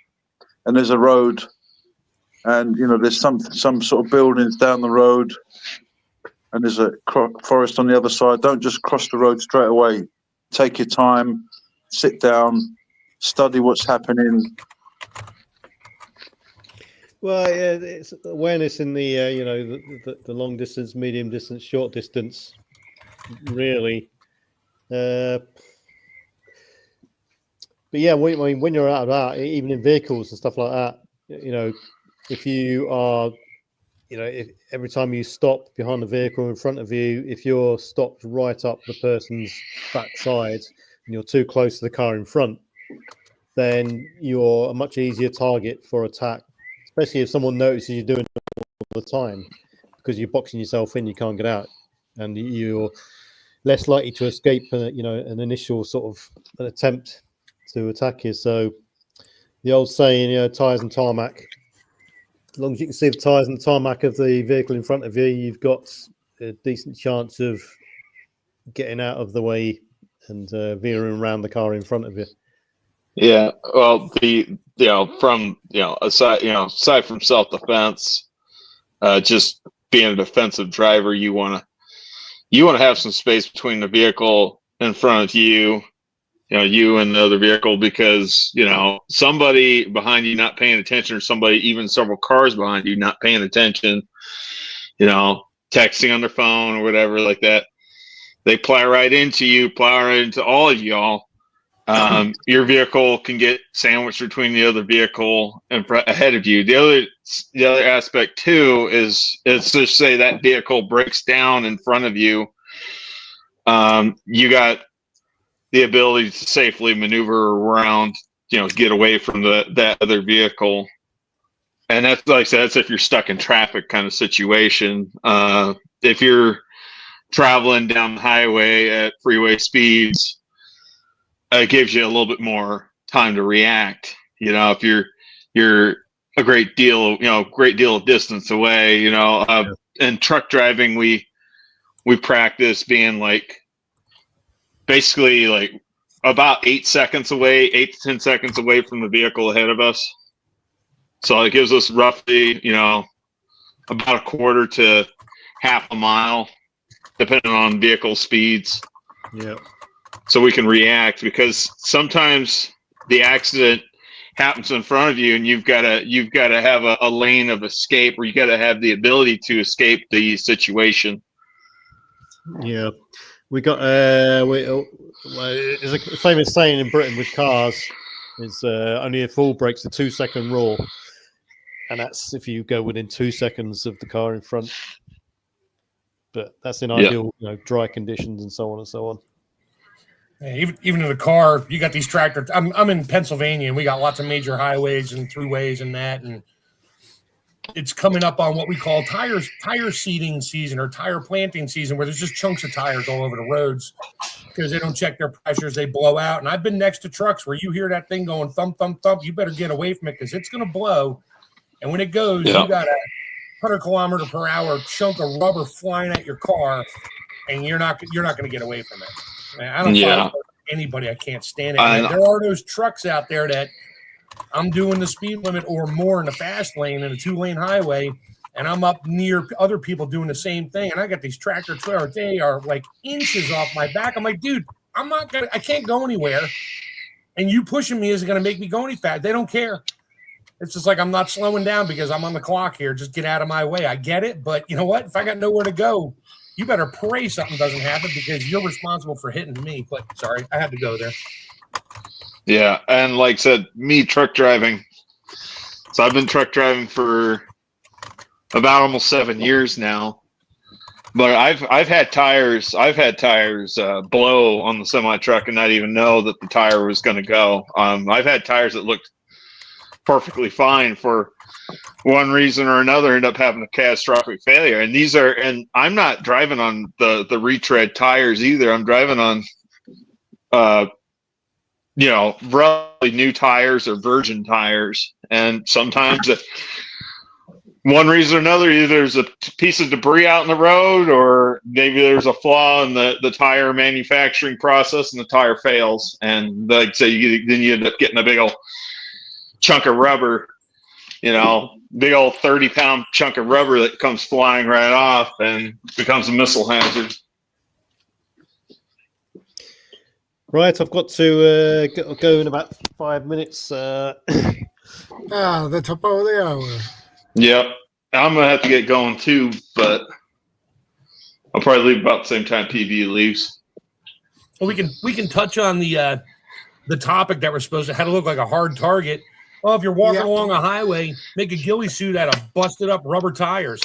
and there's a road and there's some sort of buildings down the road and there's a forest on the other side. Don't just cross the road straight away. Take your time, sit down, study what's happening. Well, yeah, it's awareness in the the long distance, medium distance, short distance, really. But yeah, when you're out about, even in vehicles and stuff like that, if you are, if every time you stop behind the vehicle in front of you, if you're stopped right up the person's backside and you're too close to the car in front, then you're a much easier target for attack, especially if someone notices you're doing it all the time, because you're boxing yourself in, you can't get out, and you're less likely to escape an initial sort of an attempt to attack you. So the old saying, tires and tarmac, as long as you can see the tires and the tarmac of the vehicle in front of you, you've got a decent chance of getting out of the way and veering around the car in front of you. Yeah, well, aside from self-defense, just being a defensive driver, you want to have some space between the vehicle in front of you you and the other vehicle, because somebody behind you not paying attention, or somebody even several cars behind you not paying attention, texting on their phone or whatever like that, they plow right into you, plow right into all of y'all. Your vehicle can get sandwiched between the other vehicle and ahead of you. The other aspect too is, it's just say that vehicle breaks down in front of you. You got the ability to safely maneuver around, get away from that other vehicle. And that's, like I said, that's if you're stuck in traffic kind of situation. If you're traveling down the highway at freeway speeds, it gives you a little bit more time to react. If you're a great deal of distance away, in truck driving, we practice being basically about 8 seconds away, 8 to 10 seconds away from the vehicle ahead of us. So it gives us roughly, about a quarter to half a mile, depending on vehicle speeds. Yeah. So we can react, because sometimes the accident happens in front of you, and you've got to have a lane of escape, or you got to have the ability to escape the situation. Yeah. We got there's a famous saying in Britain with cars is only a fool breaks the 2-second rule, and that's if you go within 2 seconds of the car in front. But that's in ideal, dry conditions and so on and so on. Yeah, even in the car, you got these tractors. I'm in Pennsylvania, and we got lots of major highways and throughways and that, and it's coming up on what we call tire seeding season, or tire planting season, where there's just chunks of tires all over the roads because they don't check their pressures, they blow out. And I've been next to trucks where you hear that thing going thump, thump, thump. You better get away from it, because it's going to blow. And when it goes, you got a 100-kilometer-per-hour chunk of rubber flying at your car, and you're not going to get away from it. Man, I don't follow anybody. I can't stand it. There are those trucks out there that I'm doing the speed limit or more in the fast lane in a 2-lane highway, and I'm up near other people doing the same thing. And I got these tractor trailers. They are inches off my back. I'm like, dude, I can't go anywhere. And you pushing me isn't going to make me go any faster. They don't care. It's just I'm not slowing down because I'm on the clock here. Just get out of my way. I get it. But you know what? If I got nowhere to go, you better pray something doesn't happen, because you're responsible for hitting me. But sorry, I had to go there. Yeah. And like I said, me truck driving. So I've been truck driving for about almost 7 years now. But I've had tires blow on the semi truck and not even know that the tire was going to go. I've had tires that looked perfectly fine for one reason or another, end up having a catastrophic failure. And I'm not driving on the retread tires either. I'm driving on roughly new tires or virgin tires. And sometimes one reason or another, either there's a piece of debris out in the road, or maybe there's a flaw in the tire manufacturing process and the tire fails. And like I say, then you end up getting a big old chunk of rubber, big old 30-pound chunk of rubber that comes flying right off and becomes a missile hazard. Right, I've got to go in about 5 minutes. The top of the hour. Yep. I'm going to have to get going too, but I'll probably leave about the same time PV leaves. Well, we can touch on the topic that we're supposed to, how to look like a hard target. Well, if you're walking along a highway, make a ghillie suit out of busted up rubber tires.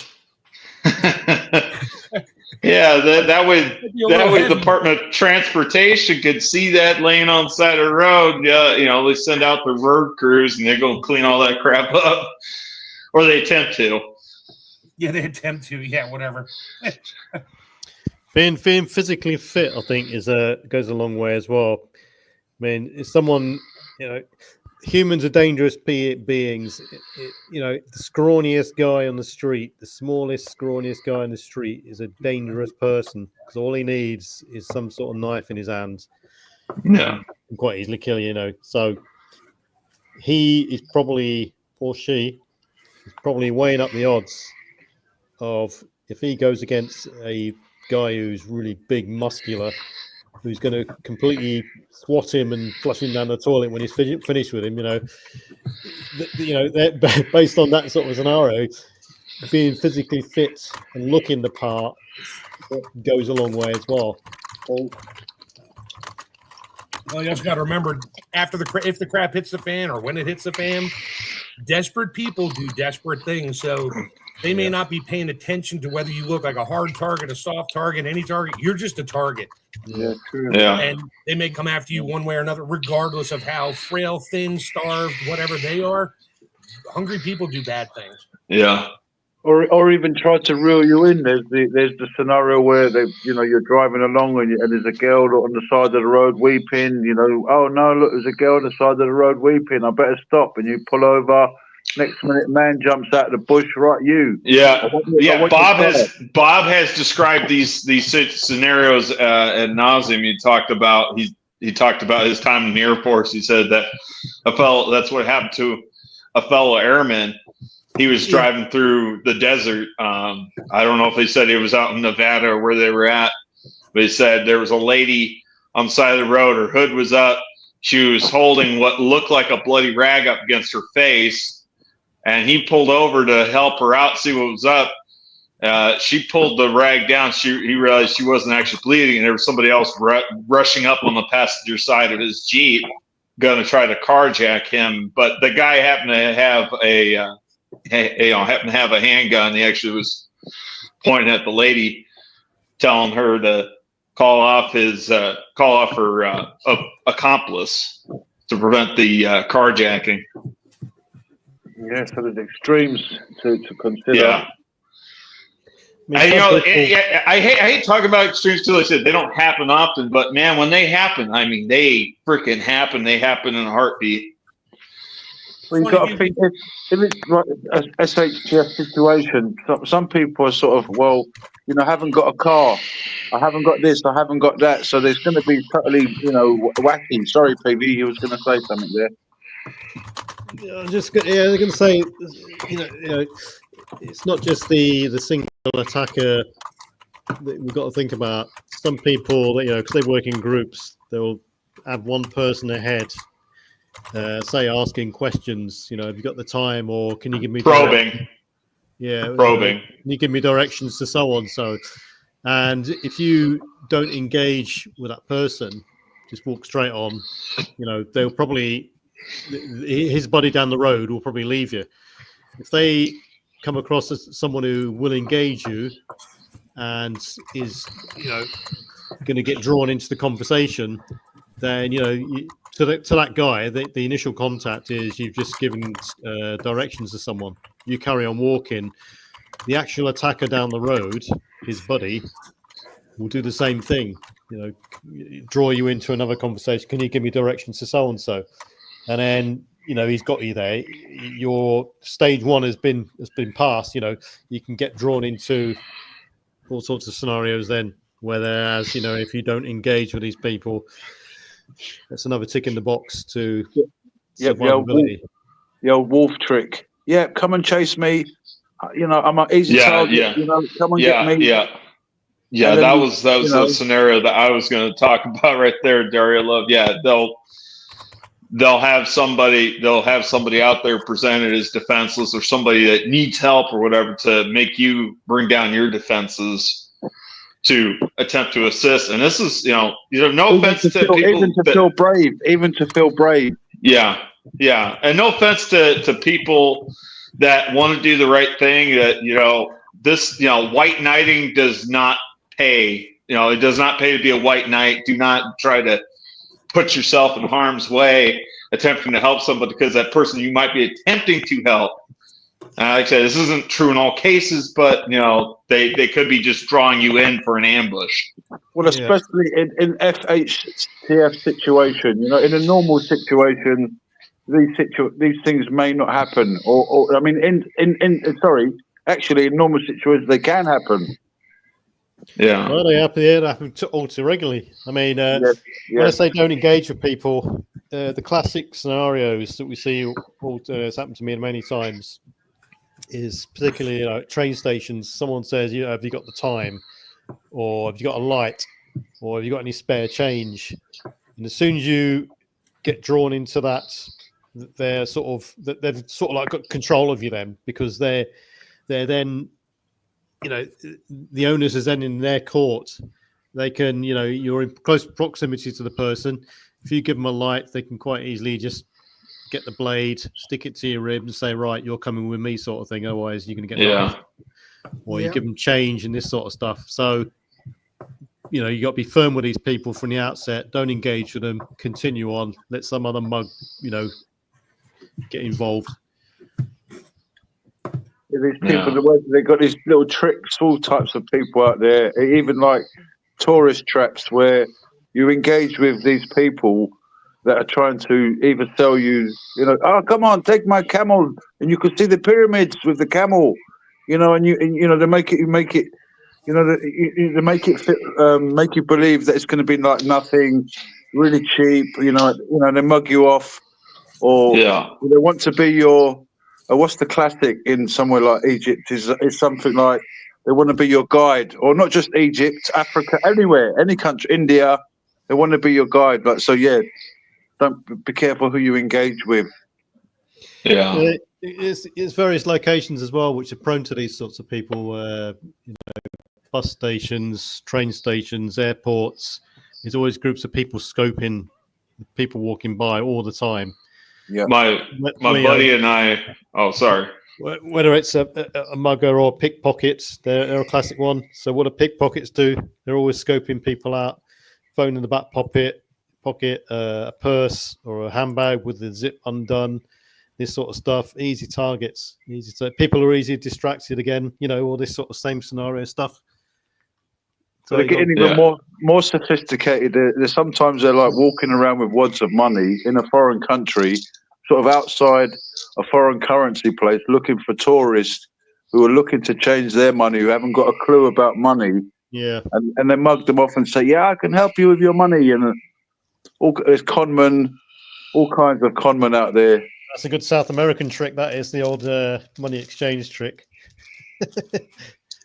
Yeah, that way the Department of Transportation could see that laying on the side of the road. Yeah, they send out the road crews and they go clean all that crap up, or they attempt to. Yeah, they attempt to. Yeah, whatever. Being physically fit, I think, goes a long way as well. I mean, if someone, humans are dangerous beings. The scrawniest guy on the street, the smallest, scrawniest guy on the street is a dangerous person, because all he needs is some sort of knife in his hands. Yeah. And quite easily kill you, So he is probably, or she, is probably weighing up the odds of, if he goes against a guy who's really big, muscular, who's going to completely swat him and flush him down the toilet when he's finished with him. Based on that sort of scenario, being physically fit and looking the part goes a long way as well. Well, you also got to remember, if the crap hits the fan or when it hits the fan, desperate people do desperate things. So they may not be paying attention to whether you look like a hard target, a soft target, any target. You're just a target. Yeah, true. Yeah. And they may come after you one way or another, regardless of how frail, thin, starved, whatever they are. Hungry people do bad things. Yeah. Or even try to reel you in. There's the scenario where you're driving along and there's a girl on the side of the road weeping. Oh no, look, there's a girl on the side of the road weeping. I better stop. And you pull over. Next minute, man jumps out of the bush, right? You. Yeah. Bob has described these scenarios ad nauseum. He talked about his time in the Air Force. He said that that's what happened to a fellow airman. He was driving through the desert. I don't know if they said it was out in Nevada or where they were at, but he said there was a lady on the side of the road. Her hood was up. She was holding what looked like a bloody rag up against her face, and he pulled over to help her out, see what was up. She pulled the rag down. He realized she wasn't actually bleeding, and there was somebody else rushing up on the passenger side of his Jeep, going to try to carjack him. But the guy happened to have a handgun. He actually was pointing at the lady, telling her to call off her accomplice to prevent the carjacking. Yeah, so there's extremes to consider. Yeah. I hate talking about extremes too. Like I said, they don't happen often, but man, when they happen, I mean, they freaking happen. They happen in a heartbeat. Well, you've got to think if it's like a SHTF situation, some people are sort of, I haven't got a car, I haven't got this, I haven't got that, so there's going to be totally, wacky. Sorry, PV, you was going to say something there. I'm just going to say, it's not just the single attacker that we've got to think about. Some people that because they work in groups, they'll have one person ahead. Say asking questions, have you got the time, or can you give me probing? Can you give me directions to so on so? And if you don't engage with that person, just walk straight on. They'll probably his buddy down the road will probably leave you. If they come across as someone who will engage you and is going to get drawn into the conversation, then to that guy, the initial contact is you've just given directions to someone. You carry on walking. The actual attacker down the road, his buddy, will do the same thing. Draw you into another conversation. Can you give me directions to so and so? And then he's got you there. Your stage one has been passed. You can get drawn into all sorts of scenarios then. Whereas if you don't engage with these people, that's another tick in the box to survivability. The old wolf trick. Yeah, come and chase me. I'm an easy target. Come and get me. Yeah, that was the scenario that I was going to talk about right there, Dario Love. Yeah, they'll have somebody out there presented as defenseless, or somebody that needs help or whatever, to make you bring down your defenses to attempt to assist. And this is, no offense to people, even to feel brave. Yeah. And no offense to people that want to do the right thing, that, this, white knighting does not pay. It does not pay to be a white knight. Do not try to put yourself in harm's way attempting to help somebody, because that person you might be attempting to help, like I said, this isn't true in all cases, but they could be just drawing you in for an ambush. Well, especially in FHTF situation, in a normal situation, these things may not happen, or I mean, actually, in normal situations they can happen. Yeah, well, they happen all too regularly. I mean, when I say don't engage with people, the classic scenarios that we see, it's happened to me many times, is particularly at train stations. Someone says, have you got the time, or have you got a light? or have you got any spare change? And as soon as you get drawn into that, they've sort of like got control of you then, because they're then, you know, the onus is then in their court. They can, you know, you're in close proximity to the person. If you give them a light, they can quite easily just get the blade, stick it to your rib, and say, "Right, you're coming with me," sort of thing. Otherwise, you're going to get knifed. Or you give them change and this sort of stuff. So, you know, you got to be firm with these people from the outset. Don't engage with them. Continue on. Let some other mug, you know, get involved. These people, they've got these little tricks, all types of people out there, even like tourist traps where you engage with these people that are trying to either sell you, you know, oh, come on, take my camel, and you could see the pyramids with the camel, you know, and you know, they make it, you make it, you know, they make it fit, make you believe that it's going to be like nothing, really cheap, you know, they mug you off, or they want to be your. What's the classic in somewhere like Egypt is something like they want to be your guide, or not just Egypt, Africa, anywhere, any country, India, they want to be your guide. But so yeah, don't be careful who you engage with. Yeah, it's various locations as well which are prone to these sorts of people. You know, bus stations, train stations, airports. There's always groups of people scoping people walking by all the time. Yeah, my buddy and I. Oh, sorry. Whether it's a mugger or pickpockets, they're a classic one. So what do pickpockets do? They're always scoping people out. Phone in the back pocket, a purse or a handbag with the zip undone. This sort of stuff. Easy targets. People are easily distracted again. You know, all this sort of same scenario stuff. So they're getting even more sophisticated. Sometimes they're like walking around with wads of money in a foreign country, sort of outside a foreign currency place, looking for tourists who are looking to change their money, who haven't got a clue about money. Yeah. And they mug them off and say, "Yeah, I can help you with your money." And there's conmen, all kinds of conmen out there. That's a good South American trick. That is the old money exchange trick.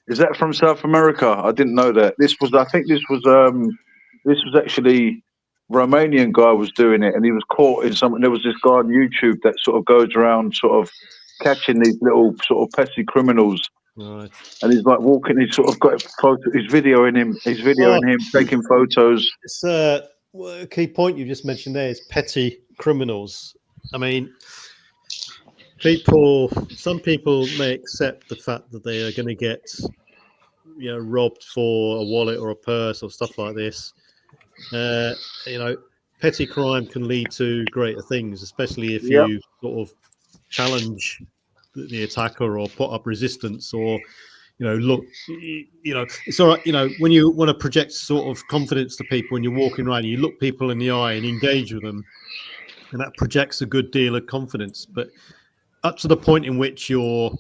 Is that from South America? I didn't know that. I think this was actually Romanian guy was doing it, and he was caught in something. There was this guy on YouTube that sort of goes around sort of catching these little sort of pesky criminals. Right. And he's like walking. He's sort of got he's videoing him. He's videoing him taking photos. It's a key point you just mentioned there is petty criminals. I mean, some people may accept the fact that they are going to get, you know, robbed for a wallet or a purse or stuff like this. You know, petty crime can lead to greater things, especially if you sort of challenge the attacker or put up resistance, or, you know, look, you know, it's all right. You know, when you want to project sort of confidence to people and you're walking around, you look people in the eye and engage with them, and that projects a good deal of confidence. But up to the point in which you're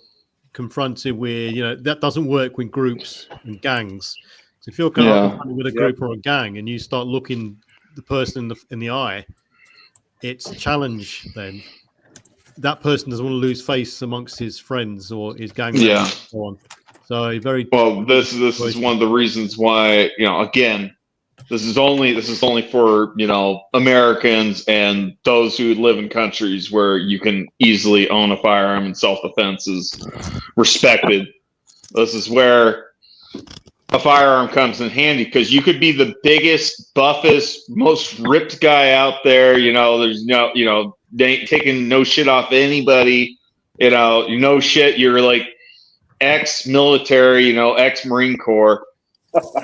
confronted with, you know, that doesn't work with groups and gangs. So if you're confronted with a group or a gang and you start looking the person in the eye, it's a challenge then. That person doesn't want to lose face amongst his friends or his gang members and so on. So very well. This is one of the reasons why, you know, again, this is only for, you know, Americans and those who live in countries where you can easily own a firearm and self-defense is respected. This is where a firearm comes in handy, because you could be the biggest, buffest, most ripped guy out there. You know, there's no, you know, they ain't taking no shit off anybody. You know, shit. You're like ex-military, you know, ex-Marine Corps.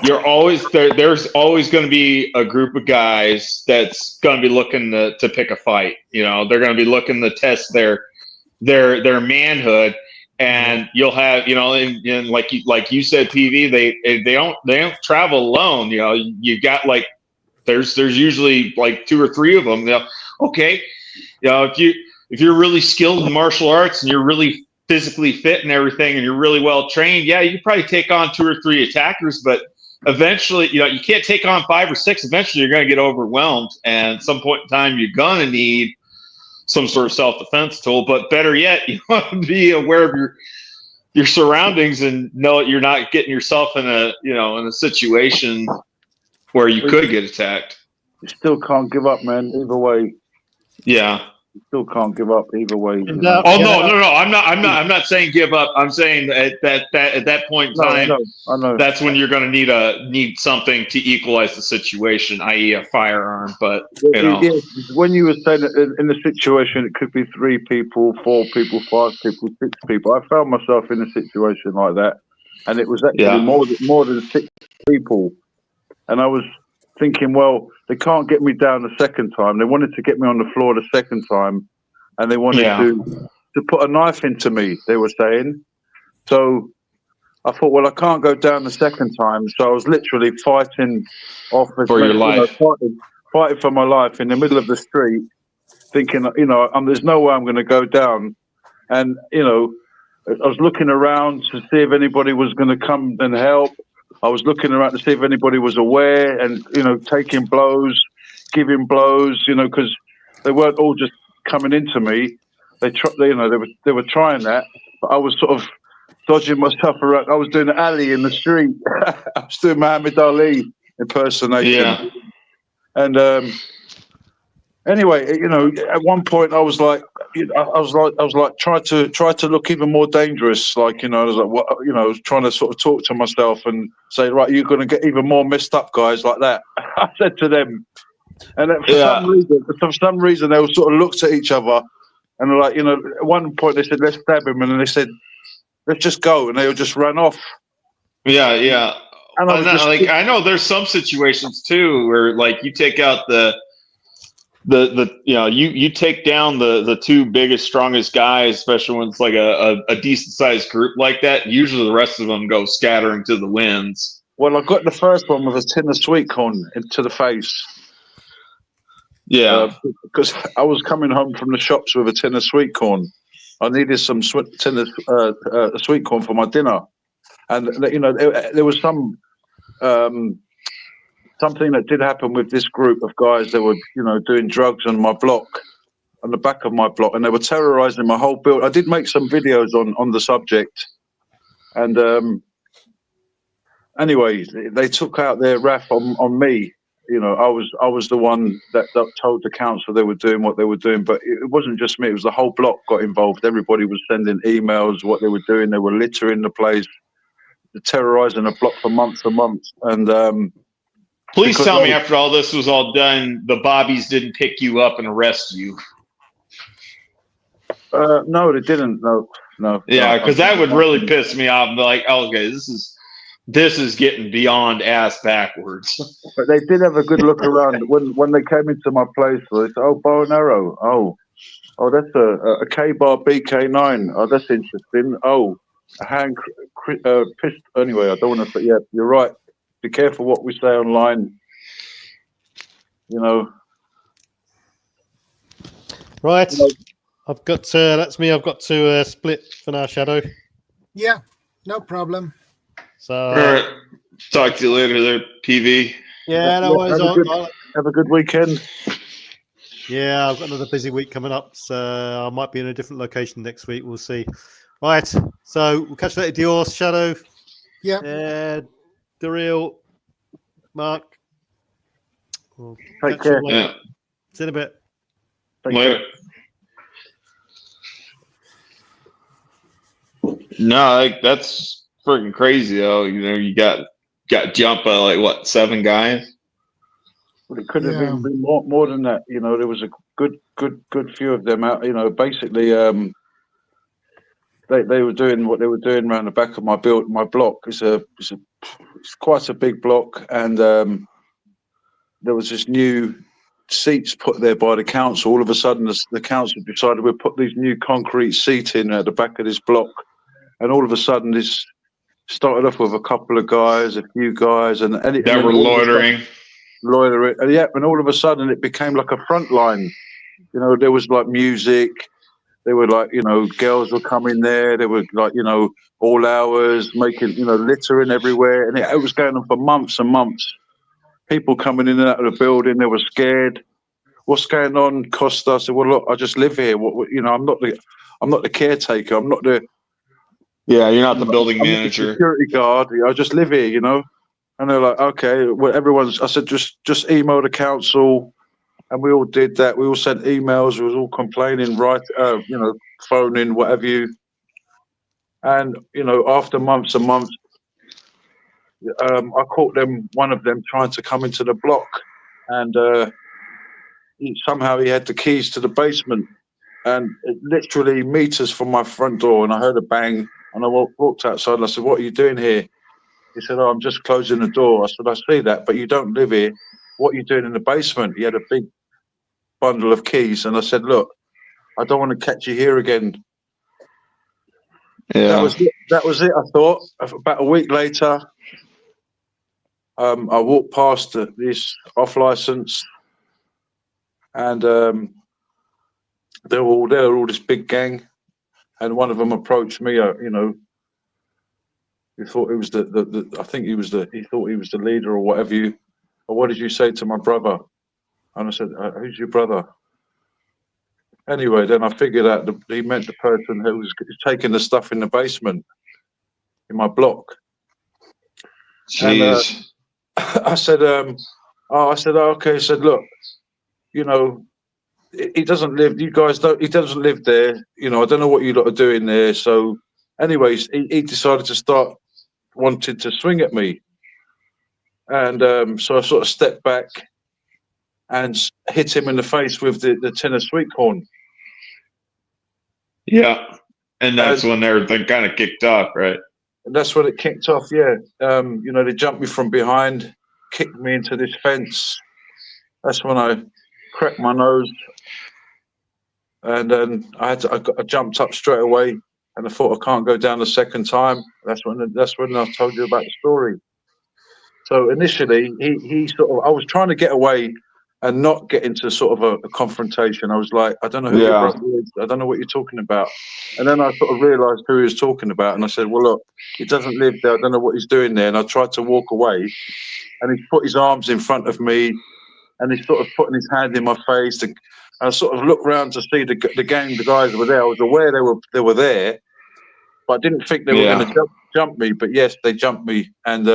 You're always there. There's always going to be a group of guys that's going to be looking to pick a fight. You know, they're going to be looking to test their manhood. And you'll have, you know, and like you said, PV, they don't travel alone. You know, you got like there's usually like 2 or 3 of them. You know, okay, you know, if you're really skilled in martial arts and you're really physically fit and everything, and you're really well trained, yeah, you can probably take on 2 or 3 attackers. But eventually, you know, you can't take on 5 or 6. Eventually, you're going to get overwhelmed, and at some point in time, you're going to need some sort of self-defense tool. But better yet, you want to be aware of your surroundings and know that you're not getting yourself in a situation where you could get attacked. You still can't give up, man. Either way, Yeah. you still can't give up. Either way. You And, know? Oh no! I'm not saying give up. I'm saying at that point in time, I know. that's when you're going to need something to equalize the situation, i.e., a firearm. But Yeah, when you were saying that in the situation, it could be 3 people, 4 people, 5 people, 6 people. I found myself in a situation like that, and it was actually more than 6 people. And I was thinking, well, they can't get me down the second time. They wanted to get me on the floor the second time, and they wanted to put a knife into me, they were saying. So I thought, well, I can't go down the second time. So I was literally fighting off for your life. Fighting for my life in the middle of the street, thinking, there's no way I'm going to go down. And, I was looking around to see if anybody was going to come and help. I was looking around to see if anybody was aware and, taking blows, giving blows, because they weren't all just coming into me. They were trying that, but I was sort of dodging myself around. I was doing an alley in the street. I was doing Muhammad Ali impersonation. Yeah. And anyway, at one point I was like, try to look even more dangerous. Like, I was like, what, I was trying to sort of talk to myself and say, right, you're going to get even more messed up, guys, like that. I said to them, and for some reason, they all sort of looked at each other, and they're like, at one point they said, let's stab him, and then they said, let's just go, and they all just ran off. Yeah, yeah. And I know there's some situations too where like you take out you take down the 2 biggest, strongest guys, especially when it's like a decent sized group like that. Usually the rest of them go scattering to the winds. Well, I got the first one with a tin of sweet corn into the face. Yeah, because I was coming home from the shops with a tin of sweet corn. I needed some tin of sweet corn for my dinner, and there was some something that did happen with this group of guys that were doing drugs on my block, on the back of my block, and they were terrorizing my whole build. I did make some videos on the subject, and anyway, they took out their wrath on me. I was the one that told the council they were doing what they were doing, but it wasn't just me. It was the whole block got involved. Everybody was sending emails, what they were doing. They were littering the place, terrorizing the block for months and months. And please tell me after all this was all done, the Bobbies didn't pick you up and arrest you. No, they didn't. No. Yeah, because that would really piss me off. Like, okay, this is getting beyond ass backwards. But they did have a good look around when they came into my place. They said, "Oh, bow and arrow. Oh, that's a K-bar BK9. Oh, that's interesting. Oh, a hand pistol. Anyway, I don't want to say. Yeah, you're right. Be careful what we say online. Right. I've got that's me. I've got to split for now, Shadow. Yeah, no problem. So all right. Talk to you later there, PV. Yeah, no worries. Have a good weekend. Yeah, I've got another busy week coming up, so I might be in a different location next week. We'll see. Right, so we'll catch you later. Dior, Shadow. Yeah. The real Mark. Take care. Yeah. See you in a bit. Later. No, that's freaking crazy though. You got jumped by like what, 7 guys? Well, it could have been more than that. There was a good few of them out. Basically, they were doing what they were doing around the back of my block. It's quite a big block, and there was this new seats put there by the council. All of a sudden, the council decided we'd put these new concrete seats in at the back of this block. And all of a sudden, this started off with a couple of guys, a few guys, and that were loitering. And all of a sudden, it became like a front line. There was like music. There were like, girls were coming there. There were like, all hours, making, littering everywhere. And it was going on for months and months. People coming in and out of the building, they were scared. What's going on, Costa? I said, well, look, I just live here. I'm not the caretaker. I'm not the... Yeah, you're not the building manager. The security guard. I just live here, And they're like, okay, well, I said, just email the council. And we all did that. We all sent emails. We was all complaining, phoning, whatever you. And, after months and months, I caught one of them trying to come into the block. And somehow he had the keys to the basement. And literally meters from my front door. And I heard a bang. And I walked outside and I said, what are you doing here? He said, I'm just closing the door. I said, I see that, but you don't live here. What are you doing in the basement? He had a big bundle of keys. And I said, look, I don't want to catch you here again. Yeah. That was it, I thought. About a week later, I walked past this off license, and they were all this big gang, and one of them approached me. He thought he was he thought he was the leader or whatever. What did you say to my brother? And I said, who's your brother? Anyway, then I figured out he meant the person who was taking the stuff in the basement in my block. Jeez. And I said, okay. I said, look, he doesn't live. You guys don't. He doesn't live there. I don't know what you lot are doing there. So, anyways, he decided to start wanting to swing at me, and so I sort of stepped back and hit him in the face with the tin of sweet corn. Yeah, and that's when everything kind of kicked off, right? And that's when it kicked off. Yeah, they jumped me from behind, kicked me into this fence. That's when I cracked my nose, and then I jumped up straight away, and I thought I can't go down the second time. That's when I told you about the story. So initially, he sort of, I was trying to get away and not get into sort of a confrontation. I was like, I don't know who your brother is. I don't know what you're talking about. And then I sort of realised who he was talking about, and I said, well, look, he doesn't live there. I don't know what he's doing there. And I tried to walk away, and he put his arms in front of me, and he's sort of putting his hand in my face. And I sort of looked around to see the gang, the guys were there. I was aware they were there, but I didn't think they were going to jump me. But yes, they jumped me. And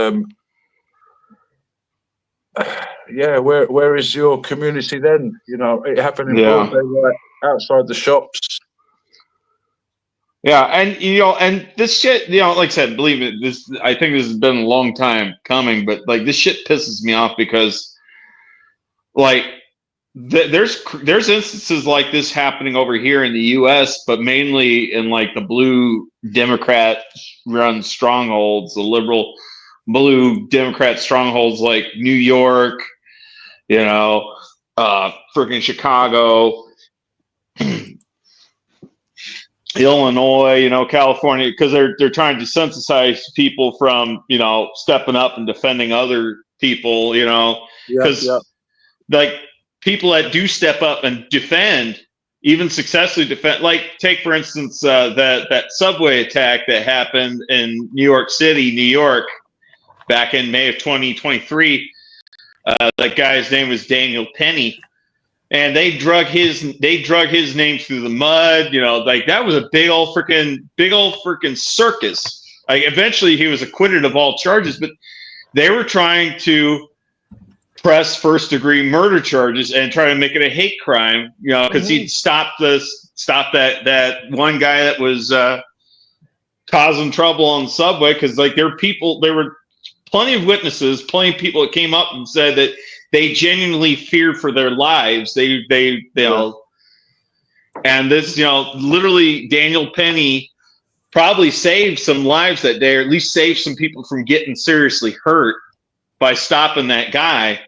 yeah, where is your community then? It happened in Broadway, right outside the shops. Yeah, and and this shit, like I said, believe it, I think this has been a long time coming, but like this shit pisses me off because like there's instances like this happening over here in the US, but mainly in like the blue Democrat run strongholds, the liberal blue Democrat strongholds like New York, freaking Chicago, Illinois, California, because they're trying to desensitize people from, stepping up and defending other people, because like people that do step up and defend, even successfully defend, like take for instance that subway attack that happened in New York City, New York, back in May of 2023. That guy's name was Daniel Penny, and they drug his name through the mud. Like that was a big old freaking circus. Like eventually he was acquitted of all charges, but they were trying to press first-degree murder charges and try to make it a hate crime. Because he stopped that one guy that was causing trouble on the subway. Because like there were plenty of witnesses, plenty of people that came up and said that they genuinely feared for their lives. And this, literally Daniel Penny probably saved some lives that day, or at least saved some people from getting seriously hurt by stopping that guy.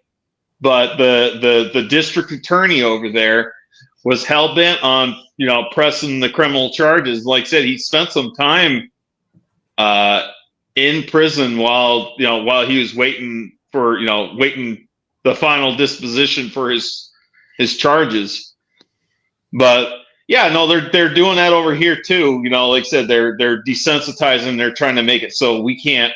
But the district attorney over there was hell bent on, pressing the criminal charges. Like I said, he spent some time in prison while he was waiting for the final disposition for his charges. But yeah, no, they're doing that over here too. Like I said, they're desensitizing. They're trying to make it so we can't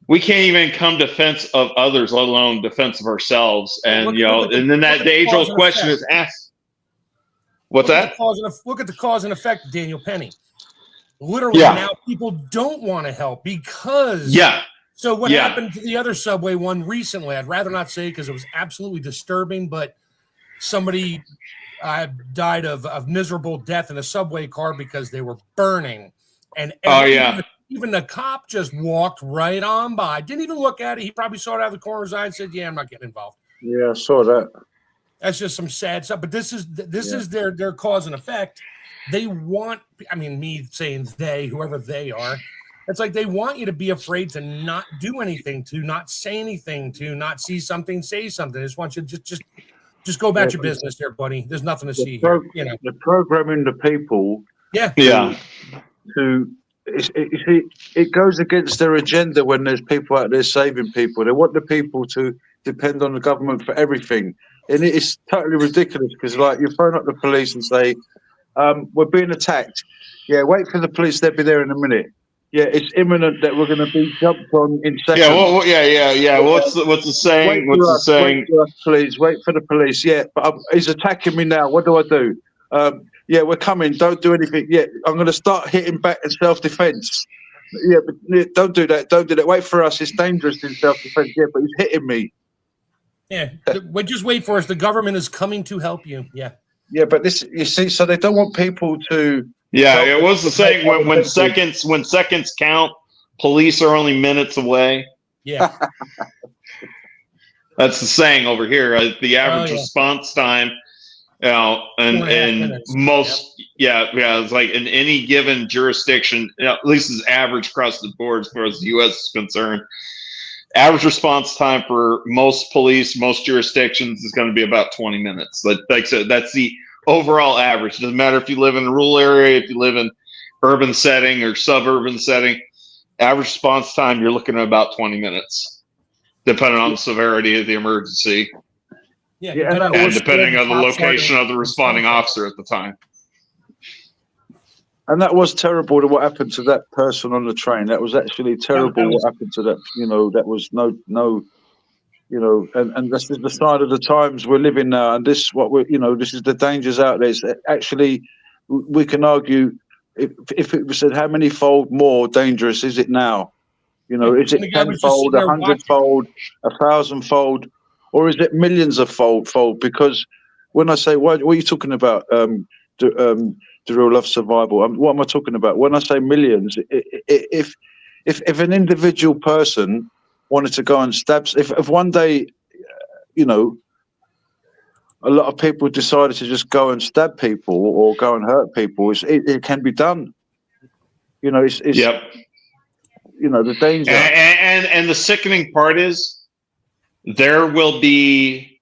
even come defense of others, let alone defense of ourselves. And and then that age-old question is asked. What's that? Look at the cause and effect of Daniel Penny. Literally now people don't want to help because So what Yeah. happened to the other subway one recently? I'd rather not say because it was absolutely disturbing, but somebody died of miserable death in a subway car because they were burning. And Oh, yeah. even the cop just walked right on by. Didn't even look at it. He probably saw it out of the corner of his eye and said, yeah, I'm not getting involved. Yeah, I saw that. That's just some sad stuff. But this is their cause and effect. They want, I mean, me saying they, whoever they are, it's like they want you to be afraid to not do anything, to not say anything, to not see something, say something. I just want you to just go about your business there, buddy. There's nothing to see here. You know, the programming the people. Yeah. It goes against their agenda when there's people out there saving people. They want the people to depend on the government for everything, and it's totally ridiculous because, like, you phone up the police and say, "We're being attacked." Yeah, wait for the police; they'll be there in a minute. Yeah, it's imminent that we're going to be jumped on in seconds. Yeah. What's the saying? What's the saying? Wait for us, please. Wait for the police. Yeah, but he's attacking me now. What do I do? Yeah, we're coming. Don't do anything. Yeah, I'm going to start hitting back in self-defense. Yeah, but don't do that. Don't do that. Wait for us. It's dangerous in self-defense. Yeah, but he's hitting me. Yeah, just wait for us. The government is coming to help you. Yeah. Yeah, but this, you see, so they don't want people to. Yeah, it was the saying when seconds count, police are only minutes away. Yeah. That's the saying over here. The average response time, you know, and most, it's like in any given jurisdiction, you know, at least as average across the board as far as the U.S. is concerned, average response time for most police, most jurisdictions is going to be about 20 minutes. Like I said, that's the overall average. Doesn't matter if you live in a rural area, if you live in urban setting or suburban setting, average response time, you're looking at about 20 minutes, depending on the severity of the emergency. Yeah, and depending on the location of the responding officer at the time. And that was terrible to what happened to that person on the train. That was actually terrible what happened to that. You know, that was no, you know, and this is the sign of the times we're living now. And this, this is the dangers out there. It's actually, we can argue if it was said how many fold more dangerous is it now? You know, is it 10-fold, 100-fold, 1,000-fold, or is it millions of fold? Because when I say, what are you talking about? The real love survival. What am I talking about? When I say millions, if an individual person wanted to go and stab, if one day, you know, a lot of people decided to just go and stab people or go and hurt people, it can be done. You know, it's you know, the danger. And the sickening part is there will be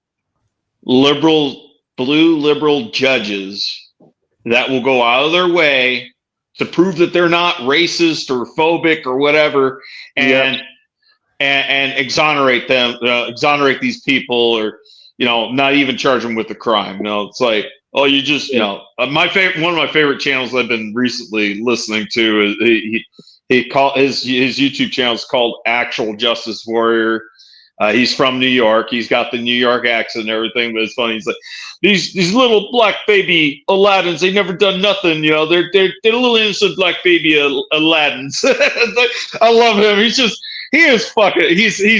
blue liberal judges that will go out of their way to prove that they're not racist or phobic or whatever, and exonerate them, exonerate these people, or, you know, not even charge them with the crime. You know, it's like, oh, you just, you know, one of my favorite channels I've been recently listening to is he called his YouTube channel is called Actual Justice Warrior. He's from New York. He's got the New York accent and everything, but it's funny. He's like, these little black baby Aladdins, they never done nothing. You know, they're little innocent black baby Aladdins. I love him. He's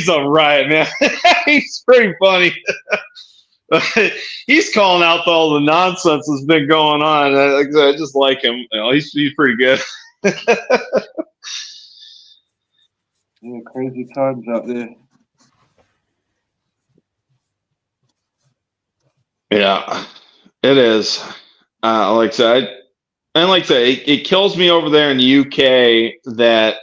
a riot, man. He's pretty funny. He's calling out all the nonsense that's been going on. I just like him. You know, he's pretty good. Yeah, crazy times out there. Yeah, it is. Like I said, it kills me over there in the UK that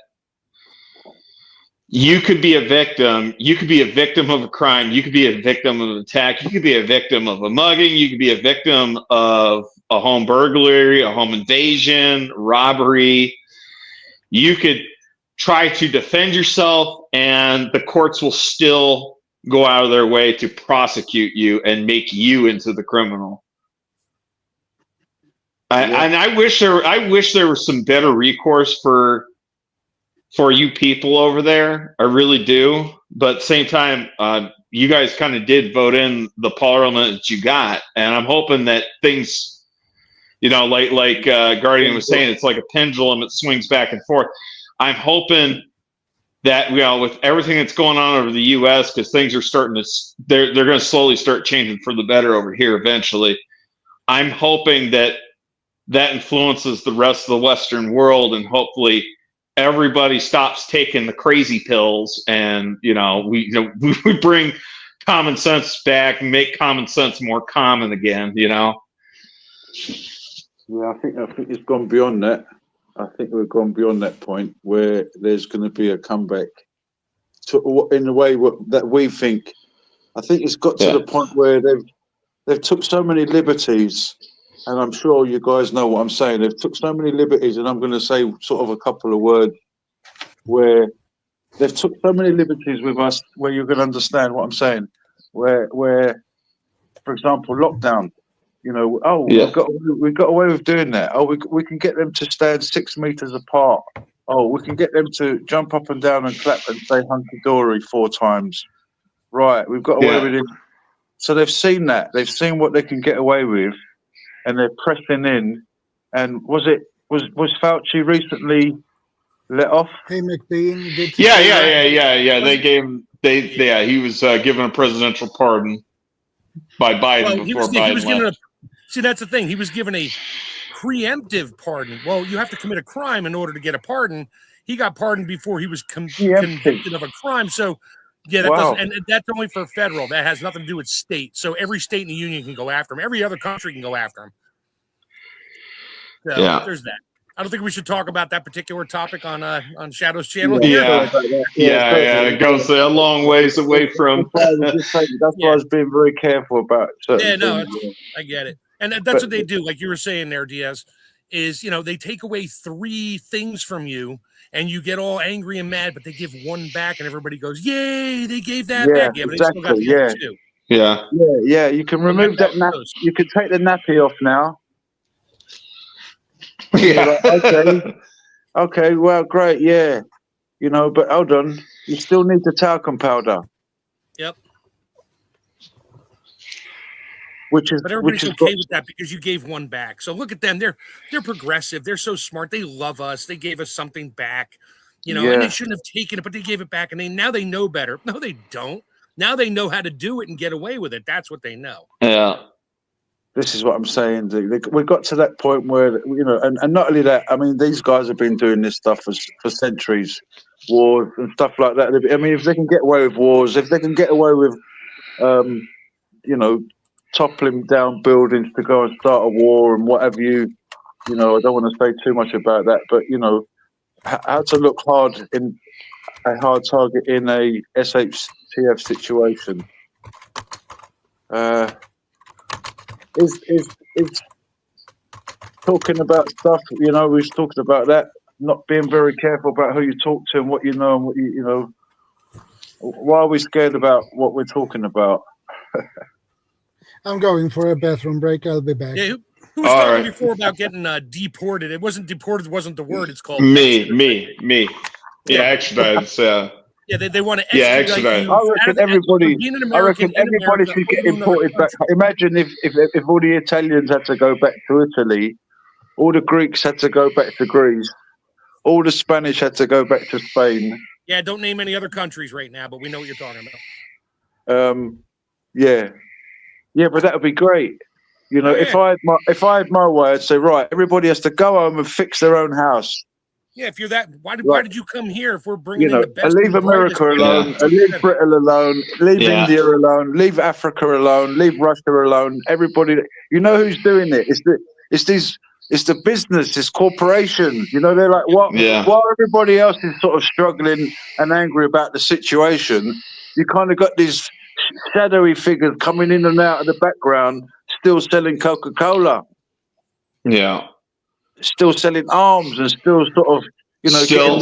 you could be a victim. You could be a victim of a crime. You could be a victim of an attack. You could be a victim of a mugging. You could be a victim of a home burglary, a home invasion, robbery. You could try to defend yourself, and the courts will still go out of their way to prosecute you and make you into the criminal. And I wish there was some better recourse for you people over there. I really do. But at the same time, you guys kind of did vote in the parliament that you got, and I'm hoping that things, you know, like Guardian was saying, it's like a pendulum. It swings back and forth. I'm hoping that, with everything that's going on over the U.S., because things are starting to, they're going to slowly start changing for the better over here eventually. I'm hoping that influences the rest of the Western world, and hopefully everybody stops taking the crazy pills, and we bring common sense back and make common sense more common again. Yeah, I think it's gone beyond that. I think we've gone beyond that point where there's going to be a comeback in the way that we think. I think it's got to the point where they've took so many liberties, and I'm sure you guys know what I'm saying. They've took so many liberties, and I'm going to say sort of a couple of words where they've took so many liberties with us, where you're going to understand what I'm saying. Where, for example, lockdown. We've got away with doing that. Oh, we can get them to stand 6 meters apart. Oh, we can get them to jump up and down and clap and say hunky dory 4 times. Right, we've got away with it. So they've seen that. They've seen what they can get away with, and they're pressing in. And was Fauci recently let off? Hey, McBean. Yeah. They gave him. He was given a presidential pardon by Biden before Biden left. See, that's the thing. He was given a preemptive pardon. Well, you have to commit a crime in order to get a pardon. He got pardoned before he was convicted of a crime. So, yeah, that doesn't, and that's only for federal. That has nothing to do with state. So every state in the union can go after him. Every other country can go after him. So there's that. I don't think we should talk about that particular topic on Shadow's channel. Yeah. It goes a long ways away from. That's why I was being very careful about. I get it. And that's what they do. Like you were saying there, Diaz, is, they take away 3 things from you and you get all angry and mad, but they give 1 back and everybody goes, yay, they gave that back. Yeah, but exactly. They still got the other 2. Yeah. You can remove that nappy. You can take the nappy off now. Yeah. Like, okay, well, great, yeah. But hold on. You still need the talcum powder. Yep. But everybody's okay with that because you gave 1 back. So look at them. They're progressive. They're so smart. They love us. They gave us something back, and they shouldn't have taken it, but they gave it back, and now they know better. No, they don't. Now they know how to do it and get away with it. That's what they know. Yeah. This is what I'm saying. We got to that point where, and not only that, I mean, these guys have been doing this stuff for centuries, wars and stuff like that. I mean, if they can get away with wars, if they can get away with, toppling down buildings to go and start a war and whatever I don't want to say too much about that, but, how to look hard in a hard target in a SHTF situation. Is talking about stuff, we was talking about that, not being very careful about who you talk to and what you know and what you. Why are we scared about what we're talking about? I'm going for a bathroom break. I'll be back. Yeah, who was talking before about getting deported? It wasn't deported, wasn't the word. It's called me. Yeah, extradited. Yeah, they want to extradite you. I reckon everybody should get imported back. Imagine if all the Italians had to go back to Italy, all the Greeks had to go back to Greece, all the Spanish had to go back to Spain. Yeah, don't name any other countries right now, but we know what you're talking about. Yeah, but that would be great. If I had my way, I'd say, right, everybody has to go home and fix their own house. Yeah, if you're that, why did you come here if we're bringing in the best? Leave America alone, leave Britain alone, leave India alone, leave Africa alone, leave Russia alone. Everybody, who's doing it? It's the business, it's corporations. They're like, what? Yeah. While everybody else is sort of struggling and angry about the situation, you kind of got these shadowy figures coming in and out of the background, still selling Coca-Cola. Yeah. Still selling arms and still sort of, still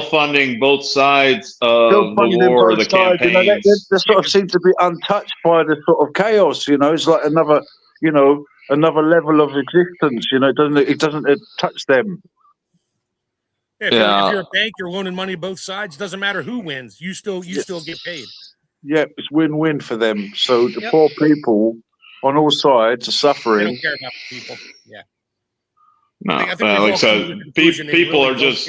funding both sides of the war, the campaigns. They sort of seem to be untouched by the sort of chaos. It's like another level of existence. It doesn't touch them. If you're a bank, you're loaning money both sides. Doesn't matter who wins. You still get paid. Yeah, it's win-win for them. So the poor people on all sides are suffering. They don't care about the people. Yeah. No, like I said, people are just.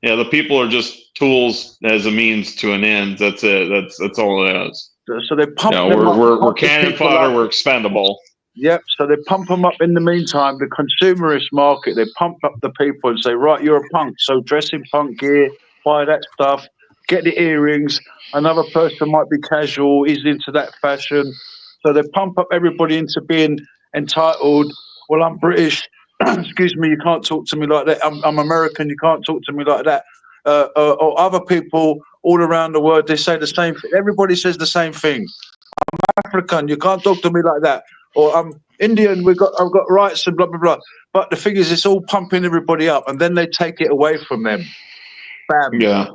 Yeah, the people are just tools as a means to an end. That's it. That's all it is. So they pump You know, them up. we're pump the cannon people fodder. up. We're expendable. Yep. So they pump them up in the meantime. The consumerist market, they pump up the people and say, right, you're a punk. So dress in punk gear, buy that stuff, get the earrings. Another person might be casual, he's into that fashion. So they pump up everybody into being entitled. Well, I'm British. Excuse me, you can't talk to me like that. I'm American, you can't talk to me like that. Or other people all around the world, they say the same thing. Everybody says the same thing. African, you can't talk to me like that. Or I'm Indian, I've got rights and blah blah blah. But the thing is, it's all pumping everybody up, and then they take it away from them. Bam. Yeah.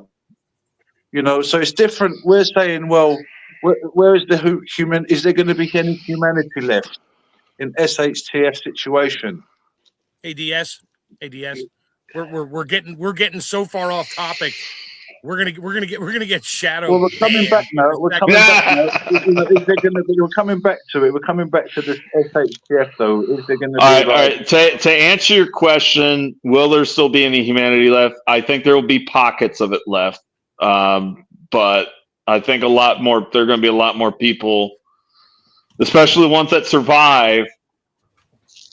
You know, so it's different. We're saying, well, where is the human? Is there going to be any humanity left in SHTF situation? ADS, we're getting so far off topic. We're gonna get shadowed. Well, we're coming back now. We're coming back now. Is there going to be? We're coming back to it. We're coming back to this SHTF though. Is there going to be? All right. To answer your question, will there still be any humanity left? I think there will be pockets of it left, but I think a lot more. There are going to be a lot more people, especially ones that survive.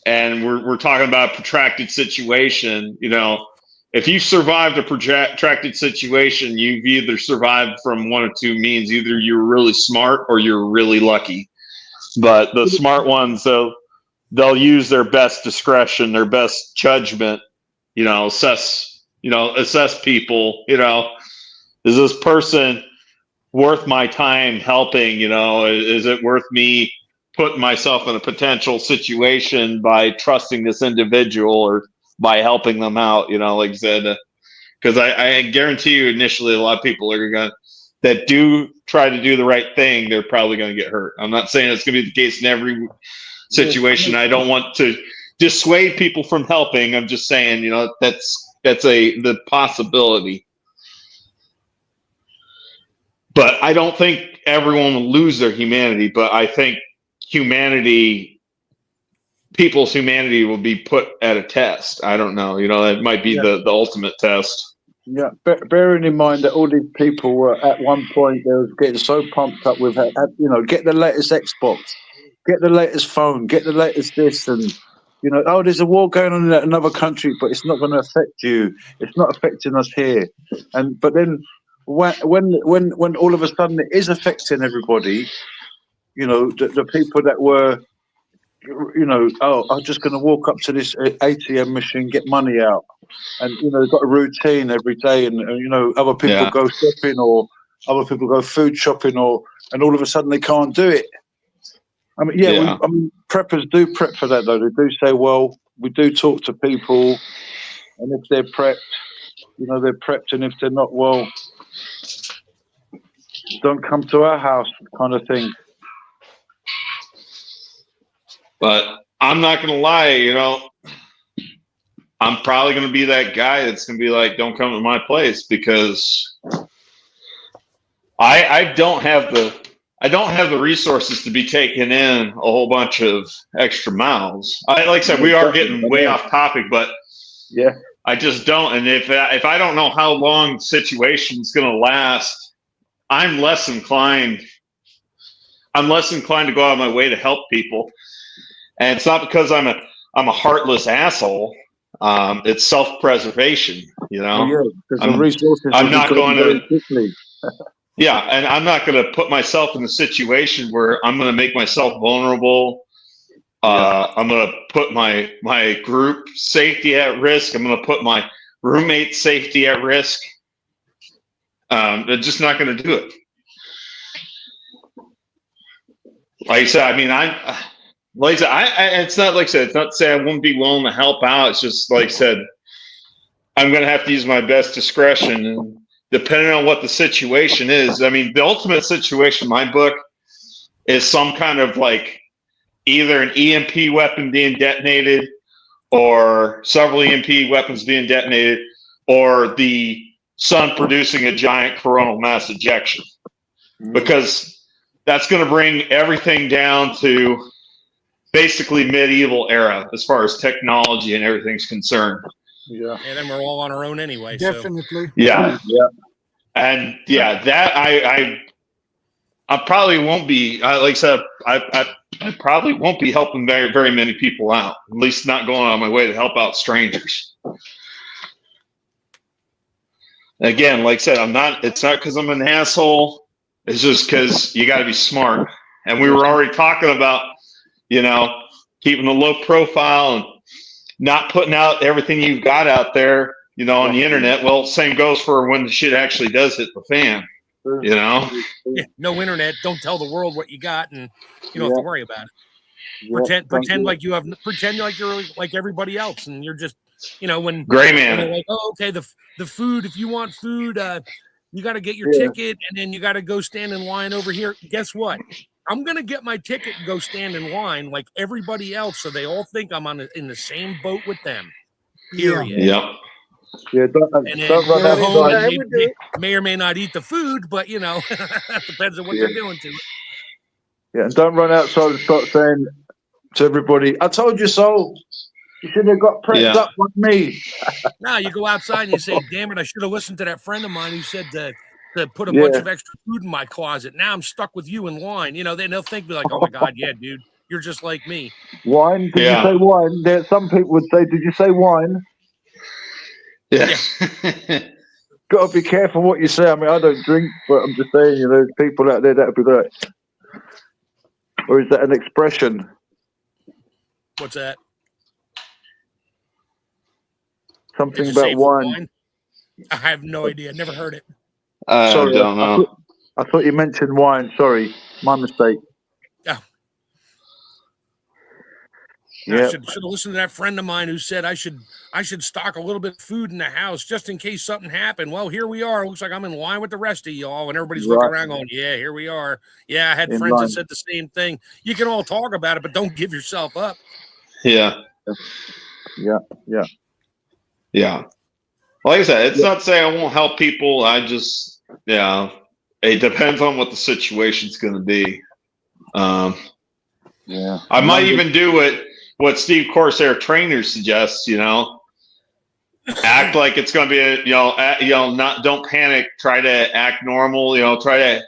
And we're talking about a protracted situation. You know, if you survived a protracted situation, you've either survived from one of two means. Either you're really smart or you're really lucky. But the smart ones, they'll use their best discretion, their best judgment, you know, assess people, you know, is this person worth my time helping? You know, is it worth me putting myself in a potential situation by trusting this individual or by helping them out, you know, like I said, because I guarantee you initially a lot of people are going to, that do try to do the right thing, they're probably going to get hurt. I'm not saying it's going to be the case in every situation. I don't want to dissuade people from helping. I'm just saying, you know, that's the possibility. But I don't think everyone will lose their humanity, but I think people's humanity will be put at a test. I don't know. You know, that might be the ultimate test. Yeah, bearing in mind that all these people were at one point, they were getting so pumped up with, you know, get the latest Xbox, get the latest phone, get the latest this, and, you know, oh, there's a war going on in another country, but it's not going to affect you. It's not affecting us here. But then when all of a sudden it is affecting everybody, you know, the people that were, you know, oh, I'm just going to walk up to this ATM machine, get money out. And, you know, they've got a routine every day. And you know, other people go shopping or other people go food shopping and all of a sudden they can't do it. I mean, preppers do prep for that, though. They do say, well, we do talk to people. And if they're prepped, you know, they're prepped. And if they're not, well, don't come to our house kind of thing. But I'm not going to lie, you know, I'm probably going to be that guy that's going to be like, don't come to my place, because I don't have the resources to be taking in a whole bunch of extra mouths. Like I said, we are getting way off topic, but yeah, I just don't. And if I don't know how long the situation's going to last, I'm less inclined to go out of my way to help people. And it's not because I'm a heartless asshole. It's self-preservation, you know. I'm not going to. Yeah, and I'm not going to put myself in a situation where I'm going to make myself vulnerable. I'm going to put my group safety at risk. I'm going to put my roommate's safety at risk. They're just not going to do it. Like I said, I mean, it's not like I said, it's not to say I wouldn't be willing to help out. It's just like I said, I'm going to have to use my best discretion, and depending on what the situation is. I mean, the ultimate situation in my book is some kind of like either an EMP weapon being detonated or several EMP weapons being detonated, or the sun producing a giant coronal mass ejection, because that's going to bring everything down to basically medieval era as far as technology and everything's concerned. Yeah. And then we're all on our own anyway. So Definitely. Yeah. Yeah. And yeah, that I probably won't be, like I said, I probably won't be helping very many people out, at least not going on my way to help out strangers. Again, like I said, it's not because I'm an asshole. It's just because you got to be smart. And we were already talking about, keeping a low profile and not putting out everything you've got out there, on the internet. Well, same goes for when the shit actually does hit the fan, yeah, no internet. Don't tell the world what you got, and you don't have to worry about it. Yeah. Pretend like pretend like you're like everybody else, and you're just, when gray man. when they're like, oh, okay, the food. If you want food, you got to get your ticket, and then you got to go stand in line over here. Guess what? I'm gonna get my ticket and go stand in line like everybody else, so they all think I'm in the same boat with them. Period. Yep. Yeah. Don't And then run go home outside. and may or may not eat the food, but depends on what they're doing to it. Yeah, and don't run outside and start saying to everybody, "I told you so." You should have got prepped up like me. No, you go outside and you say, "Damn it, I should have listened to that friend of mine who said to put a bunch of extra food in my closet. Now I'm stuck with you in line." Then they'll think me like, "Oh my God, yeah, dude, you're just like me." Wine? Did you say wine? There, some people would say, "Did you say wine?" Yeah. Got to be careful what you say. I mean, I don't drink, but I'm just saying, there's people out there that would be like, or is that an expression? What's that? Something about wine. I have no idea. Never heard it. Sorry, don't know. I thought you mentioned wine. Sorry, my mistake. Oh. Yeah. I should have listened to that friend of mine who said I should stock a little bit of food in the house just in case something happened. Well, here we are. Looks like I'm in line with the rest of y'all, and everybody's looking around going, "Yeah, here we are." Yeah, I had friends that said the same thing. You can all talk about it, but don't give yourself up. Yeah. Yeah. Yeah. Yeah. Like I said, it's not saying I won't help people. I just, it depends on what the situation's going to be. Yeah. I might even do what Steve Corsair Trainer suggests, act like it's going to be don't panic, try to act normal, try to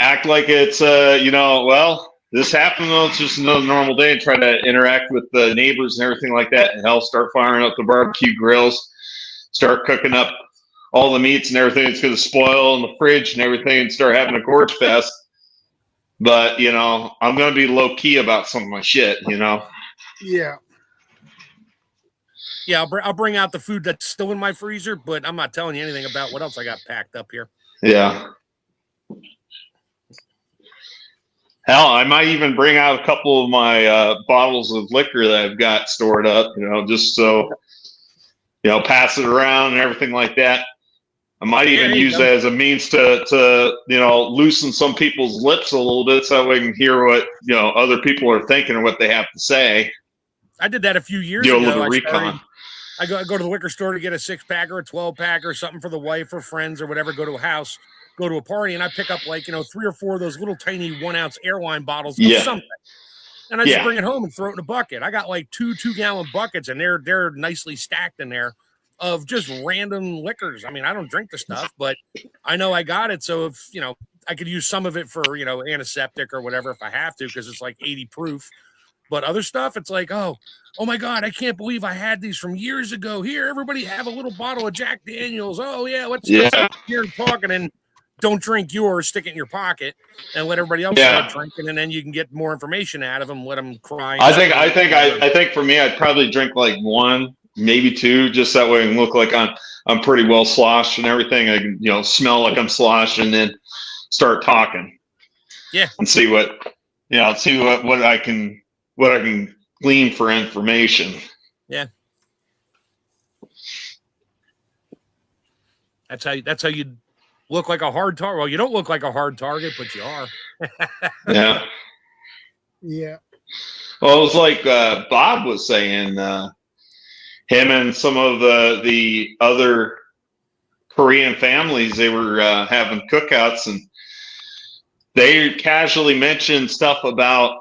act like it's, well, this happened, though, it's just another normal day, and try to interact with the neighbors and everything like that, and start firing up the barbecue grills, start cooking up all the meats and everything that's going to spoil in the fridge and everything, and start having a gorge fest. But, I'm going to be low key about some of my shit, Yeah. Yeah, I'll bring out the food that's still in my freezer, but I'm not telling you anything about what else I got packed up here. Yeah. Hell, I might even bring out a couple of my bottles of liquor that I've got stored up, just so, pass it around and everything like that. I might even use that as a means to loosen some people's lips a little bit so we can hear what, other people are thinking or what they have to say. I did that a few years ago. Do a little recon. I go to the liquor store to get a 6-pack or a 12-pack or something for the wife or friends or whatever, go to a house, go to a party, and I pick up 3 or 4 of those little tiny 1-ounce airline bottles of something. And I just bring it home and throw it in a bucket. I got 2 2-gallon buckets, and they're nicely stacked in there of just random liquors. I mean, I don't drink the stuff, but I know I got it. So if, I could use some of it for, antiseptic or whatever if I have to, because it's 80 proof. But other stuff, it's oh my God, I can't believe I had these from years ago. Here, everybody have a little bottle of Jack Daniels. Oh yeah, let's sit here and talking, and don't drink yours, stick it in your pocket, and let everybody else start drinking, and then you can get more information out of them. Let them cry. I think for me, I'd probably drink 1, maybe 2, just that way I can look like I'm pretty well sloshed and everything. I can smell like I'm sloshed, and then start talking. Yeah, and see what I can glean for information. Yeah. That's how you look like a hard target. Well, you don't look like a hard target, but you are. Yeah. Yeah. Well, it was like Bob was saying, him and some of the other Korean families, they were having cookouts, and they casually mentioned stuff about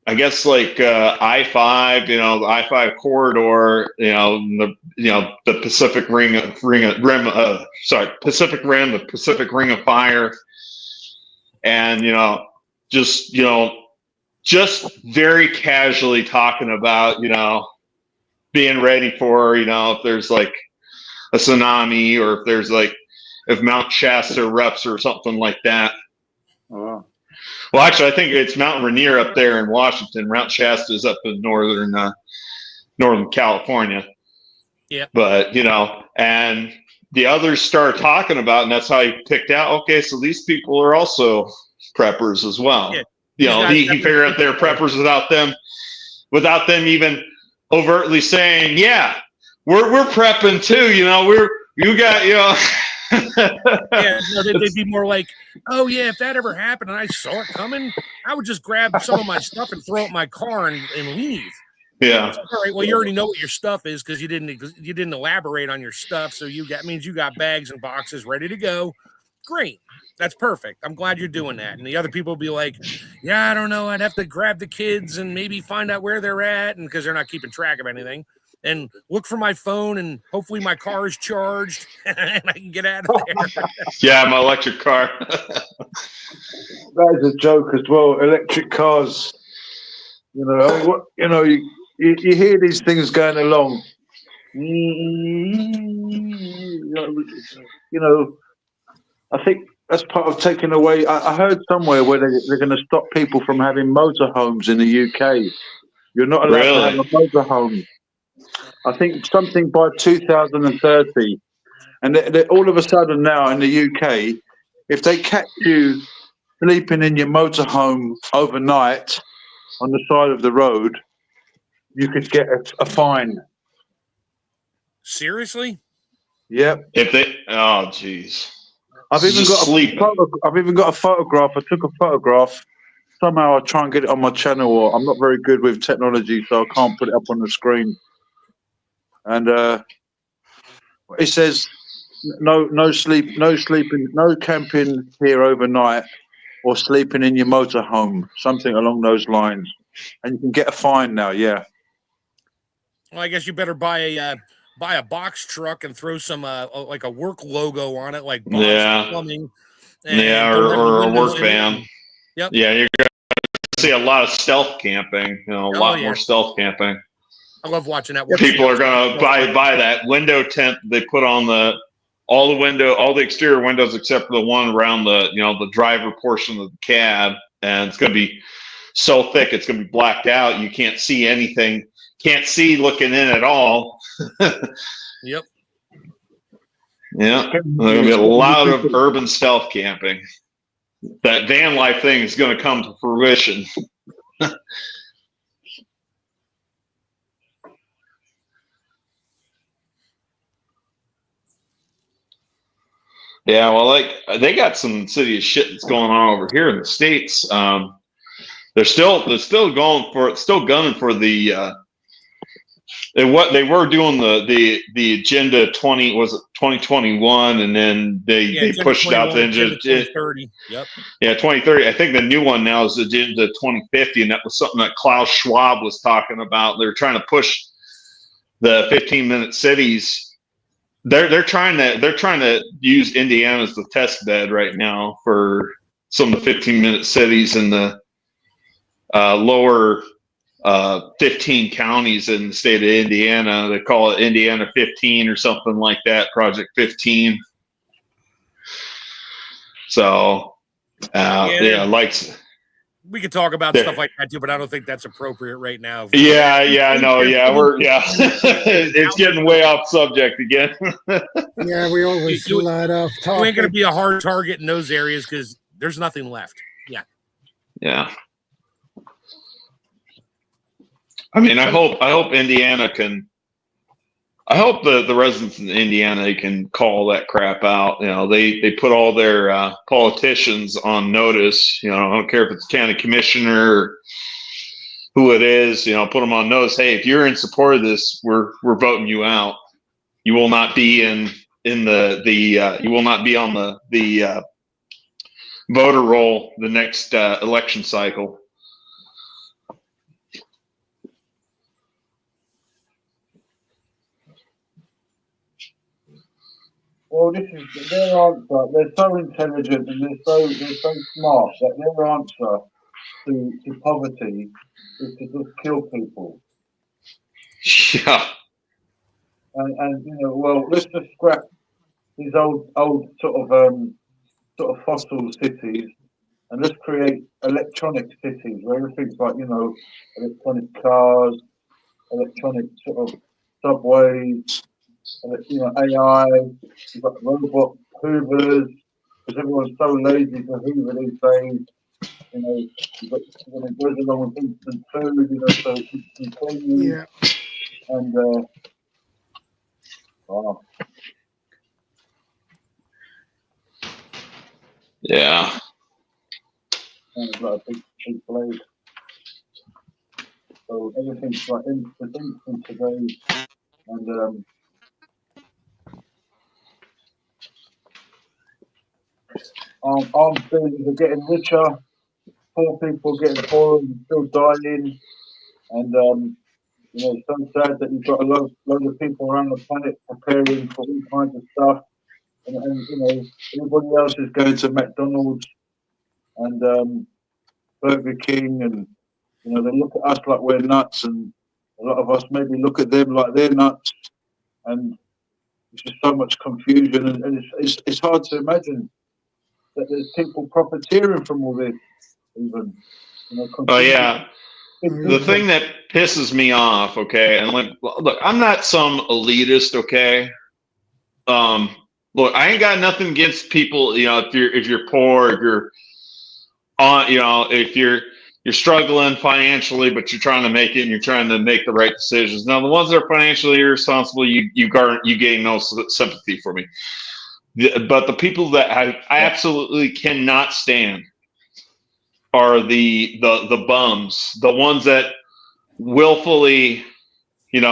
I guess like I-5, the I-5 corridor, the Pacific Pacific Rim, the Pacific Ring of Fire, and just very casually talking about being ready for if there's like a tsunami, or if there's like if Mount Shasta erupts or something like that. Oh. Well, actually, I think it's Mount Rainier up there in Washington. Mount Shasta is up in northern California. Yeah. But and the others start talking about, and that's how he picked out. Okay, so these people are also preppers as well. Yeah. He figured out they're preppers without them even overtly saying, "Yeah, we're prepping too." Yeah, they'd be more like, "Oh yeah, if that ever happened and I saw it coming, I would just grab some of my stuff and throw it in my car and leave." Yeah. Like, all right. Well, you already know what your stuff is because you didn't elaborate on your stuff, so you got bags and boxes ready to go. Great, that's perfect. I'm glad you're doing that. And the other people will be like, "Yeah, I don't know. I'd have to grab the kids and maybe find out where they're at, and because they're not keeping track of anything." And look for my phone, and hopefully my car is charged and I can get out of there. Yeah, my electric car. That is a joke as well. Electric cars. You hear these things going along. I think that's part of taking away. I heard somewhere where they're going to stop people from having motorhomes in the UK. You're not allowed to have a motorhome. I think something by 2030, and they're all of a sudden now in the UK, if they catch you sleeping in your motorhome overnight on the side of the road, you could get a fine. Seriously? Yep. Oh, jeez. I've even got a photograph. I took a photograph. Somehow I try and get it on my channel, or I'm not very good with technology, so I can't put it up on the screen. And it says no sleeping, no camping here overnight, or sleeping in your motorhome, something along those lines. And you can get a fine now. Yeah. Well, I guess you better buy a box truck and throw some like a work logo on it, like Bob's Plumbing. Or a work van. Yep. Yeah, you're going to see a lot of stealth camping. A lot more stealth camping. I love watching that. People are going to buy that window tent they put on all the exterior windows except for the one around the driver portion of the cab, and it's going to be so thick it's going to be blacked out. You can't see anything. Can't see looking in at all. Yep. Yeah, there's going to be a lot of urban stealth camping. That van life thing is going to come to fruition. Yeah, well, like they got some serious shit that's going on over here in the States. They're still gunning for the. What they were doing the agenda 2021, and then they pushed out the agenda 2030. Yep. Yeah, 2030. I think the new one now is agenda 2050, and that was something that Klaus Schwab was talking about. They're trying to push the 15-minute cities. They're trying to use Indiana as the test bed right now for some of the 15-minute cities in the lower 15 counties in the state of Indiana. They call it Indiana 15 or something like that, Project 15. So, we could talk about stuff like that too, but I don't think that's appropriate right now. I know. It's getting way off subject again. Yeah, we always slide off topic. You ain't going to be a hard target in those areas because there's nothing left. Yeah. I mean, I hope Indiana can. I hope the residents in Indiana can call that crap out. They put all their politicians on notice. I don't care if it's county commissioner or who it is. Put them on notice. Hey, if you're in support of this, we're voting you out. You will not be you will not be on the voter roll the next election cycle. Well, this is their answer. They're so intelligent and they're so smart that their answer to poverty is to just kill people. Yeah. And you know, well, let's just scrap these old sort of fossil cities and let's create electronic cities where everything's like, you know, electronic cars, electronic sort of subways, you know, AI, you've got robot hoovers, because everyone's so lazy to hoover these days. You know, you've got, you know, it goes along with instant food, you know, so instant cleaning. Yeah. And, wow. Yeah. It's like a big blade. So everything's like instant today. And armed buildings are getting richer, poor people getting poorer and still dying. And you know, it's so sad that you've got a lot of people around the planet preparing for all kinds of stuff. And you know, everybody else is going to McDonald's and Burger King, and you know, they look at us like we're nuts, and a lot of us maybe look at them like they're nuts, and it's just so much confusion, and it's hard to imagine that there's people profiteering from all this, even. You know, Oh yeah. The thing that pisses me off, okay, and look, I'm not some elitist, okay. Look, I ain't got nothing against people, you know, if you're poor, if you're on, you know, if you're struggling financially, but you're trying to make it and you're trying to make the right decisions. Now, the ones that are financially irresponsible, you gain no sympathy for me. But the people that I absolutely cannot stand are the bums, the ones that willfully, go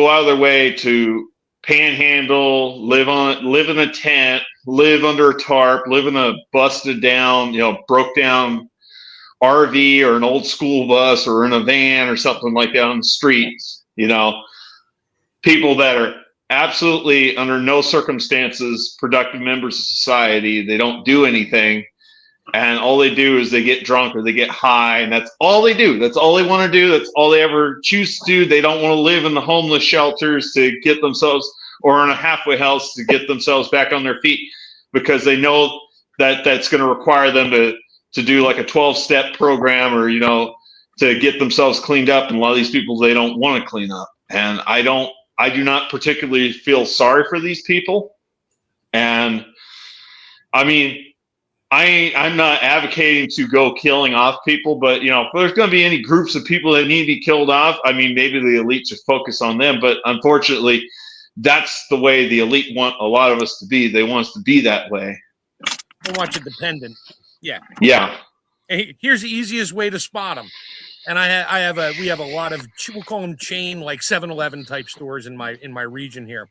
out of their way to panhandle, live in a tent, live under a tarp, live in a busted down, broke down RV or an old school bus or in a van or something like that on the streets. People that are absolutely under no circumstances productive members of society. They don't do anything, and all they do is they get drunk or they get high, and that's all they do. That's all they want to do. That's all they ever choose to do. They don't want to live in the homeless shelters to get themselves, or in a halfway house to get themselves back on their feet, because they know that that's going to require them to do like a 12-step program, or to get themselves cleaned up. And a lot of these people, they don't want to clean up, and I do not particularly feel sorry for these people. And I mean, I'm not advocating to go killing off people, but if there's going to be any groups of people that need to be killed off, I mean, maybe the elite should focus on them. But unfortunately, that's the way the elite want a lot of us to be. They want us to be that way. They want you dependent. Yeah. Yeah. Hey, here's the easiest way to spot them. And we have a lot of, we'll call them chain, like 7-Eleven type stores in my region here.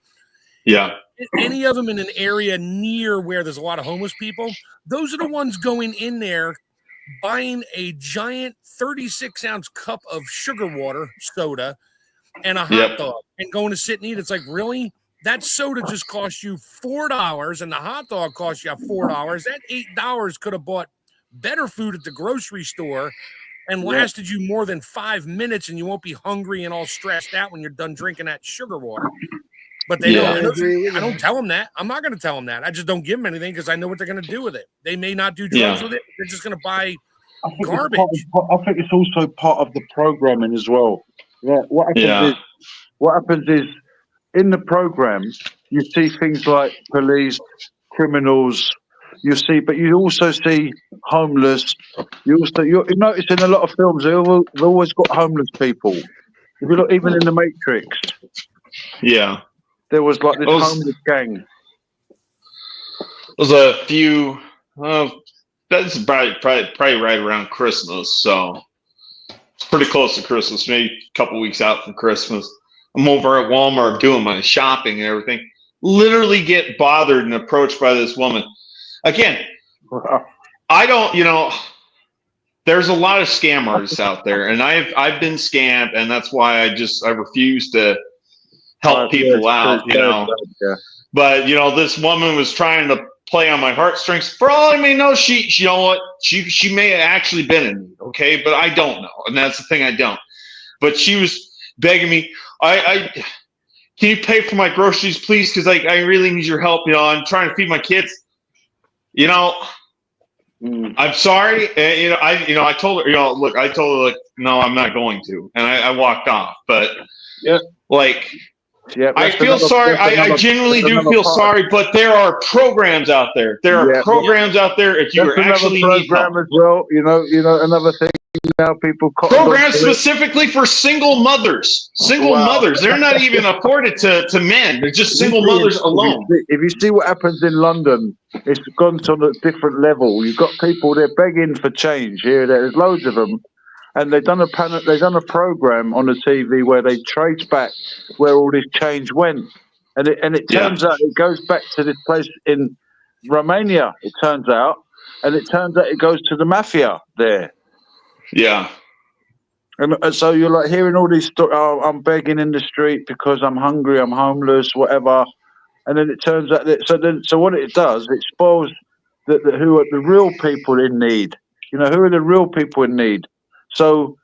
Yeah. Any of them in an area near where there's a lot of homeless people, those are the ones going in there, buying a giant 36-ounce cup of sugar water soda and a hot dog and going to sit and eat. It's like, really? That soda just cost you $4 and the hot dog cost you $4. That $8 could have bought better food at the grocery store and lasted you more than 5 minutes, and you won't be hungry and all stressed out when you're done drinking that sugar water. But they don't. I don't tell them that. I'm not going to tell them that. I just don't give them anything because I know what they're going to do with it. They may not do drugs with it. They're just going to buy garbage. I think it's also part of the programming as well. Yeah. What happens is in the program you see things like police, criminals. But you also see homeless. You notice in a lot of films they've always got homeless people. If you look, even in the Matrix, there was like this homeless gang. There's a few. That's probably right around Christmas, so it's pretty close to Christmas. Maybe a couple weeks out from Christmas. I'm over at Walmart doing my shopping and everything. Literally get bothered and approached by this woman. Again, I don't, there's a lot of scam artists out there, and I've been scammed, and that's why I refuse to help people yeah, out, you know. Yeah. But, you know, this woman was trying to play on my heartstrings. For all I may know, she you know what? She may have actually been in need, okay? But I don't know. And that's the thing, I don't. But she was begging me, I can you pay for my groceries, please? Because I really need your help. You know, I'm trying to feed my kids. You know, I'm sorry. And, I told her, look, I told her, like, no, I'm not going to. And I walked off. But, yeah, like, yeah, I feel sorry. I genuinely do feel sorry. But there are programs out there. There are programs out there if you that's are actually need help. program as well. You know, another thing now, people Programs specifically for single mothers. Mothers. They're not even afforded to men. They're just single mothers alone. If you see what happens in London, it's gone to a different level. You've got people, they're begging for change here. There's loads of them. And they've done a program on the TV where they trace back where all this change went. And it turns out it goes back to this place in Romania, it turns out. And it turns out it goes to the mafia there. Yeah. And so you're like hearing all these stories. Oh, I'm begging in the street because I'm hungry, I'm homeless, whatever. And then it turns out that so what it does, it spoils who are the real people in need. You know, who are the real people in need? So,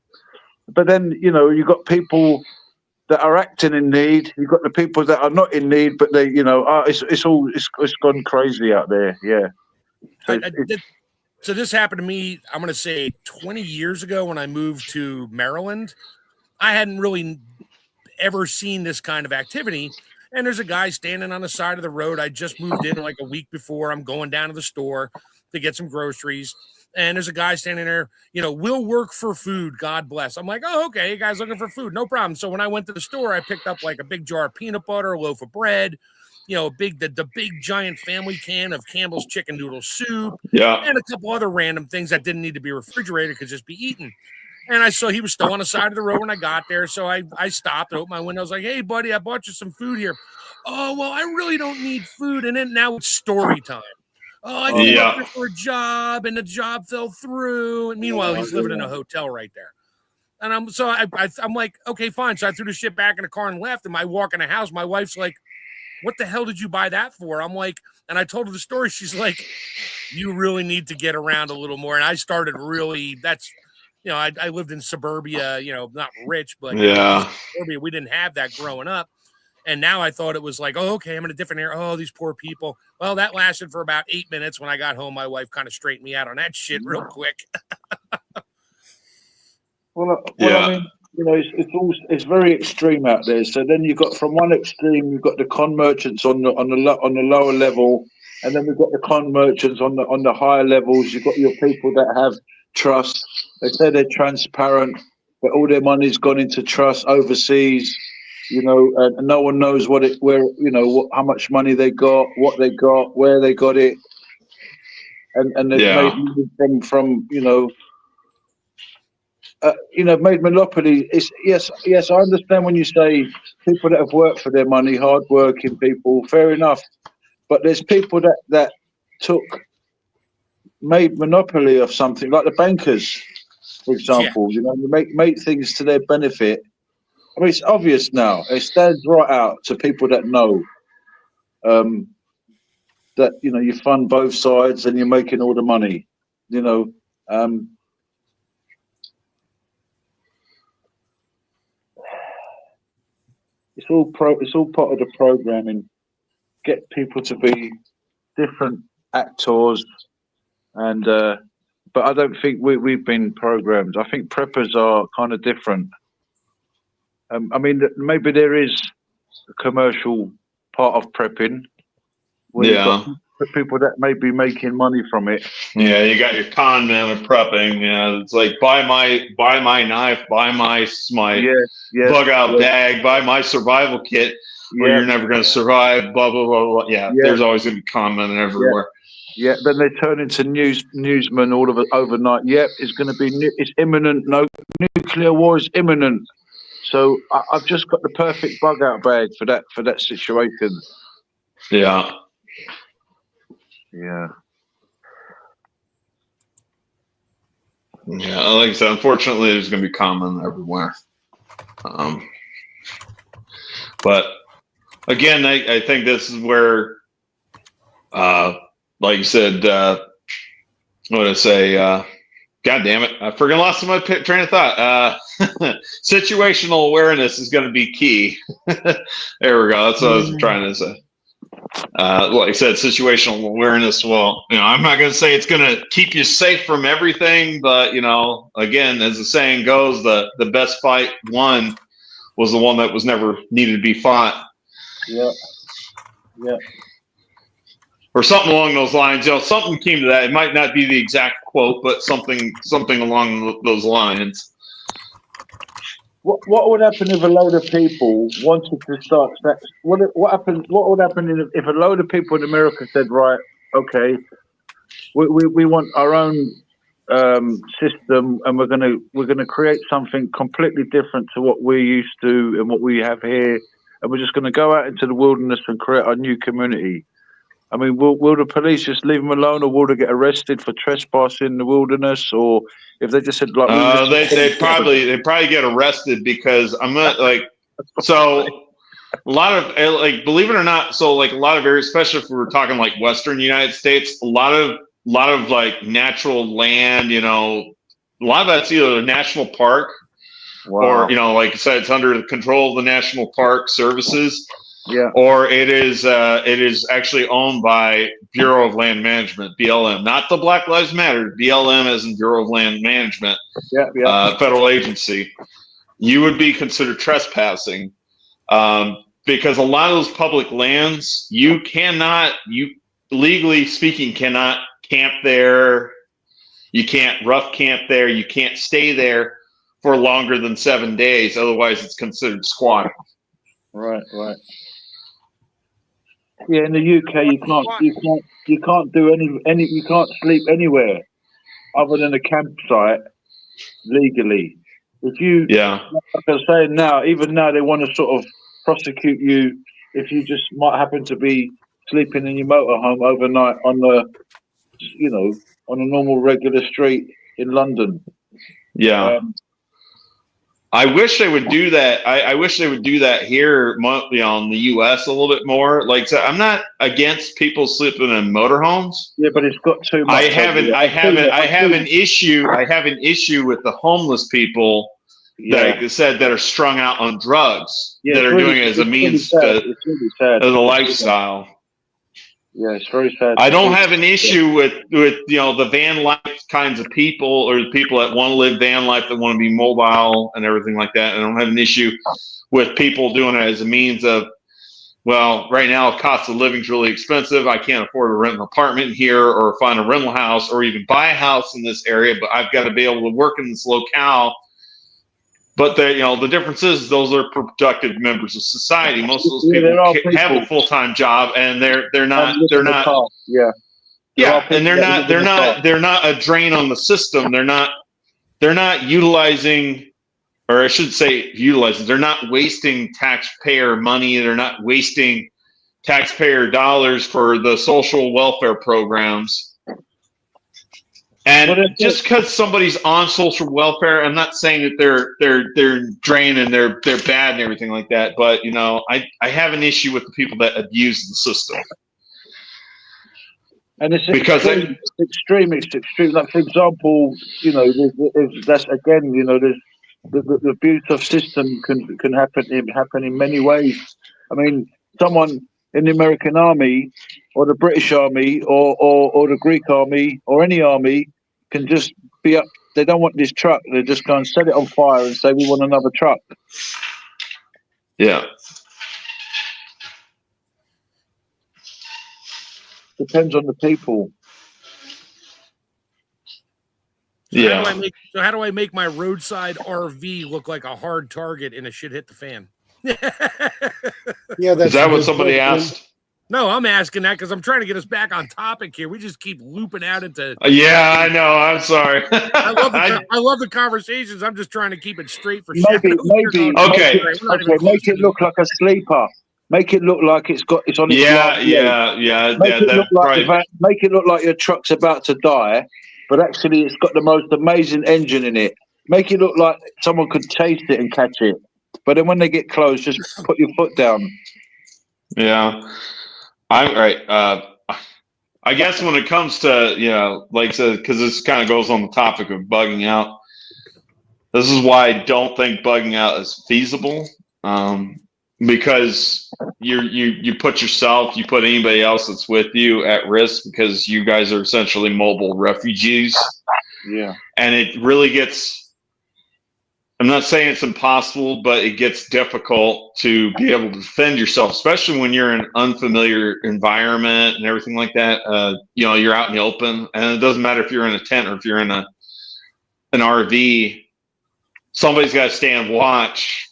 but then you've got people that are acting in need. You've got the people that are not in need, but they, it's gone crazy out there. Yeah. So this happened to me, I'm going to say 20 years ago when I moved to Maryland. I hadn't really ever seen this kind of activity. And there's a guy standing on the side of the road. I just moved in like a week before. I'm going down to the store to get some groceries. And there's a guy standing there, we'll work for food. God bless. I'm like, oh, okay. You guys looking for food? No problem. So when I went to the store, I picked up like a big jar of peanut butter, a loaf of bread, the big giant family can of Campbell's chicken noodle soup, and a couple other random things that didn't need to be refrigerated, could just be eaten. And I saw he was still on the side of the road when I got there. So I stopped and opened my window. I was like, hey, buddy, I bought you some food here. Oh, well, I really don't need food. And then now it's story time. Oh, I came up here for a job and the job fell through. And meanwhile, he's living in a hotel right there. And I'm like, okay, fine. So I threw the shit back in the car and left. And I walk in the house. My wife's like, what the hell did you buy that for? I'm like, and I told her the story. She's like, you really need to get around a little more. And I started really, I lived in suburbia, not rich, but suburbia, we didn't have that growing up. And now I thought it was like, oh, okay, I'm in a different area. Oh, these poor people. Well, that lasted for about 8 minutes. When I got home, my wife kind of straightened me out on that shit real quick. I mean, it's very extreme out there. So then you've got, from one extreme, you've got the con merchants on the lower level, and then we've got the con merchants on the higher levels. You've got your people that have trust. They say they're transparent, but all their money's gone into trust overseas. And no one knows how much money they got, what they got, where they got it, and they've made money from made monopoly. Yes, I understand when you say people that have worked for their money, hard-working people. Fair enough, but there's people that made monopoly of something, like the bankers, for example. Make things to their benefit. I mean, it's obvious now. It stands right out to people that know that you fund both sides and you're making all the money. It's all part of the programming. Get people to be different actors, and but I don't think we've been programmed. I think preppers are kind of different. I mean, maybe there is a commercial part of prepping where you've got people that may be making money from it. Yeah, you got your con man with prepping. It's like buy my knife, buy my bug out bag, buy my survival kit, or you're never going to survive. Blah blah blah blah. Yeah, there's always going to be con men everywhere. Yeah, then they turn into newsmen all of it overnight. Yep, it's going to be it's imminent. No, nuclear war is imminent. So I've just got the perfect bug out bag for that situation. Yeah. Yeah. Yeah, like I said, unfortunately, there's going to be common everywhere. But again, I think this is where, like you said, what did I say? God damn it. I freaking lost my train of thought. Situational awareness is going to be key. There we go. That's what I was trying to say. Like I said, situational awareness. Well, I'm not going to say it's going to keep you safe from everything, but, again, as the saying goes, the best fight won was the one that was never needed to be fought. Yeah. Yeah. Or something along those lines. Something came to that. It might not be the exact quote, but something along those lines. What would happen if a load of people wanted to start? What would happen if a load of people in America said, right, okay, we want our own system, and we're gonna create something completely different to what we're used to and what we have here, and we're just gonna go out into the wilderness and create a new community. I mean, will the police just leave them alone, or will they get arrested for trespassing in the wilderness? Or if they just said like, they probably get arrested, because I'm not like, so a lot of, like, believe it or not, so like a lot of areas, especially if we're talking like Western United States, a lot of like natural land, a lot of that's either a national park, or like I said, it's under the control of the National Park Services. Yeah. Or it is actually owned by Bureau of Land Management, BLM, not the Black Lives Matter, BLM as in Bureau of Land Management, federal agency. You would be considered trespassing, because a lot of those public lands, you legally speaking cannot camp there. You can't rough camp there. You can't stay there for longer than 7 days. Otherwise, it's considered squatting. Right. Yeah, in the UK, you can't do any. You can't sleep anywhere other than a campsite legally. If you, like I was saying now, even now they want to sort of prosecute you if you just might happen to be sleeping in your motorhome overnight on on a normal regular street in London. Yeah. I wish they would do that. I wish they would do that here, in the U.S. a little bit more. Like, so I'm not against people sleeping in motorhomes. Yeah, but it's got too much. I have an issue with the homeless people that said that are strung out on drugs, that are doing it as a means as a lifestyle. Yeah, it's very sad. I don't have an issue with the van life kinds of people, or the people that want to live van life, that want to be mobile and everything like that. I don't have an issue with people doing it as a means of, well, right now cost of living is really expensive. I can't afford to rent an apartment here or find a rental house or even buy a house in this area, but I've got to be able to work in this locale. But the difference is those are productive members of society. Most of those people have a full-time job, and they're not they're not a drain on the system. They're not utilizing, or I should say utilizing. They're not wasting taxpayer money. They're not wasting taxpayer dollars for the social welfare programs. And just because somebody's on social welfare, I'm not saying that they're drained and they're bad and everything like that. But I have an issue with the people that abuse the system. And it's extreme. Like, for example, that's again, there's the abuse of system can happen in many ways. I mean, someone in the American army or the British army or the Greek army or any army can just be up. They don't want this truck. They just go and set it on fire and say, we want another truck. Yeah. Depends on the people. How do I make my roadside RV look like a hard target and a shit hit the fan? Yeah, is that what somebody asked? No, I'm asking that because I'm trying to get us back on topic here. We just keep looping out into. Yeah, I know. I'm sorry. I love the conversations. I'm just trying to keep it straight for maybe. Okay. Make it look like a sleeper. Make it look like it's on its Make it look like your truck's about to die, but actually it's got the most amazing engine in it. Make it look like someone could taste it and catch it. But then when they get close, just put your foot down. Yeah. I'm right. I guess when it comes to, you know, like I said, because this kind of goes on the topic of bugging out. This is why I don't think bugging out is feasible. Because you put yourself, you put anybody else that's with you at risk, because you guys are essentially mobile refugees. Yeah. And it really gets, I'm not saying it's impossible, but it gets difficult to be able to defend yourself, especially when you're in an unfamiliar environment and everything like that. You know, you're out in the open, and it doesn't matter if you're in a tent or if you're in an RV. Somebody's got to stand watch.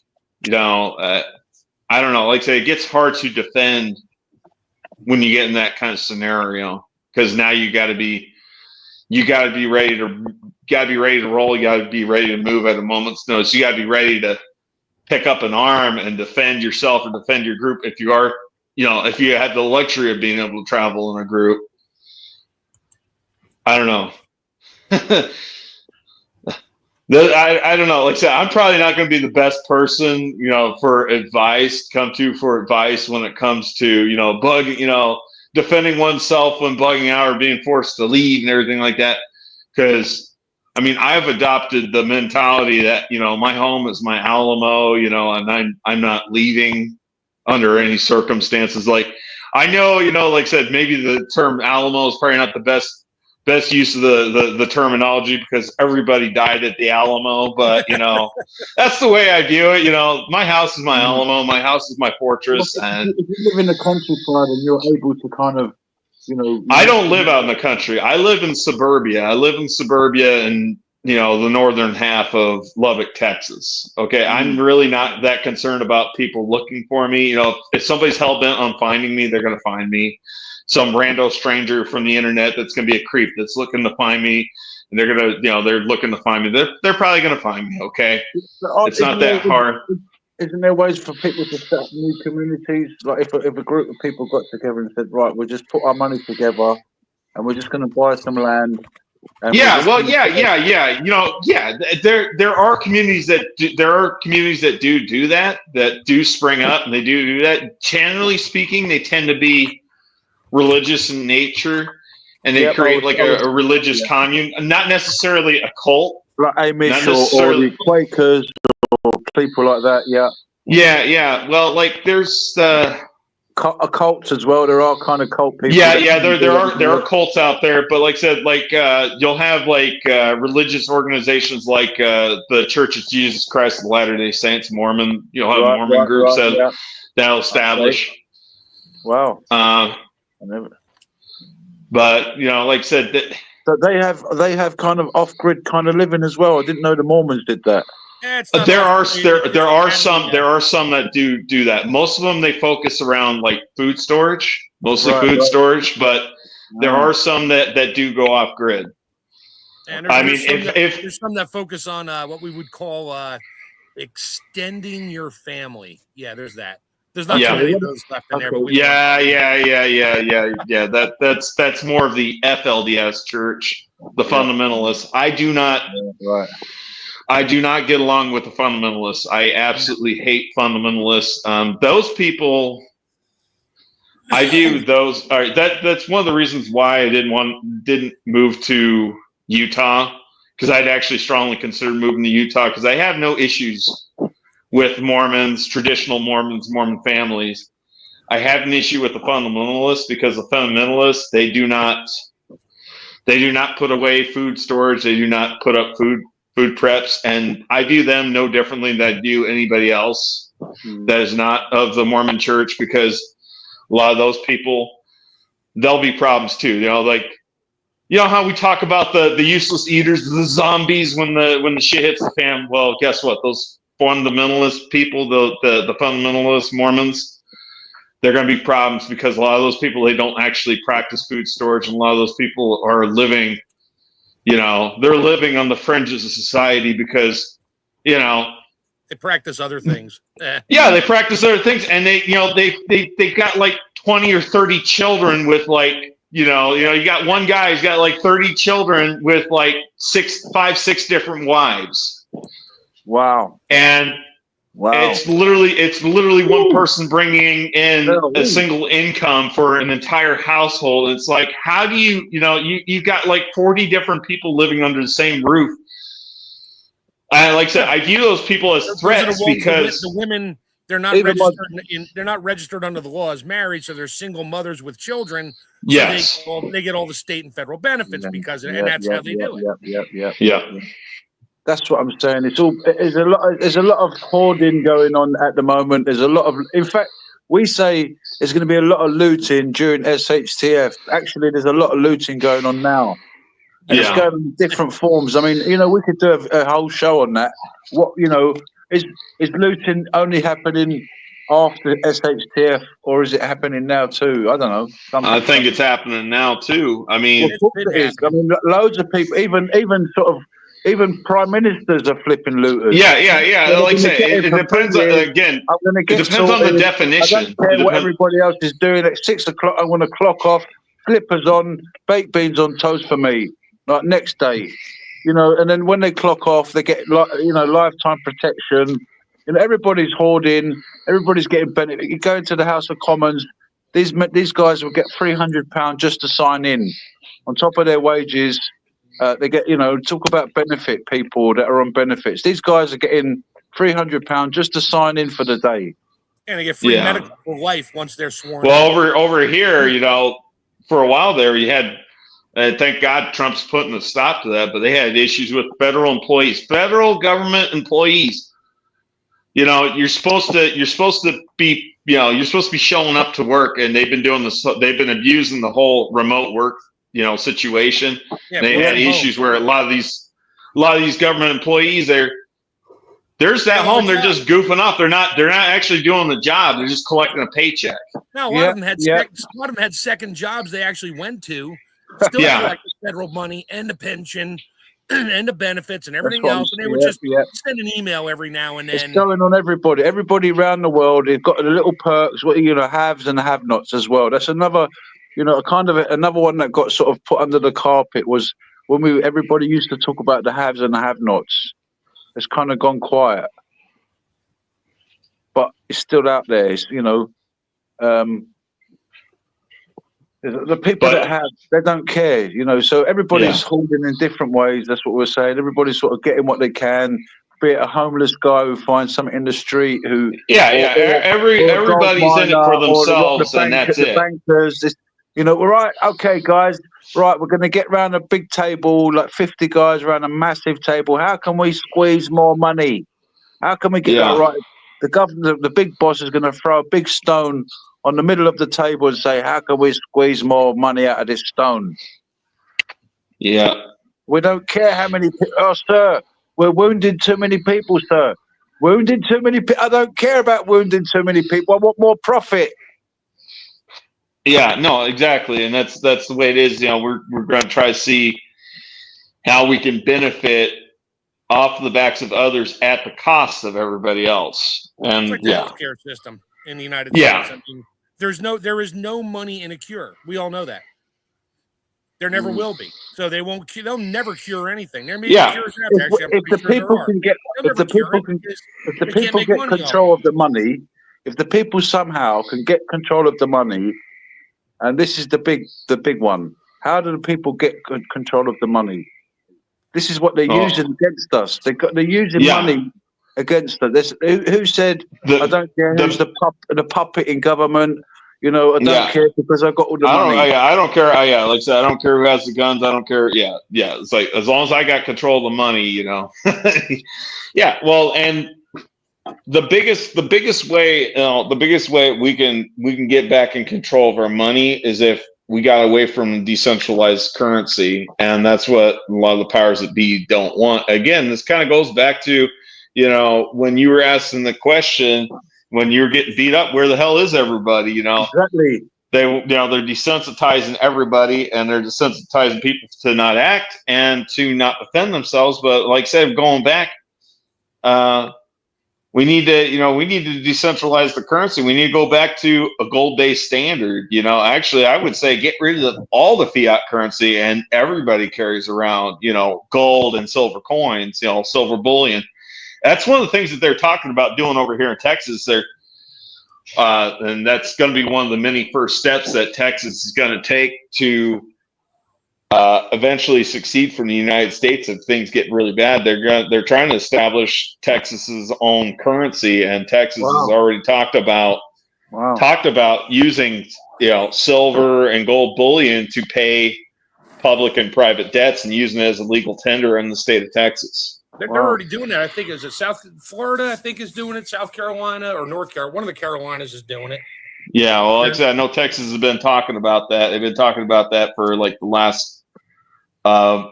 You know, I don't know. Like I say, it gets hard to defend when you get in that kind of scenario, because now you got to be ready to roll. You got to be ready to move at a moment's notice. You got to be ready to pick up an arm and defend yourself or defend your group if you are, you know, if you have the luxury of being able to travel in a group. I don't know. I don't know. Like I said, I'm probably not going to be the best person, you know, for advice when it comes to, you know, defending oneself when bugging out or being forced to leave and everything like that. Because, I mean, I've adopted the mentality that, you know, my home is my Alamo, you know, and I'm not leaving under any circumstances. Like, I know, you know, like I said, maybe the term Alamo is probably not the best use of the terminology, because everybody died at the Alamo, but you know, that's the way I view it. You know, my house is my Alamo, my house is my fortress. And if you live in the countryside and you're able to kind of, you know, I don't live out in the country. I live in suburbia. In, you know, the northern half of Lubbock, Texas. Okay. I'm really not that concerned about people looking for me. You know, if somebody's hell bent on finding me, they're going to find me. Some rando stranger from the internet that's going to be a creep that's looking to find me, and they're going to, you know, they're looking to find me. They're probably going to find me. Okay. It's not that hard. Isn't there ways for people to set up new communities? Like if a group of people got together and said, right, we'll just put our money together and we're just going to buy some land. Yeah. Well, yeah. You know, yeah, there are communities that do that do spring up, and they do that. Generally speaking, they tend to be religious in nature, and they create like a religious commune, not necessarily a cult, like Amish or the Quakers or people like that. Yeah. Well, like there's cults as well. There are kind of cult people. There are cults out there, but like I said, like you'll have like religious organizations like the Church of Jesus Christ of Latter-day Saints, Mormon. You'll have Mormon groups that'll establish. Wow. But you know, like I said, but they have kind of off-grid kind of living as well. I didn't know the Mormons did that. There are some that do that. Most of them, they focus around like food storage, storage. But there are some that do go off grid. And I mean, there's some that focus on what we would call extending your family. Yeah, there's that. There's not too many of those left in there. But that's more of the FLDS church, the fundamentalists. I do not get along with the fundamentalists. I absolutely hate fundamentalists. Those people, I view those. All right, that's one of the reasons why I didn't move to Utah, because I'd actually strongly considered moving to Utah, because I have no issues with Mormons, traditional Mormons, Mormon families. I have an issue with the fundamentalists, because the fundamentalists, they do not put away food storage. They do not put up food preps, and I view them no differently than I do anybody else that is not of the Mormon church, because a lot of those people, there'll be problems too. You know, like, you know how we talk about the useless eaters, the zombies when the shit hits the fan. Well, guess what? Those fundamentalist people, the fundamentalist Mormons, they're going to be problems, because a lot of those people, they don't actually practice food storage, and a lot of those people are living, you know, they're living on the fringes of society, because, you know, they practice other things. Yeah, they practice other things, and they got like 20 or 30 children with like, you got one guy who's got like 30 children with like 6 different wives. Wow. And Wow. It's literally one person bringing in a single income for an entire household. It's like, how do you've got like 40 different people living under the same roof. Like I said, I view those people as threats because the women, they're not registered under the law as married, so they're single mothers with children. Yes, so they get all the state and federal benefits because and that's how they do it. Yeah. That's what I'm saying. There's a lot of hoarding going on at the moment. There's a lot of, in fact, we say there's going to be a lot of looting during SHTF. Actually, there's a lot of looting going on now. And it's going in different forms. I mean, we could do a whole show on that. What, is looting only happening after SHTF, or is it happening now too? I don't know. I think it's happening now too. I mean, it is. I mean, loads of people, even prime ministers are flipping looters. Yeah. Like I say, it depends on, again, it depends on the definition. I don't care what everybody else is doing. At 6 o'clock, I want to clock off, slippers on, baked beans on toast for me. Like next day, and then when they clock off, they get lifetime protection. Everybody's hoarding, everybody's getting benefit. You go into the House of Commons, these guys will get £300 just to sign in, on top of their wages. They get, talk about benefit people that are on benefits. These guys are getting £300 just to sign in for the day, and they get free medical for life once they're sworn. Well, over here, for a while there, you had. Thank God Trump's putting a stop to that, but they had issues with federal government employees. You're supposed to be showing up to work, and they've been doing this. They've been abusing the whole remote work, situation. Yeah, they had issues where a lot of these government employees, there's that home. They're just goofing off. They're not actually doing the job. They're just collecting a paycheck. No, a lot of them had second jobs they actually went to. Still collect the federal money and the pension and the benefits and everything else. And they would just send an email every now and then. It's going on everybody. Everybody around the world, they've got the little perks, haves and have-nots as well. That's another, another one that got sort of put under the carpet was when everybody used to talk about the haves and the have-nots. It's kind of gone quiet. But it's still out there. It's, the people that have, they don't care, so everybody's holding in different ways. That's what we're saying. Everybody's sort of getting what they can, be it a homeless guy who finds something in the street who... Everybody's in it for themselves, and that's it. Bankers, right, okay, guys, right, we're going to get around a big table, like 50 guys around a massive table. How can we squeeze more money? How can we get that right? The governor, the big boss is going to throw a big stone on the middle of the table and say, how can we squeeze more money out of this stone? Yeah. We don't care how many people. Oh, sir, we're wounding too many people, sir. Wounding too many people. I don't care about wounding too many people. I want more profit. Yeah, no, exactly. And that's the way it is. We're going to try to see how we can benefit off the backs of others at the cost of everybody else. And it's like the healthcare system in the United States. I mean, there is no money in a cure. We all know that. There never will be. So they'll never cure anything. There may be cures out there. If the people get control of the money, if the people somehow can get control of the money, and this is the big one. How do the people get control of the money? This is what they're using against us. They're using money against us. Who said I don't care who's the puppet in government? I don't care because I've got all the money. I don't care. Like I said, I don't care who has the guns. I don't care. Yeah. It's like as long as I got control of the money, Yeah. Well, and the biggest way we can get back in control of our money is if we got away from decentralized currency, and that's what a lot of the powers that be don't want. Again, this kind of goes back to, when you were asking the question, when you're getting beat up, where the hell is everybody? Exactly. They're desensitizing everybody, and they're desensitizing people to not act and to not defend themselves. But like I said, going back, we need to decentralize the currency. We need to go back to a gold-based standard. Actually, I would say get rid of all the fiat currency, and everybody carries around, gold and silver coins, silver bullion. That's one of the things that they're talking about doing over here in Texas. And that's going to be one of the many first steps that Texas is going to take to eventually succeed from the United States if things get really bad. They're trying to establish Texas's own currency, and Texas has already talked about using silver and gold bullion to pay public and private debts and using it as a legal tender in the state of Texas. They're already doing that. I think is it South Florida? I think is doing it. South Carolina or North Carolina. One of the Carolinas is doing it. Yeah, well, like I said, I know Texas has been talking about that. They've been talking about that for like the last. I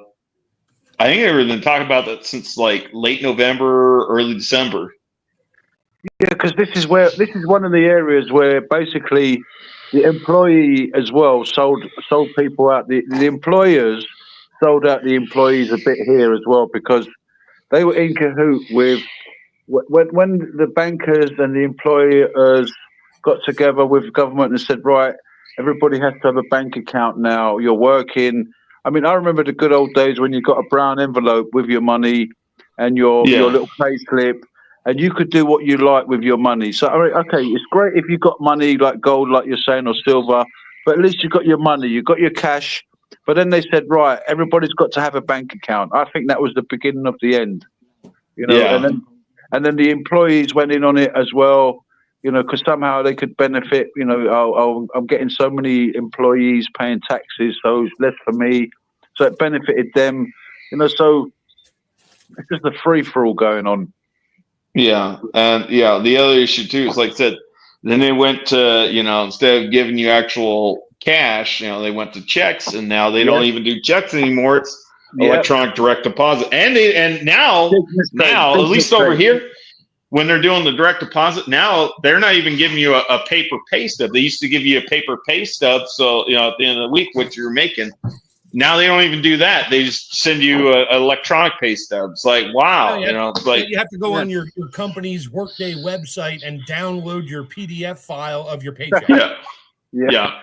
think they've been talking about that since like late November, early December. Yeah, because this is one of the areas where basically the employee as well sold people out. The employers sold out the employees a bit here as well because they were in cahoot with when the bankers and the employers got together with government and said, right, everybody has to have a bank account now. You're working. I mean, I remember the good old days when you got a brown envelope with your money and your little pay slip, and you could do what you like with your money. So, I mean, okay, it's great if you got money like gold, like you're saying, or silver, but at least you got your money, you got your cash. But then they said, right, everybody's got to have a bank account. I think that was the beginning of the end, and then the employees went in on it as well. Because somehow they could benefit, I'm getting so many employees paying taxes, so it's less for me. So it benefited them, so it's just a free-for-all going on. Yeah. And the other issue too is like I said, then they went to, instead of giving you actual cash, they went to checks, and now they don't even do checks anymore. It's electronic direct deposit. And now at least over here, when they're doing the direct deposit, now they're not even giving you a paper pay stub. They used to give you a paper pay stub. So, at the end of the week, what you're making. Now they don't even do that. They just send you an electronic pay stub. It's like, wow. It's like you have to go on your company's Workday website and download your PDF file of your paycheck. Yeah.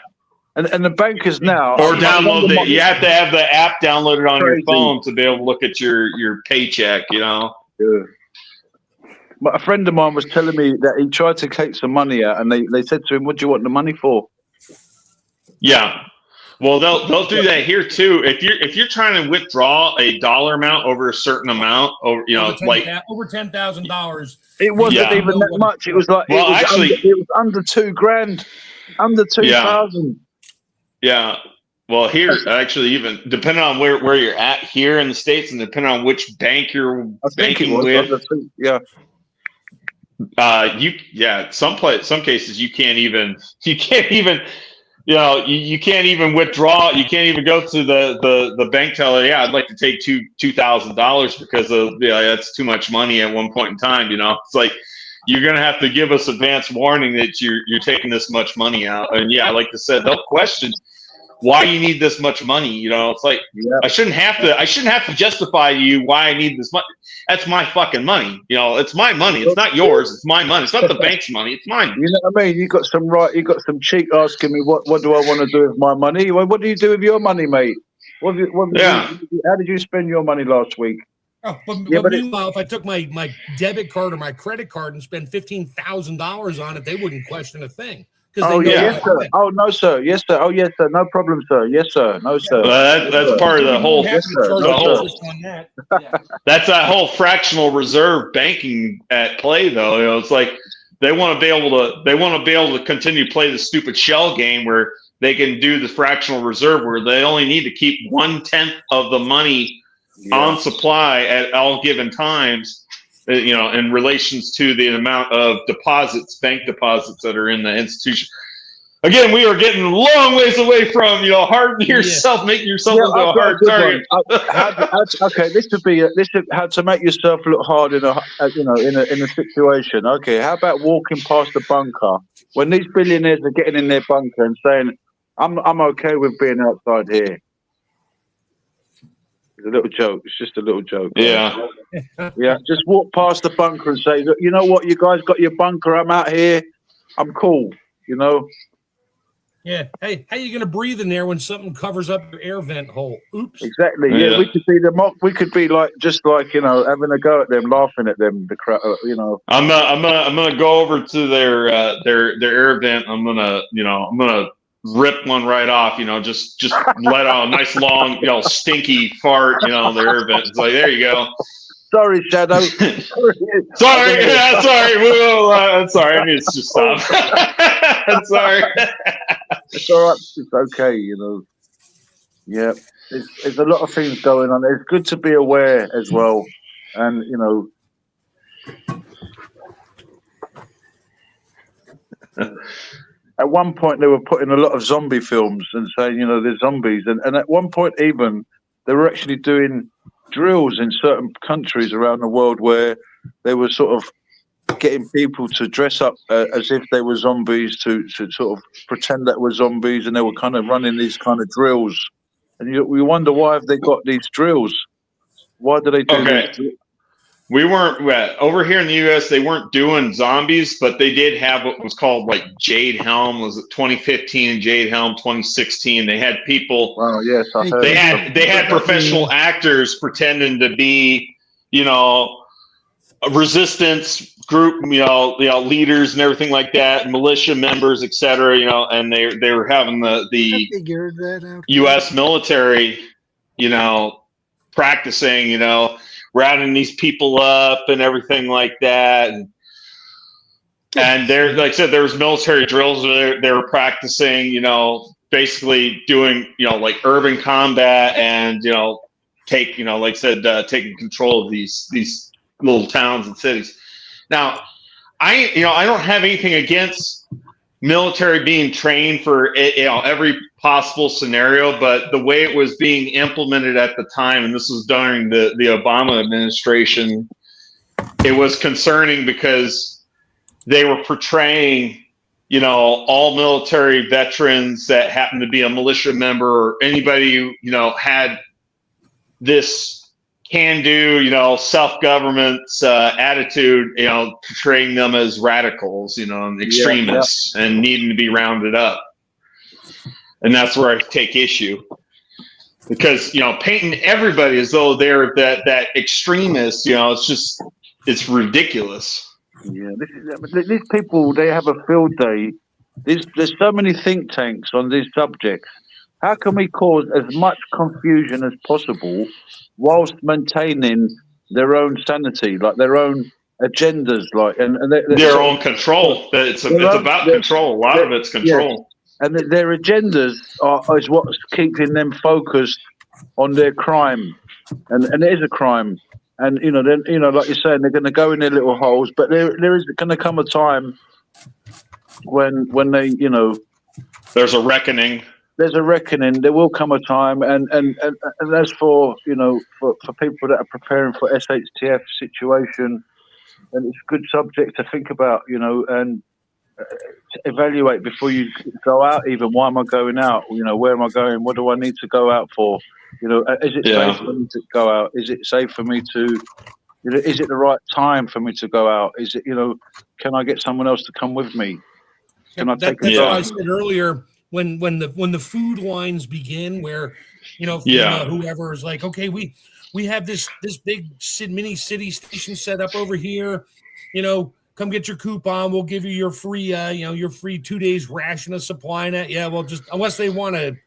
And the bankers now. Or download you have to have the app downloaded on your phone to be able to look at your paycheck, Yeah. But a friend of mine was telling me that he tried to take some money out, and they said to him, "What do you want the money for?" Yeah, well, they'll do that here too. If you're trying to withdraw a dollar amount over a certain amount, over over $10,000. It wasn't even that much. It was like it was under $2,000, under 2,000. Yeah. Well, here actually, even depending on where you're at here in the States, and depending on which bank you're banking with, some cases you can't even you can't even withdraw. You can't even go to the bank teller. Yeah, I'd like to take $2,000 because of that's too much money at one point in time. It's like you're gonna have to give us advance warning that you're taking this much money out. And like I said, they'll question why you need this much money. It's like I shouldn't have to justify to you why I need this money. That's my fucking money. It's my money. It's not yours. It's my money. It's not the bank's money. It's mine. You know what I mean? You got some cheek asking me what do I want to do with my money? Well, what do you do with your money, mate? How did you spend your money last week? Oh, but meanwhile, if I took my debit card or my credit card and spent $15,000 on it, they wouldn't question a thing. Oh, yes, sir. Oh, no, sir. Yes, sir. Oh, yes, sir. No problem, sir. Yes, sir. No, sir. That's part of the whole. Yes, sir. That's that whole fractional reserve banking at play, though. It's like they want to be able to continue to play the stupid shell game where they can do the fractional reserve, where they only need to keep 1/10 of the money on supply at all given times. In relations to the amount of bank deposits that are in the institution. Again, we are getting a long ways away from, harden yourself, making yourself into a hard target. Okay, this would how to make yourself look hard in a situation. Okay, how about walking past the bunker when these billionaires are getting in their bunker and saying, "I'm okay with being outside here." It's a little joke. It's just a little joke. Yeah. Yeah. Just walk past the bunker and say, "You know what? You guys got your bunker. I'm out here. I'm cool." Yeah. Hey, how you gonna breathe in there when something covers up your air vent hole? Oops. Exactly. Yeah, Yeah. we could be the mock. We could be like just like having a go at them, laughing at them. The crowd, I'm gonna go over to their air vent. I'm gonna rip one right off. Just let out a nice long stinky fart. The air vent. It's like, there you go. Sorry, Shadow. sorry. Yeah, sorry. Sorry. I need to just stop. Sorry. It's all right. It's okay. Yeah, there's a lot of things going on. It's good to be aware as well, and at one point they were putting a lot of zombie films and saying, there's zombies, and at one point even they were actually doing drills in certain countries around the world where they were sort of getting people to dress up as if they were zombies to sort of pretend that were zombies, and they were kind of running these kind of drills. And we wonder, why have they got these drills? Why do they do these? We weren't over here in the U.S. They weren't doing zombies, but they did have what was called like Jade Helm. Was it 2015 and Jade Helm 2016? They had people. Oh yes, I heard. They had professional actors pretending to be, a resistance group, leaders and everything like that, militia members, etc. And they were having the figured that out. U.S. military, practicing, rounding these people up and everything like that. And there, like I said, there was military drills where they were practicing, basically doing, like urban combat and, like I said, taking control of these little towns and cities. Now, I don't have anything against military being trained for every possible scenario, but the way it was being implemented at the time, and this was during the Obama administration, it was concerning because they were portraying, all military veterans that happened to be a militia member or anybody who, had this can-do, self-government's attitude, portraying them as radicals, and extremists and needing to be rounded up. And that's where I take issue. Because, painting everybody as though they're that extremist, it's ridiculous. Yeah, these people, they have a field day. There's so many think tanks on these subjects. How can we cause as much confusion as possible whilst maintaining their own sanity, like their own agendas, like and their own control? It's about control. A lot of it's control. Yeah. And their agendas is what's keeping them focused on their crime, and it is a crime. And like you're saying, they're going to go in their little holes, but there is going to come a time when they, there's a reckoning. There's a reckoning. There will come a time, and as for for people that are preparing for SHTF situation, and it's a good subject to think about, and evaluate before you go out. Even, why am I going out? Where am I going? What do I need to go out for? Is it safe for me to go out? Is it safe for me to? Is it the right time for me to go out? Is it can I get someone else to come with me? Can I take that's what I said earlier. When the food lines begin, where whoever is like, okay, we have this big mini city station set up over here, come get your coupon, we'll give you your free your free 2 days ration of supply. And that, well, just unless they want to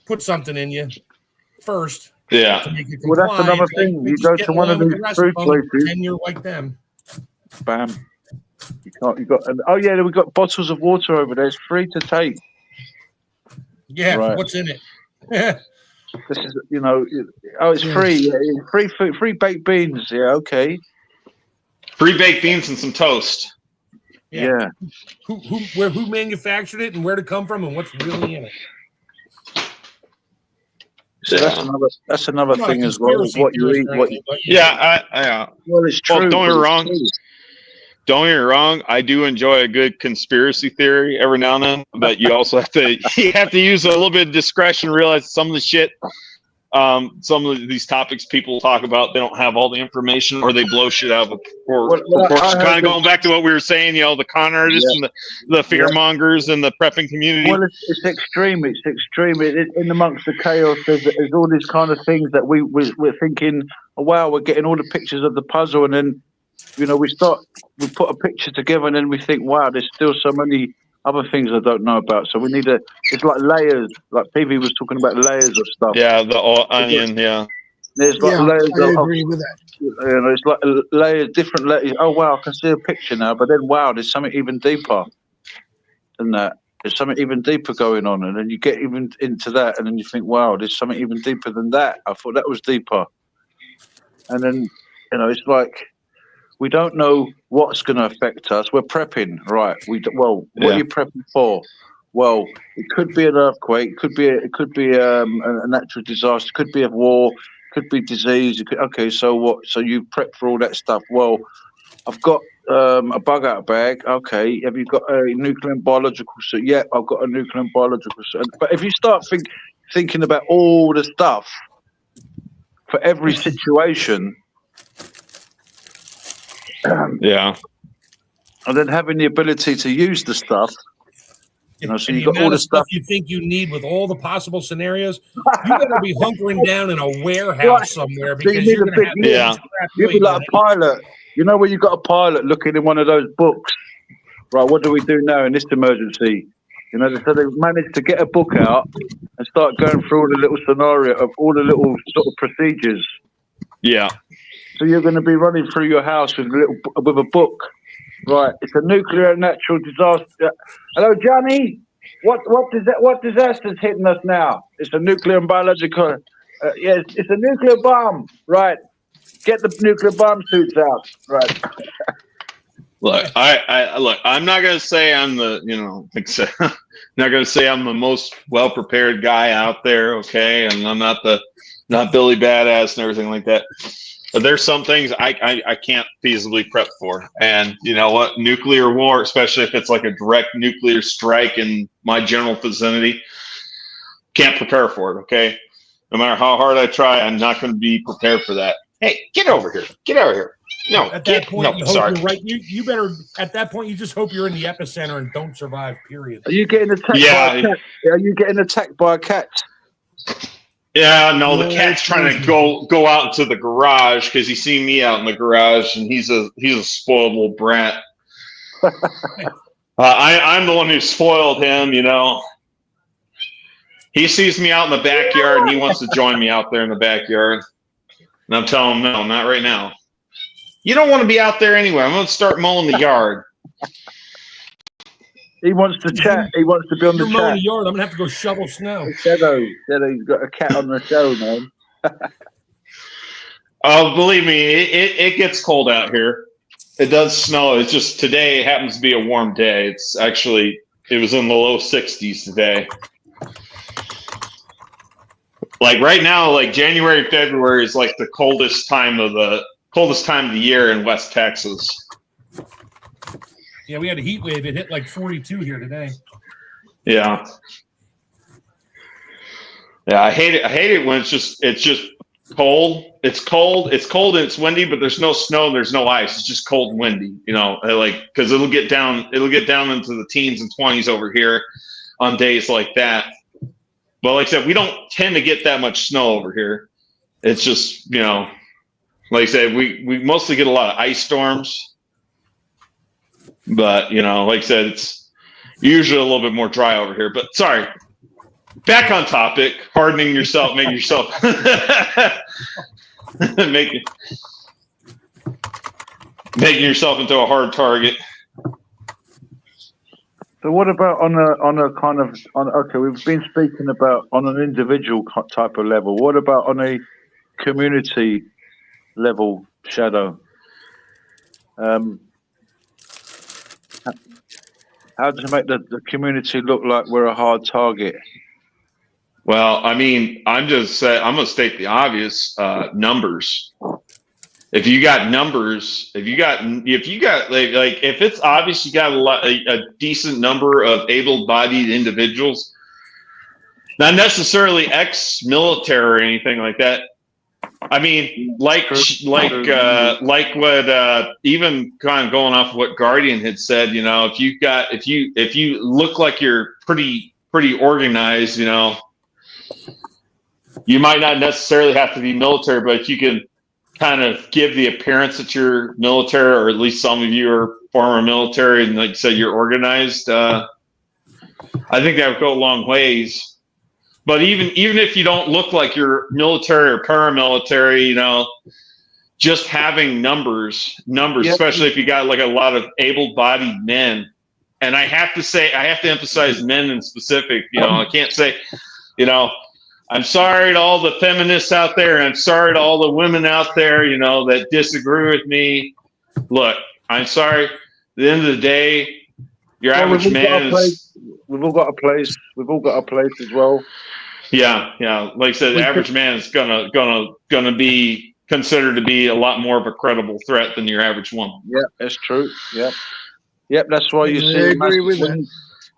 put something in you first, to make you comply. Well, that's another thing. You go to one of these food places, and you're like them. Bam. We've got bottles of water over there. It's free to take. Yeah, right. What's in it? This is, it's free. Yeah, free food, free baked beans. Yeah, okay. Free baked beans and some toast. Yeah. Who manufactured it and where to come from and what's really in it? So that's another thing as well. Is what you eat. Well, it's true. Well, don't get me wrong. I do enjoy a good conspiracy theory every now and then, but you also have to use a little bit of discretion. Realize some of the shit some of these topics people talk about, they don't have all the information, or they blow shit out of proportion. Kind of going back to what we were saying, you know, the con artists and the fear mongers and the prepping community. Well, it's extreme. It's extreme. In amongst the chaos, there's all these kind of things that we're thinking, oh, wow, we're getting all the pictures of the puzzle, and then, you know, we put a picture together, and then we think, wow, there's still so many other things I don't know about. So we need it's like layers, like PV was talking about layers of stuff. Yeah, the onion, yeah. There's like layers I agree with that. You know, it's like layers, different layers. Oh, wow, I can see a picture now, but then, wow, there's something even deeper than that. There's something even deeper going on, and then you get even into that, and then you think, wow, there's something even deeper than that. I thought that was deeper. And then, you know, it's like, we don't know what's going to affect us. We're prepping, right? What are you prepping for? Well, it could be an earthquake. It could be a natural disaster. It could be a war. It could be disease. Okay, so what? So you prep for all that stuff. Well, I've got a bug out bag. Okay, have you got a nuclear and biological suit? Yeah, I've got a nuclear and biological suit. But if you start thinking about all the stuff for every situation. Yeah, and then having the ability to use the stuff, you know, so you got all the stuff you think you need with all the possible scenarios. You better be hunkering down in a warehouse somewhere, because you're going to have you'd be like a pilot. You know, when you got a pilot looking in one of those books, right? What do we do now in this emergency? You know, so they managed to get a book out and start going through all the little scenario of all the little sort of procedures. Yeah. So you're going to be running through your house with a book, right? It's a nuclear and natural disaster. Hello, Johnny. What disaster's hitting us now? It's a nuclear and biological. Yes, it's a nuclear bomb, right? Get the nuclear bomb suits out, right? Look, I'm not going to say I'm the, you know, not going to say I'm the most well prepared guy out there, okay? And I'm not Billy Badass and everything like that. But there's some things I can't feasibly prep for. And you know what? Nuclear war, especially if it's like a direct nuclear strike in my general vicinity, can't prepare for it, okay? No matter how hard I try, I'm not going to be prepared for that. Hey, get over here. Get over here. No, at that point, you hope you're right. You better, at that point, you just hope you're in the epicenter and don't survive, period. Are you getting attacked by a cat? Are you getting attacked by a cat? Yeah, no, the cat's trying to go out into the garage because he's seen me out in the garage, and he's a spoiled little brat. I'm the one who spoiled him, you know. He sees me out in the backyard, and he wants to join me out there in the backyard. And I'm telling him, no, not right now. You don't want to be out there anyway. I'm going to start mowing the yard. He wants to chat. He wants to be on the chat. You're mowing the yard. I'm going to have to go shovel snow. Shadow's got a cat on the show, man. Oh, believe me, it gets cold out here. It does snow. It's just today it happens to be a warm day. It was in the low 60s today. Like right now, like January, February is like the coldest time of the year in West Texas. Yeah, we had a heat wave. It hit like 42 here today. Yeah. Yeah, I hate it when it's just cold. It's cold and it's windy, but there's no snow and there's no ice. It's just cold and windy, you know, like, because it'll get down into the teens and 20s over here on days like that. But like I said, we don't tend to get that much snow over here. It's just, you know, like I said, we mostly get a lot of ice storms. But, you know, like I said, it's usually a little bit more dry over here. But sorry, back on topic, making yourself into a hard target. So what about okay, we've been speaking about on an individual type of level. What about on a community level, Shadow? How does it make the community look like we're a hard target? Well, I mean, I'm going to state the obvious, numbers. If you got numbers, if you got like if it's obvious you got a decent number of able-bodied individuals, Not necessarily ex-military or anything like that. I mean, like what even kind of going off of what Guardian had said, you know, if you look like you're pretty organized, you know, you might not necessarily have to be military, but if you can kind of give the appearance that you're military, or at least some of you are former military, and like you said, you're organized, I think that would go a long ways. But even if you don't look like you're military or paramilitary, you know, just having numbers, yep. Especially if you got like a lot of able-bodied men. And I have to emphasize men in specific. You know, I can't say, you know, I'm sorry to all the feminists out there, and I'm sorry to all the women out there, you know, that disagree with me. Look, I'm sorry. At the end of the day, your average man is. We've all got a place. We've all got a place as well. Yeah. Like I said, the average man is gonna be considered to be a lot more of a credible threat than your average woman. Yeah, that's true. Yep. That's why you see. I agree with that.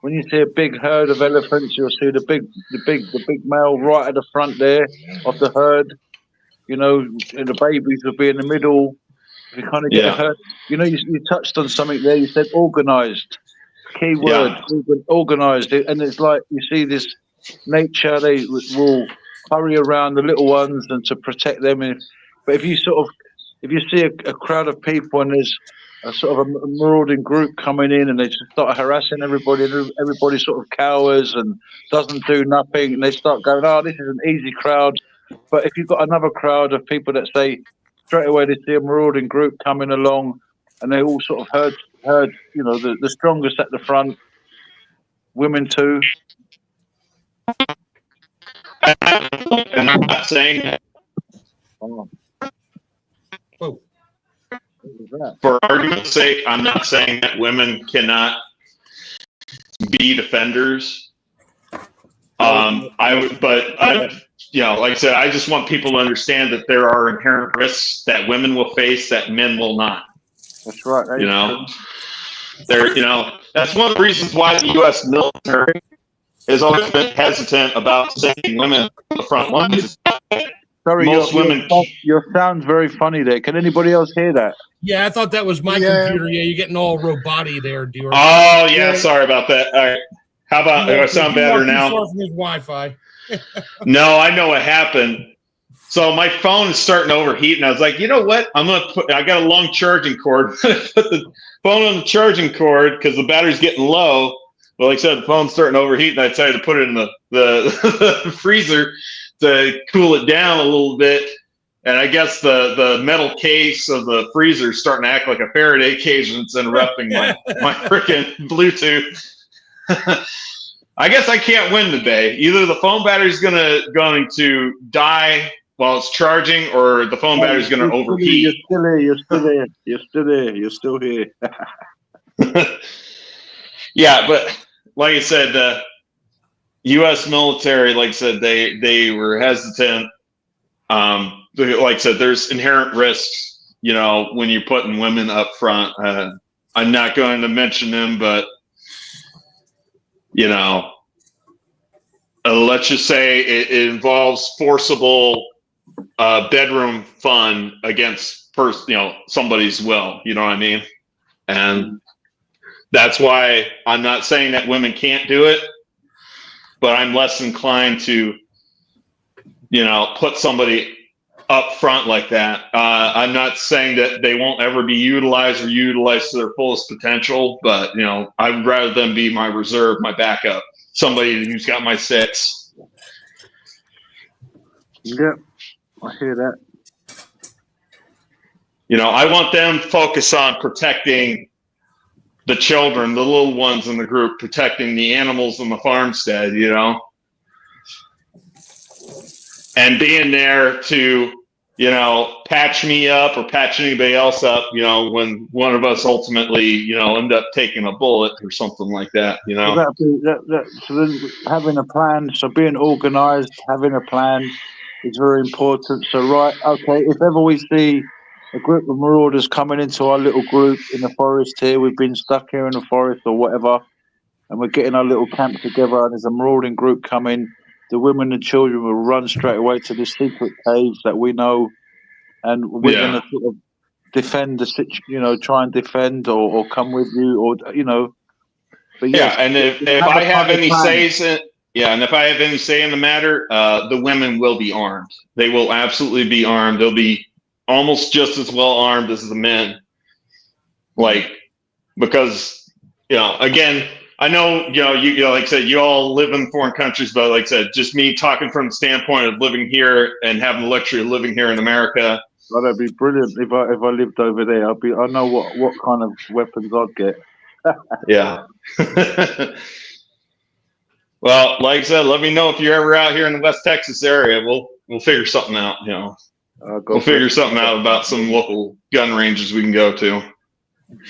When you see a big herd of elephants, you'll see the big male right at the front there of the herd. You know, and the babies will be in the middle. You kind of get a herd. You know, you touched on something there. You said organised. Key word, organised, and it's like you see this nature. They will hurry around the little ones and to protect them. But if you see a crowd of people and there's a sort of a marauding group coming in and they just start harassing everybody, and everybody sort of cowers and doesn't do nothing, and they start going, "Oh, this is an easy crowd." But if you've got another crowd of people that say straight away they see a marauding group coming along, and they all sort of heard, you know, the strongest at the front, women too. And I'm not saying that. Oh. For argument's sake, I'm not saying that women cannot be defenders. You know, like I said, I just want people to understand that there are inherent risks that women will face that men will not. That's right. You know, that's one of the reasons why the U.S. military has always been hesitant about sending women to the front lines. Sorry, your sound's very funny there. Can anybody else hear that? Yeah, I thought that was my computer. Yeah, you're getting all roboty there, Dior. Oh, yeah, sorry about that. All right. How about, do I sound better now? From his Wi-Fi. No, I know what happened. So my phone is starting to overheat, and I was like, you know what? I got a long charging cord. Put the phone on the charging cord because the battery's getting low. Well, like I said, the phone's starting to overheat, and I decided to put it in the freezer to cool it down a little bit. And I guess the metal case of the freezer is starting to act like a Faraday cage, and it's interrupting my freaking Bluetooth. I guess I can't win today. Either the phone battery's going to die while it's charging, or the phone battery's going to overheat. You're still here. Yeah, but like I said, the U.S. military, like I said, they were hesitant. Like I said, there's inherent risks, you know, when you're putting women up front. I'm not going to mention them, but you know, let's just say it involves forcible bedroom fun against somebody's will. You know what I mean? And that's why I'm not saying that women can't do it, but I'm less inclined to, you know, put somebody up front like that. I'm not saying that they won't ever be utilized to their fullest potential, but you know, I'd rather them be my reserve, my backup, somebody who's got my six. Yep, I hear that. You know, I want them to focus on protecting the children, the little ones in the group, protecting the animals in the farmstead, you know, and being there to, you know, patch me up or patch anybody else up, you know, when one of us ultimately, you know, end up taking a bullet or something like that, you know. So then having a plan, so being organized, having a plan is very important. So, right, okay, if ever we see a group of marauders coming into our little group in the forest here, we've been stuck here in the forest or whatever, and we're getting our little camp together, and there's a marauding group coming, the women and children will run straight away to the secret caves that we know, and we're going to sort of defend try and defend or come with you, or But yeah, and if I have any says in, and if I have any say in the matter, the women will be armed. They will absolutely be armed. They'll be almost just as well armed as the men. Because again, I know you like I said, you all live in foreign countries, but like I said, just me talking from the standpoint of living here and having the luxury of living here in America. Oh, that'd be brilliant if I lived over there. I know what kind of weapons I'd get. Yeah. Well, like I said, let me know if you're ever out here in the West Texas area. We'll figure something out. We'll figure something out about some local gun ranges we can go to.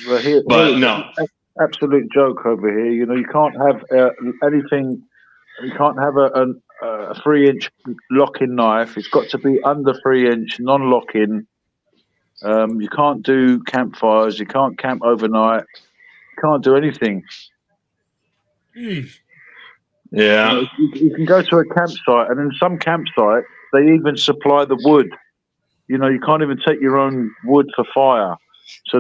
But no, absolute joke over here. You can't have anything. You can't have a 3-inch lock-in knife. It's got to be under 3-inch, non-lock-in. You can't do campfires. You can't camp overnight. You can't do anything. Yeah. You can go to a campsite, and in some campsites, they even supply the wood. You can't even take your own wood for fire. So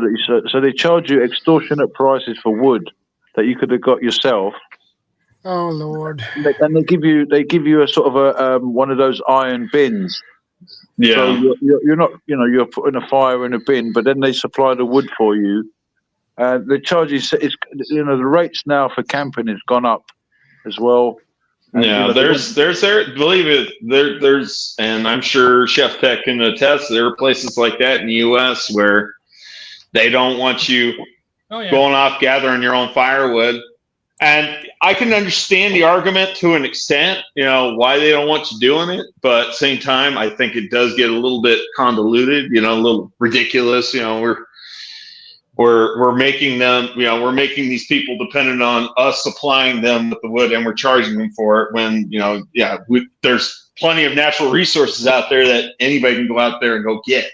they charge you extortionate prices for wood that you could have got yourself. Oh Lord! And they give you a sort of a one of those iron bins. Yeah. So you're not you're putting a fire in a bin, but then they supply the wood for you. They charge you. The rates now for camping has gone up as well. And, there's believe it, there's, and I'm sure Chef Tech can attest, there are places like that in the U.S. where they don't want you going off gathering your own firewood. And I can understand the argument to an extent, why they don't want you doing it. But at the same time, I think it does get a little bit convoluted, a little ridiculous. We're making them, we're making these people dependent on us supplying them with the wood, and we're charging them for it when, there's plenty of natural resources out there that anybody can go out there and go get.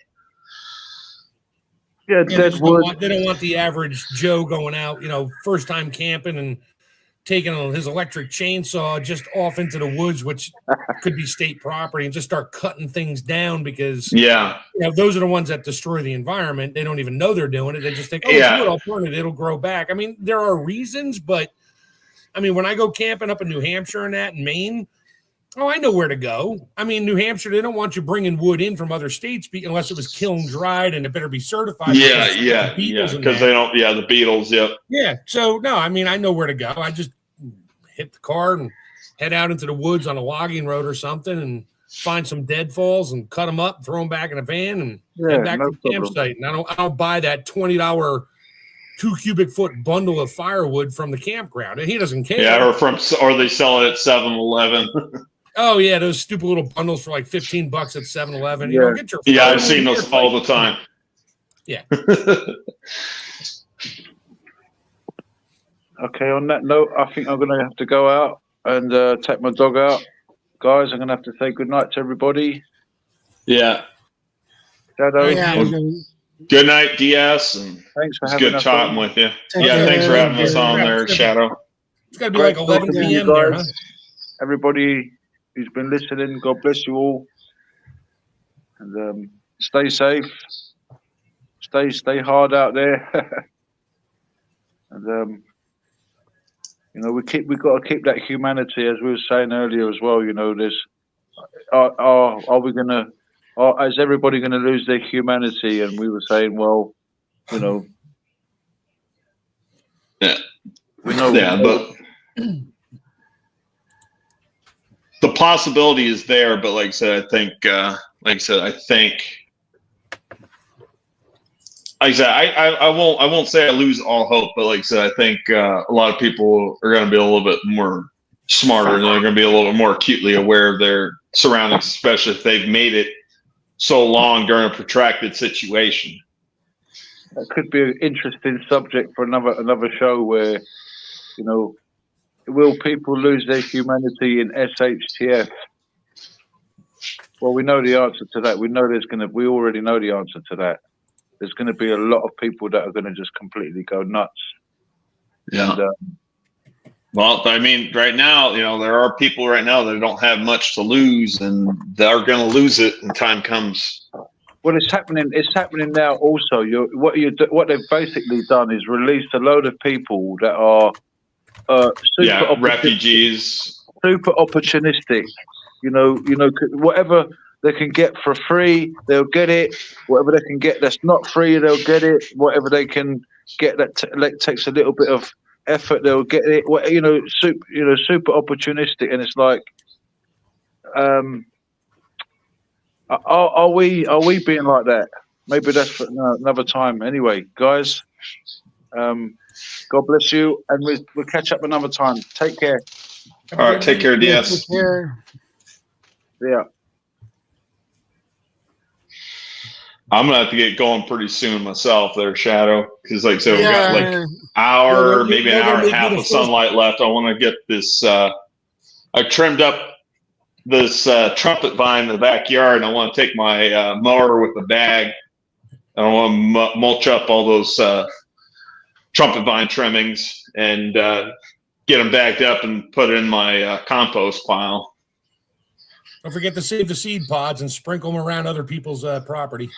Yeah, they don't want the average Joe going out, first time camping and taking his electric chainsaw just off into the woods, which could be state property, and just start cutting things down because those are the ones that destroy the environment. They don't even know they're doing it. They just think, it's wood, I'll burn it, it'll grow back. I mean, there are reasons, but I mean, when I go camping up in New Hampshire and that in Maine, I know where to go. I mean, New Hampshire, they don't want you bringing wood in from other states unless it was kiln dried, and it better be certified. Because they don't. Yeah, the beetles. Yep. Yeah. So no, I mean, I know where to go. I just hit the car and head out into the woods on a logging road or something, and find some deadfalls and cut them up, throw them back in a van, and head back to the campsite. And I don't buy that $20 2 cubic foot bundle of firewood from the campground, and he doesn't care. Yeah, or they sell it at 7-Eleven. Oh yeah, those stupid little bundles for like $15 at 7-Eleven. Get your I've seen those all the time. Yeah. Okay, on that note, I think I'm going to have to go out and take my dog out. Guys, I'm going to have to say good night to everybody. Yeah. Shadow. Yeah, good night, DS. And thanks for it's having good us talking on. with you. Thanks for having us on there, Shadow. It's got to be like 11 p.m. there, huh? Everybody who's been listening, God bless you all. And stay safe. Stay hard out there. And we've got to keep that humanity, as we were saying earlier as well. There's are we gonna? Is everybody going to lose their humanity? And we were saying, well, Yeah. We know. Yeah, but the possibility is there. But like I said, I won't say I lose all hope, but like I said, I think a lot of people are going to be a little bit more smarter, and they're going to be a little bit more acutely aware of their surroundings, especially if they've made it so long during a protracted situation. That could be an interesting subject for another show where, will people lose their humanity in SHTF? Well, we know the answer to that. We already know the answer to that. There's going to be a lot of people that are going to just completely go nuts. Yeah. Well, I mean, right now, there are people right now that don't have much to lose, and they're going to lose it when time comes. Well, it's happening. It's happening now. Also, what they've basically done is released a load of people that are refugees, super opportunistic. Whatever they can get for free, they'll get it. Whatever they can get that's not free, they'll get it. Whatever they can get that takes a little bit of effort, they'll get it. Super opportunistic, and it's like, are we being like that? Maybe that's for another time. Anyway, guys, God bless you, and we'll catch up another time. Take care. All right, take care, DS. Take care. Yeah. I'm gonna have to get going pretty soon myself there, Shadow, because we got like an maybe an hour and a half of sunlight left. I want to get this. I trimmed up this trumpet vine in the backyard, and I want to take my mower with a bag. I want to mulch up all those trumpet vine trimmings and get them bagged up and put it in my compost pile. Don't forget to save the seed pods and sprinkle them around other people's property.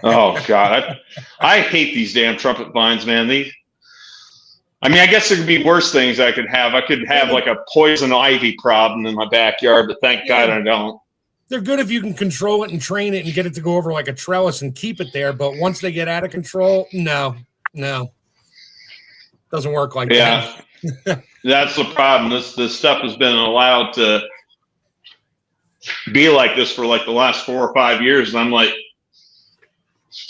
Oh God, I hate these damn trumpet vines, man. I guess there could be worse things I could have. I could have like a poison ivy problem in my backyard, but thank God I don't. They're good if you can control it and train it and get it to go over like a trellis and keep it there. But once they get out of control, no, doesn't work like that. Yeah, that's the problem. This stuff has been allowed to be like this for like the last 4 or 5 years, and I'm like,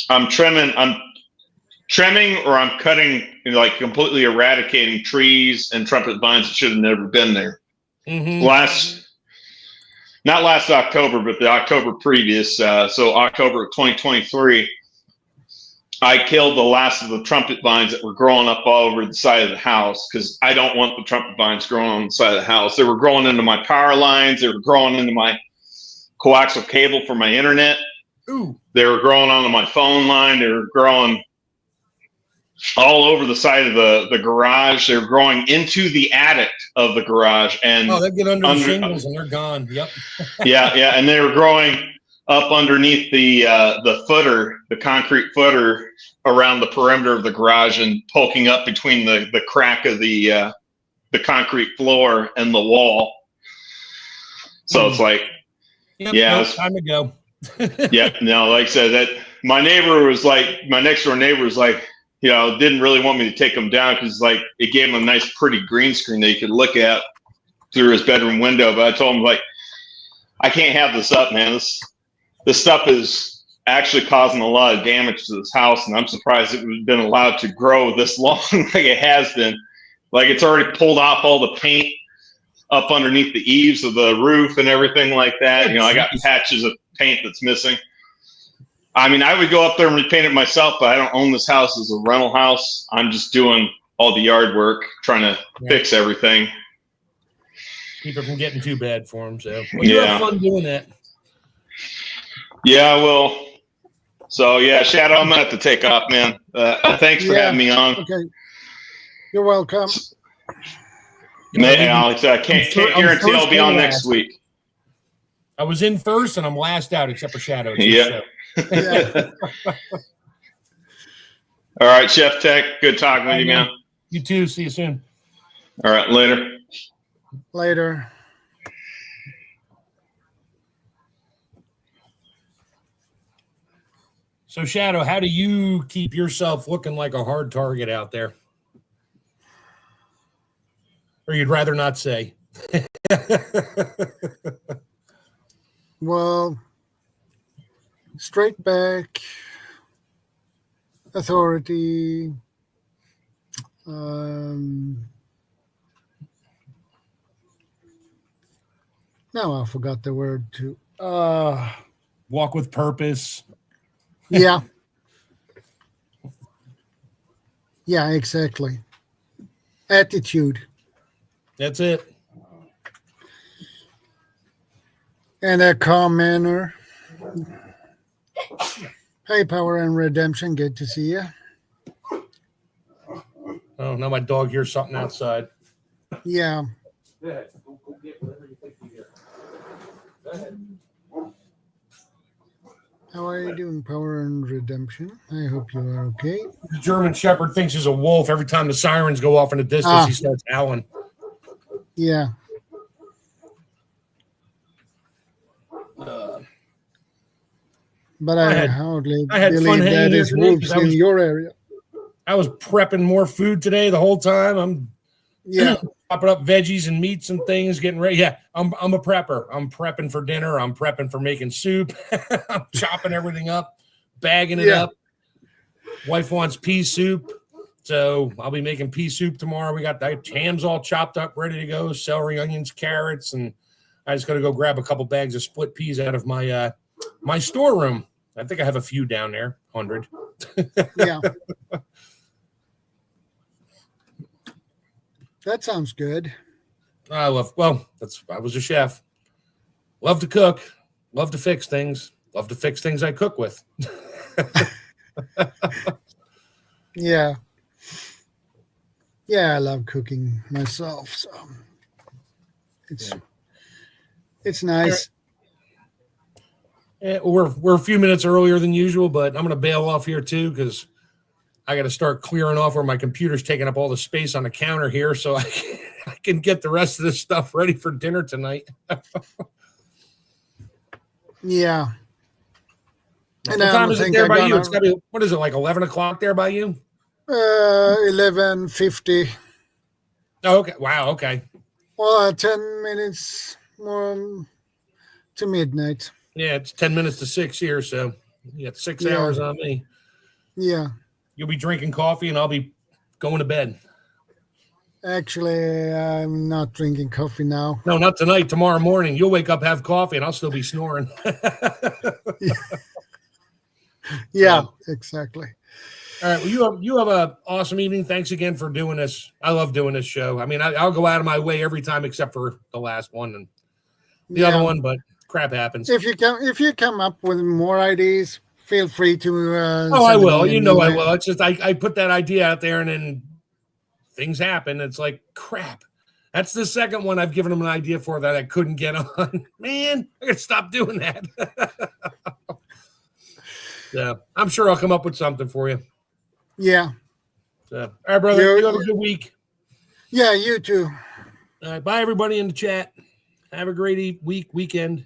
I'm trimming or I'm cutting, like completely eradicating trees and trumpet vines that should have never been there. Mm-hmm. Not last October, but the October previous, so October of 2023, I killed the last of the trumpet vines that were growing up all over the side of the house, because I don't want the trumpet vines growing on the side of the house. They were growing into my power lines. They were growing into my coaxial cable for my internet. Ooh. They were growing onto my phone line. They were growing all over the side of the garage. They were growing into the attic of the garage. And they get under the shingles and they're gone. Yep. yeah. And they were growing up underneath the footer, the concrete footer around the perimeter of the garage, and poking up between the crack of the concrete floor and the wall. So it's like, time to go. Yeah, no, like I said, that my next door neighbor was like, didn't really want me to take him down because like it gave him a nice pretty green screen that he could look at through his bedroom window. But I told him, like, I can't have this up, man. This stuff is actually causing a lot of damage to this house, and I'm surprised it was been allowed to grow this long like it has been. Like, it's already pulled off all the paint up underneath the eaves of the roof and everything like that. I got patches of paint that's missing. I would go up there and repaint it myself, but I don't own this house as a rental house. I'm just doing all the yard work, trying to fix everything. Keep it from getting too bad for them. So you have fun doing that. Yeah, I will. So Shadow, I'm gonna have to take off, man. Thanks for having me on. Okay, you're welcome. Alex, I can't guarantee I'll be on next week. I was in first, and I'm last out, except for Shadow. Yeah. All right, Chef Tech. Good talking with you, man. You too. See you soon. All right, later. Later. So, Shadow, how do you keep yourself looking like a hard target out there? Or you'd rather not say? Well, straight back, authority, now I forgot the word too. Walk with purpose. Yeah. Yeah, exactly. Attitude. That's it. And a calm manner. Hey, Power and Redemption, good to see you. Oh, now my dog hears something outside. Yeah. Go ahead. Go get whatever you think you get. Go ahead. How are you doing, Power and Redemption? I hope you are okay. The German Shepherd thinks he's a wolf. Every time the sirens go off in the distance, he starts howling. Yeah. But I hardly had fun believe hanging that here is today wolves 'cause in your area. I was prepping more food today the whole time. I'm chopping up veggies and meats and things, getting ready. Yeah, I'm a prepper. I'm prepping for dinner. I'm prepping for making soup. I'm chopping everything up, bagging it up. Wife wants pea soup, so I'll be making pea soup tomorrow. We got the hams all chopped up, ready to go. Celery, onions, carrots, and I just got to go grab a couple bags of split peas out of my my storeroom. I think I have a few down there, 100. Yeah. That sounds good. I was a chef. Love to cook. Love to fix things. Love to fix things I cook with. Yeah. Yeah, I love cooking myself, so it's nice. Yeah, we're a few minutes earlier than usual, but I'm going to bail off here too because I got to start clearing off where my computer's taking up all the space on the counter here, so I can get the rest of this stuff ready for dinner tonight. Yeah. What time is it there by you? It's got to be, what is it, like 11 o'clock there by you? 11:50. Oh, okay. Wow. Okay. Well, 10 minutes more to midnight. Yeah, it's 10 minutes to 6 here, so you got 6 hours on me. Yeah. You'll be drinking coffee, and I'll be going to bed. Actually, I'm not drinking coffee now. No, not tonight. Tomorrow morning, you'll wake up, have coffee, and I'll still be snoring. Yeah, exactly. All right. Well, you have an awesome evening. Thanks again for doing this. I love doing this show. I mean, I'll go out of my way every time except for the last one and the other one, but crap happens. If you come up with more ideas, feel free to. I will. You know, I will. It's just I put that idea out there, and then things happen. It's like crap. That's the second one I've given them an idea for that I couldn't get on. Man, I gotta stop doing that. Yeah, I'm sure I'll come up with something for you. Yeah. So, all right, brother. You have a good week. Yeah, you too. All right, bye, everybody in the chat. Have a great weekend.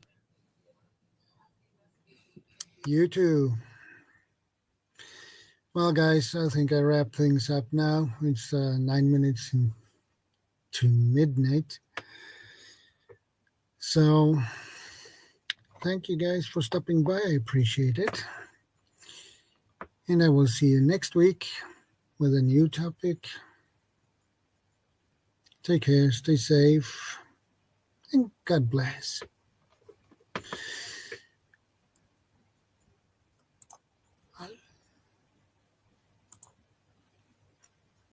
You too. Well, guys, I think I wrap things up now. It's 9 minutes to midnight. So, thank you guys for stopping by. I appreciate it. And I will see you next week with a new topic. Take care, stay safe, and God bless.